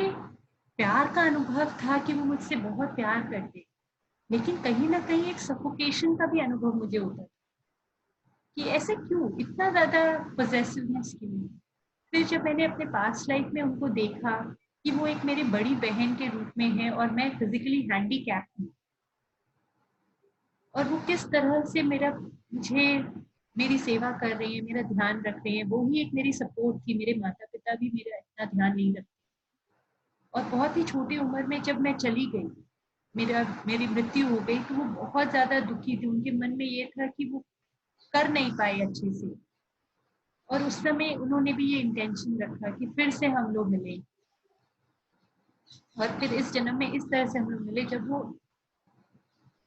प्यार का अनुभव था कि वो मुझसे बहुत प्यार करते। लेकिन कहीं ना कहीं एक सफोकेशन का भी अनुभव मुझे होता था कि ऐसे क्यों, इतना ज्यादा पोजेसिवनेस क्यों। फिर जब मैंने अपने पास्ट लाइफ में उनको देखा कि वो एक मेरी बड़ी बहन के रूप में है और मैं फिजिकली हैंडीकैप हूँ, और वो किस तरह से मुझे मेरी सेवा कर रही है, मेरा ध्यान रख रहे हैं, वो ही एक मेरी सपोर्ट थी। मेरे माता पिता भी मेरा इतना ध्यान नहीं रखते। और बहुत ही छोटी उम्र में जब मैं चली गई, मेरी मृत्यु हो गई, तो वो बहुत ज्यादा दुखी थी। उनके मन में ये था कि वो कर नहीं पाए अच्छे से, और उस समय उन्होंने भी ये इंटेंशन रखा कि फिर से हम लोग मिले, और फिर इस जन्म में इस तरह से हम लोग मिले जब वो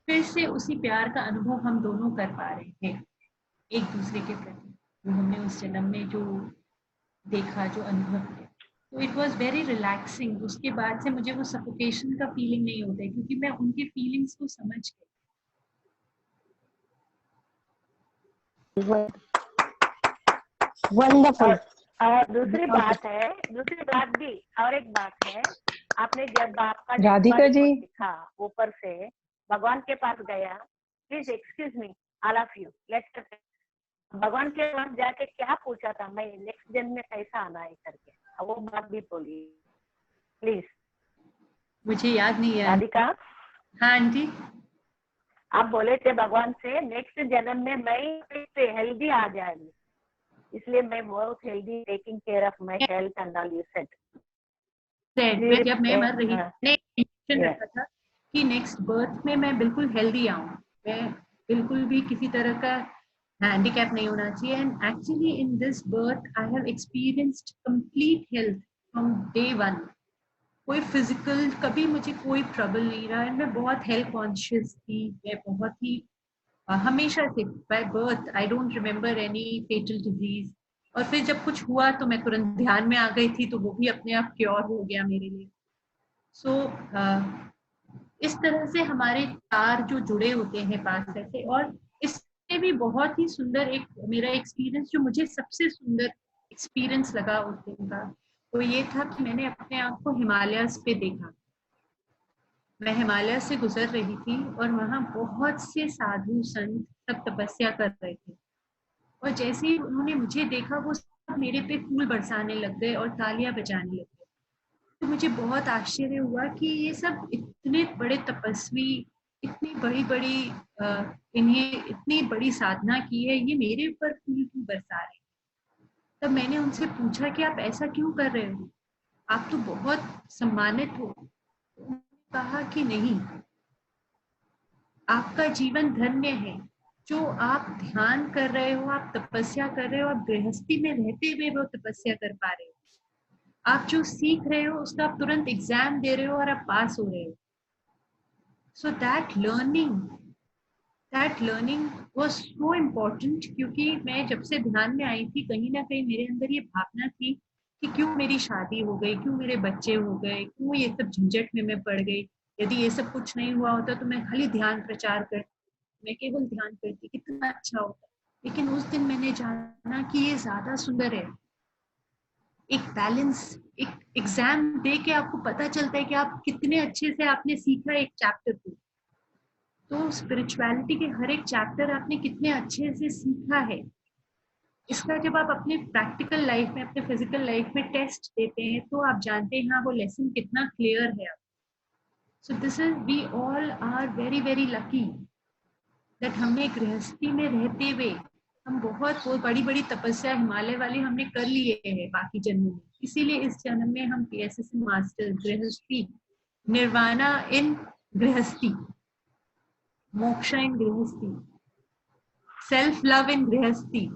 फिर से उसी प्यार का अनुभव हम दोनों कर पा रहे थे एक दूसरे के प्रति, जो हमने उस जन्म में जो देखा, जो अनुभव किया। तो इट वॉज वेरी रिलैक्सिंग। उसके बाद से मुझे वो सफोकेशन का फीलिंग नहीं होता है, क्योंकि मैं उनके फीलिंग्स को समझ गई। वंडरफुल। और दूसरी बात भी, और एक बात है, आपने जब आपका राधिका जी दिखा ऊपर से भगवान के पास गया, please excuse me all of you, let's भगवान के पास जाके क्या पूछा था, मैं नेक्स्ट जन्म में कैसा आना है करके, वो बात भी बोलिए प्लीज। मुझे याद नहीं है राधिका। हाँ आंटी, आप बोले थे भगवान से नेक्स्ट जन्म में मैं हेल्दी आ जाएगी, इसलिए मैं बहुत healthy, taking care of my health and all, you said. जब मैं मर रही थी, इंटेंशन रखा था कि नेक्स्ट बर्थ में मैं बिल्कुल हेल्दी आऊं, मैं बिल्कुल भी किसी तरह का हैंडीकैप नहीं होना चाहिए। And actually in this birth I have experienced complete health from day one. कोई फिजिकल कभी मुझे कोई ट्रबल नहीं रहा, एंड मैं बहुत हेल्थ कॉन्शियस थी। मैं बहुत ही हमेशा से by birth I don't remember any fatal disease. और फिर जब कुछ हुआ तो मैं तुरंत ध्यान में आ गई थी, तो वो भी अपने आप क्योर हो गया मेरे लिए। सो इस तरह से हमारे तार जो जुड़े होते हैं पास से। और इसमें भी बहुत ही सुंदर एक मेरा एक्सपीरियंस, जो मुझे सबसे सुंदर एक्सपीरियंस लगा उस दिन का, वो ये था कि मैंने अपने आप को हिमालयस पे देखा। मैं हिमालय से गुजर रही थी और वहाँ बहुत से साधु संत सब तपस्या कर रहे थे, और जैसे ही उन्होंने मुझे देखा, वो सब मेरे पे फूल बरसाने लग गए और तालियां बजाने लग गए। तो मुझे बहुत आश्चर्य हुआ कि ये सब इतने बड़े तपस्वी, इतनी बड़ी बड़ी इन्हें इतनी बड़ी साधना की है, ये मेरे ऊपर फूल क्यों बरसा रहे हैं। तब मैंने उनसे पूछा कि आप ऐसा क्यों कर रहे हो, आप तो बहुत सम्मानित हो। उन्होंने कहा कि नहीं, आपका जीवन धन्य है, जो आप ध्यान कर रहे हो, आप तपस्या कर रहे हो, आप गृहस्थी में रहते हुए वो तपस्या कर पा रहे हो। आप जो सीख रहे हो उसका आप तुरंत एग्जाम दे रहे हो और आप पास हो रहे हो। So that learning was so important, क्योंकि मैं जब से ध्यान में आई थी, कहीं ना कहीं मेरे अंदर ये भावना थी कि क्यों मेरी शादी हो गई, क्यों मेरे बच्चे हो गए, क्यों ये सब झंझट में मैं पड़ गई। यदि ये सब कुछ नहीं हुआ होता तो मैं खाली ध्यान प्रचार कर, मैं केवल ध्यान करती, कितना अच्छा होता। लेकिन उस दिन मैंने जाना कि ये ज्यादा सुंदर है। एक बैलेंस, एक एग्जाम दे के आपको पता चलता है कि आप कितने अच्छे से आपने सीखा एक चैप्टर को। तो स्पिरिचुअलिटी के हर एक चैप्टर आपने कितने अच्छे से सीखा है, इसका जब आप अपने प्रैक्टिकल लाइफ में, अपने फिजिकल लाइफ में टेस्ट देते हैं, तो आप जानते हैं हाँ वो लेसन कितना क्लियर है। So this is, we all are very very lucky that हमने गृहस्थी में रहते हुए हम बहुत बड़ी बड़ी तपस्या हिमालय वाली हमने कर लिए हैं बाकी जन्मों में। इसीलिए इस जन्म में हम PSSM मास्टर, गृहस्थी, निर्वाणा इन गृहस्थी, मोक्षा इन गृहस्थी, सेल्फ लव इन गृहस्थी।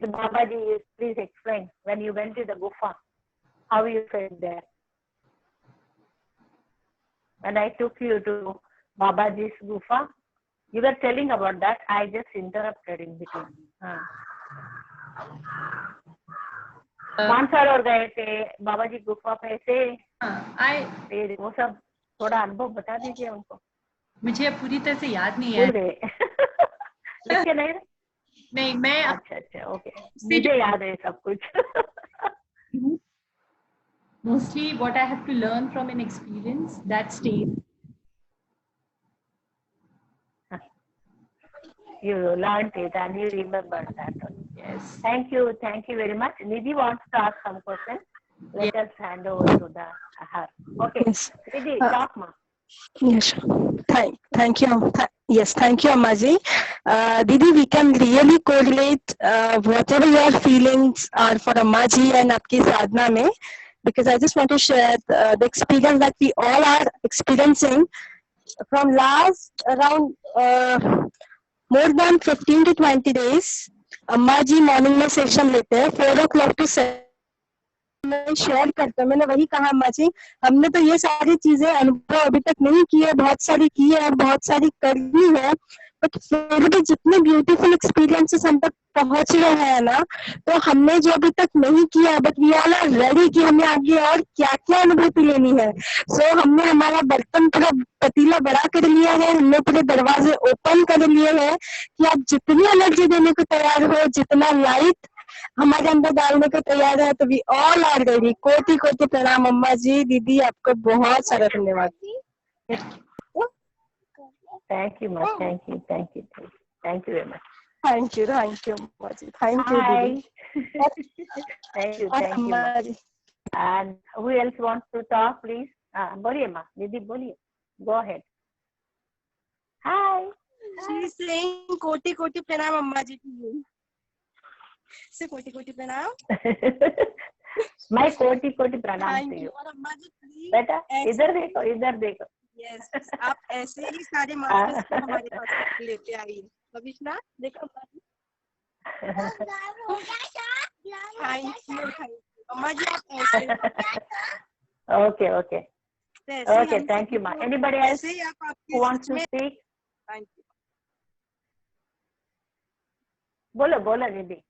Babaji, please explain, when you went to the Gufa, how you felt there? When I took you to Babaji's Gufa, you were telling about that. I just interrupted in between. Mansarovar गए थे, बाबाजी गुफा पे थे, वो सब थोड़ा अनुभव बता दीजिए उनको। मुझे अब पूरी तरह से याद नहीं है। लिखे नहीं मैं अच्छा ओके, मुझे याद है सब कुछ। Mostly what I have to learn from an experience that stays. You learned it and you remembered that. Yes. Thank you very much. Nidhi wants to ask some question. Let us hand over to her. Okay. Yes. Nidhi, talk ma. Yes. Thank you. Yes, thank you, Ammaji. Didi, we can really correlate whatever your feelings are for Ammaji and आपकी साधना में, because I just want to share the experience that we all are experiencing from last around more than 15 to 20 days. Ammaji morning में session लेते हैं 4 o'clock to 7 में share करते हैं. मैंने वही कहा अम्मा जी, हमने तो ये सारी चीजें अनुभव अभी तक नहीं की है, बहुत सारी की है, बहुत सारी करनी है, बट फिर भी जितने ब्यूटीफुल एक्सपीरियंसेस हम तक पहुंच रहे हैं ना, तो हमने जो अभी तक नहीं किया, but we all are ready कि हमें आगे और क्या क्या अनुभूति लेनी है. सो हमने हमारा बर्तन पूरा पतीला बड़ा कर लिया है, हमने पूरे दरवाजे ओपन कर लिए हैं कि आप जितनी एनर्जी देने को तैयार हो, जितना लाइट हमारे अंदर डालने को तैयार है, तो वी ऑल आर रेडी. कोटि कोटि प्रणाम अम्मा जी. दीदी आपको बहुत सारा धन्यवाद. Thank you much. Thank you very much. Thank you अम्मा जी. Thank you दीदी. Thank you अम्मा जी. And who else wants to talk, please? बोलिए माँ, दीदी बोलिए. Go ahead. Hi. She is saying कोटि कोटि प्रणाम अम्मा जी to you. से कोटि कोटि प्रणाम. मैं कोटि कोटि प्रणाम to you. और अम्मा जी प्लीज बेटा इधर देखो. यस, आप ऐसे ही सारे मास्टर्स को हमारे पास लेते आइए. अभिष्णा देखो अम्मा जी. थैंक यू अम्मा जी. आप ऐसे Okay. Thank you, ma. Anybody else who wants to speak? Thank you. बोलो दीदी.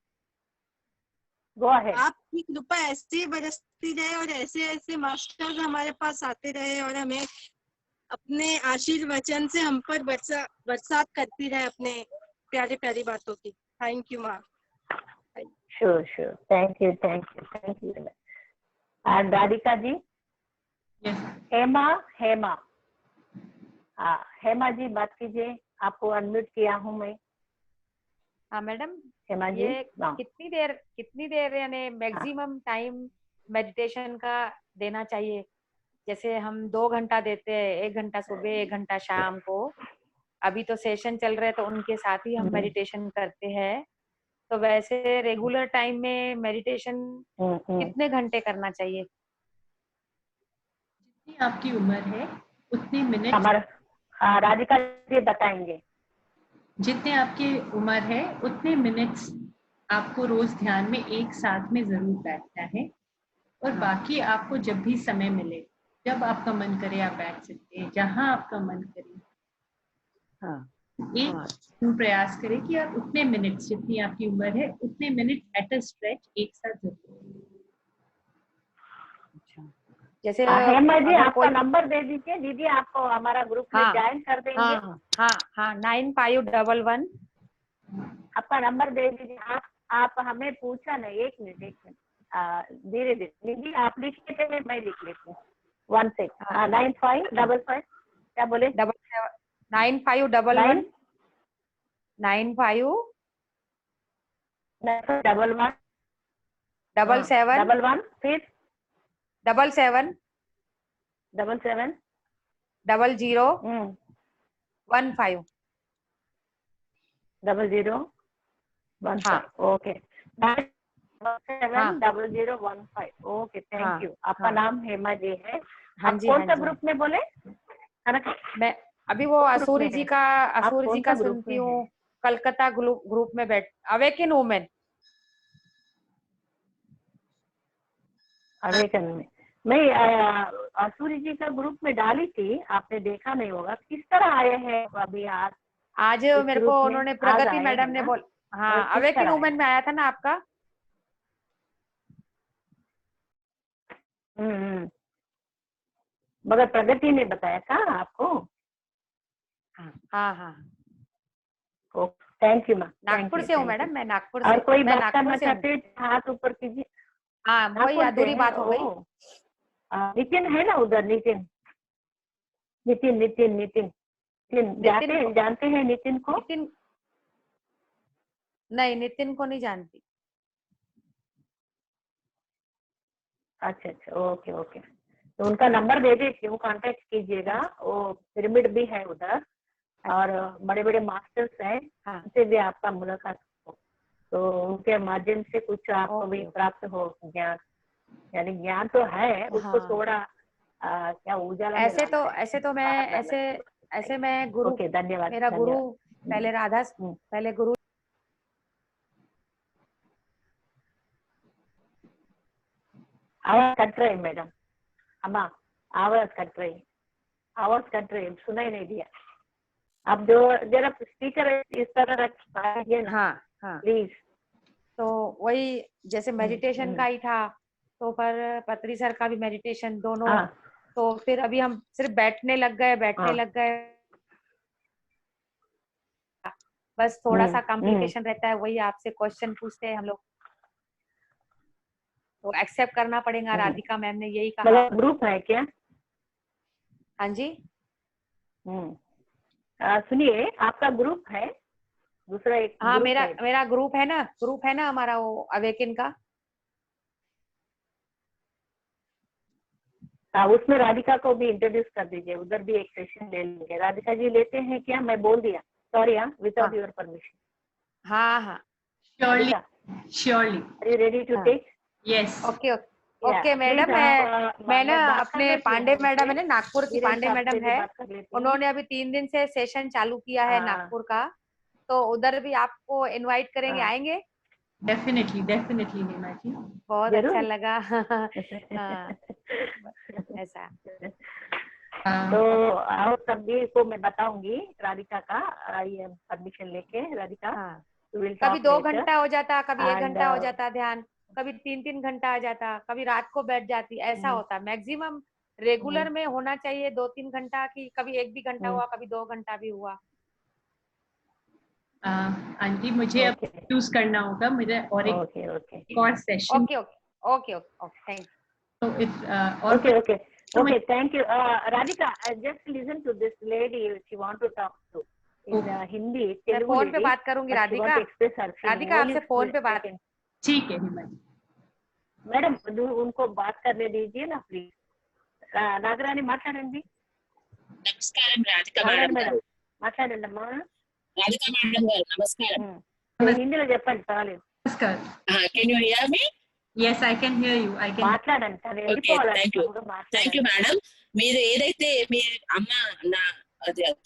Go ahead. आपकी कृपा ऐसे ही बरसती रहे और ऐसे ऐसे मास्टर्स हमारे पास आते रहे और हमें अपने आशीर्वचन से हम पर बरसात करती रहे अपने प्यारी प्यारी बातों की. थैंक यू माँ. Sure. Thank you. And Radhika ji? Yes. Hema ji बात कीजिए. आपको अनम्यूट किया हूँ मैं. हाँ मैडम. हेमा जी, ये कितनी देर यानी मैक्सिमम टाइम मेडिटेशन का देना चाहिए? जैसे हम 2 घंटा देते हैं, 1 घंटा सुबह, 1 घंटा शाम को. अभी तो सेशन चल रहे हैं तो उनके साथ ही हम मेडिटेशन करते हैं. तो वैसे रेगुलर टाइम में मेडिटेशन कितने घंटे करना चाहिए? जितनी आपकी उम्र है उतने मिनट. हमारा राधिका जी बताएंगे. जितने आपकी उम्र है उतने मिनट्स आपको रोज ध्यान में एक साथ में जरूर बैठना है. और बाकी आपको जब भी समय मिले, जब आपका मन करे आप बैठ सकते हैं, जहां आपका मन करे. एक प्रयास करें कि आप उतने मिनट्स, जितनी आपकी उम्र है उतने मिनट एट अ स्ट्रेच एक साथ जरूर. जैसे हेमा जी आपका नंबर दे दीजिए. दीदी आपको हमारा ग्रुप में ज्वाइन कर देंगे. हाँ 9511. आपका नंबर दे दीजिए. आप हमें पूछा नहीं. एक मिनट धीरे दीदी आप लिख लेते हैं, मैं लिख लेती हूँ. 1 second. 9555 क्या बोले? 9511 95 11 77 फिर 77 00 15. 0015. ओके. 970015. ओके. Thank you. आपका नाम हेमा जी है. हाँ आप जी. कौन सा ग्रुप में बोले? मैं अभी वो असूरी जी का सुनती हूँ. कलकत्ता ग्रुप में बैठ अवेकन वुमेन. अवेकन में मैं असूरी जी का ग्रुप में डाली थी. आपने देखा नहीं होगा. किस तरह आए हैं अभी? आज मेरे को उन्होंने प्रगति मैडम ने बोल. हाँ अवेकन वुमेन में आया था ना आपका. मगर प्रगति ने बताया था आपको. हाँ. Thank you ma'am. नागपुर से हूँ मैडम. मैं नागपुर से. और कोई बात करना चाहते हैं हाथ ऊपर कीजिए. हाँ वही अधूरी बात हो गई. नितिन है ना उधर, नितिन नितिन नितिन नितिन नितिन जानते हैं नितिन को? नितिन नहीं, नितिन को नहीं जानती। अच्छा अच्छा, ओके ओके, तो उनका नंबर दे देती हूँ, कांटेक्ट कीजिएगा। वो पिरामिड भी है उधर और बड़े बड़े मास्टर्स हैं, उनसे भी आपका मुलाकात हो, तो उनके माध्यम से कुछ आपको भी प्राप्त हो ज्ञान, यानी ज्ञान तो है, उसको थोड़ा क्या उजाला में ऐसे तो मैं ऐसे मैं गुरु, धन्यवाद, मेरा गुरु पहले राधा, पहले गुरु आवाज कट रही मैडम, अम्मा आवाज कट रही, सुनाई नहीं दिया। आप जो जरा स्पीकर इस तरह रखिए ना, हाँ प्लीज। तो वही जैसे मेडिटेशन का ही था, तो पर पत्री सर का भी मेडिटेशन दोनों, तो फिर अभी हम सिर्फ बैठने लग गए, बस थोड़ा सा कॉम्प्लिकेशन रहता है, वही आपसे क्वेश्चन पूछते हैं हम लोग, तो एक्सेप्ट करना पड़ेगा। राधिका मैम ने यही कहा। मतलब ग्रुप है क्या? हाँ जी। सुनिए, आपका ग्रुप है दूसरा एक? हाँ, मेरा ग्रुप है ना हमारा, वो अवेकन का। उसमें राधिका को भी इंट्रोड्यूस कर दीजिए, उधर भी एक सेशन ले लेंगे। राधिका जी लेते हैं क्या? मैं बोल दिया, सॉरी, विदाउट योर परमिशन। हाँ surely. Are you ready to take? Yes. Okay madam, मैं ना अपने पांडे मैडम है ना, नागपुर की पांडे मैडम है, उन्होंने अभी 3 दिन से सेशन चालू किया है नागपुर का, तो उधर भी आपको इनवाइट करेंगे, आएंगे? डेफिनेटली नीमा जी, बहुत अच्छा लगा। ऐसा तो और सभी को मैं बताऊंगी राधिका का, ये परमिशन लेके राधिका। कभी 2 घंटा हो जाता, कभी 1 घंटा हो जाता ध्यान, कभी 3 घंटा आ जाता, कभी रात को बैठ जाती, ऐसा होता। मैक्सिमम रेगुलर में होना चाहिए 2-3 घंटा की, कभी 1 भी घंटा हुआ, कभी 2 घंटा भी हुआ। आंटी मुझे अब चूज करना होगा, मुझे और एक और session. Okay thank you. Okay, thank you. Radhika, just listen to this lady. She want to talk to in Hindi. मैं फोन पे बात करूंगी राधिका। राधिका आपसे फोन पे बात। ठीक है मैडम, उनको बात करने दीजिए ना प्लीज। नागरानी మాట్లాడండి। నమస్కారం రాధిక మేడం, మాట్లాడండమ్మా। రాధిక మేడం గారు నమస్కారం। హిందీలో చెప్పండి చాలేదు। నమస్కారం। Can you here me? yes I can hear you, I can మాట్లాడండి। Thank you madam. మీరు ఏదైతే మీ అమ్మ నా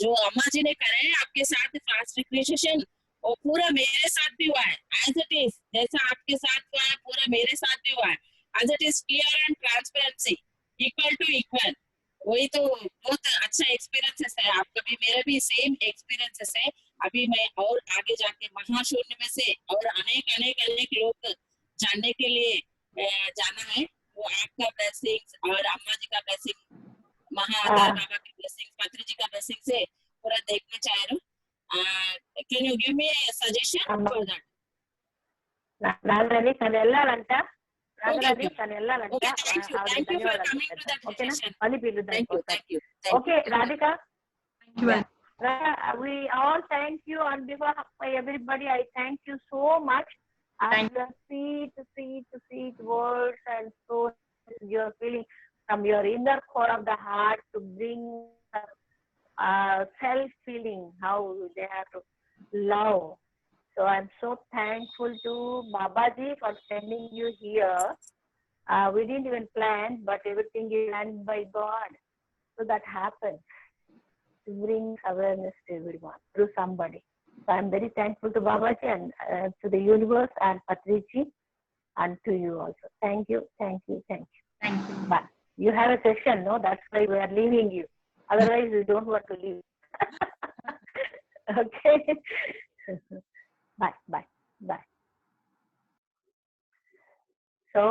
जो अम्मा जी ने करे आपके साथ फास्ट रिक्रिएशन, और पूरा मेरे साथ भी हुआ है, एज इट इज जैसा आपके साथ हुआ है पूरा मेरे साथ भी हुआ है, as it is clear and transparency, equal to equal. वही तो बहुत अच्छा एक्सपीरियंसेस है आपका भी, मेरा भी सेम एक्सपीरियंसेस है। अभी मैं और आगे जाके महाशून्य में से और अनेक लोग जानने के लिए जाना है, वो आपका ब्लेसिंग्स और अम्मा जी का ब्लेसिंग, महाअवतार बाबा की ब्लेसिंग, पत्री जी का ब्लेसिंग से पूरा देखना चाह रहा हूँ। Can you give me suggestion for that? Nagarani తను వెళ్ళాలంట, నాగరాణి తను Okay, వెళ్ళాలంట। thank you for coming to that ఓకేనా? session. మళ్ళీ పిలుద్దాం। Thank you. Okay Radhika, thank you. we all thank you on behalf of everybody. I thank you so much. And the sweet words and so you're feeling from your inner core of the heart to bring self feeling how they have to love. So I'm so thankful to Babaji for sending you here. We didn't even plan, but everything is planned by God. So that happened to bring awareness to everyone through somebody. So I'm very thankful to Babaji and to the universe and Patriji and to you also. Thank you. Bye. You have a session, no? That's why we are leaving you. Otherwise, we don't want to leave. Okay. Bye. So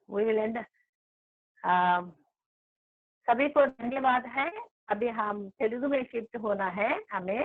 we will end. सभी को धन्यवाद है। अभी हम तेलुगु में shift होना है हमें।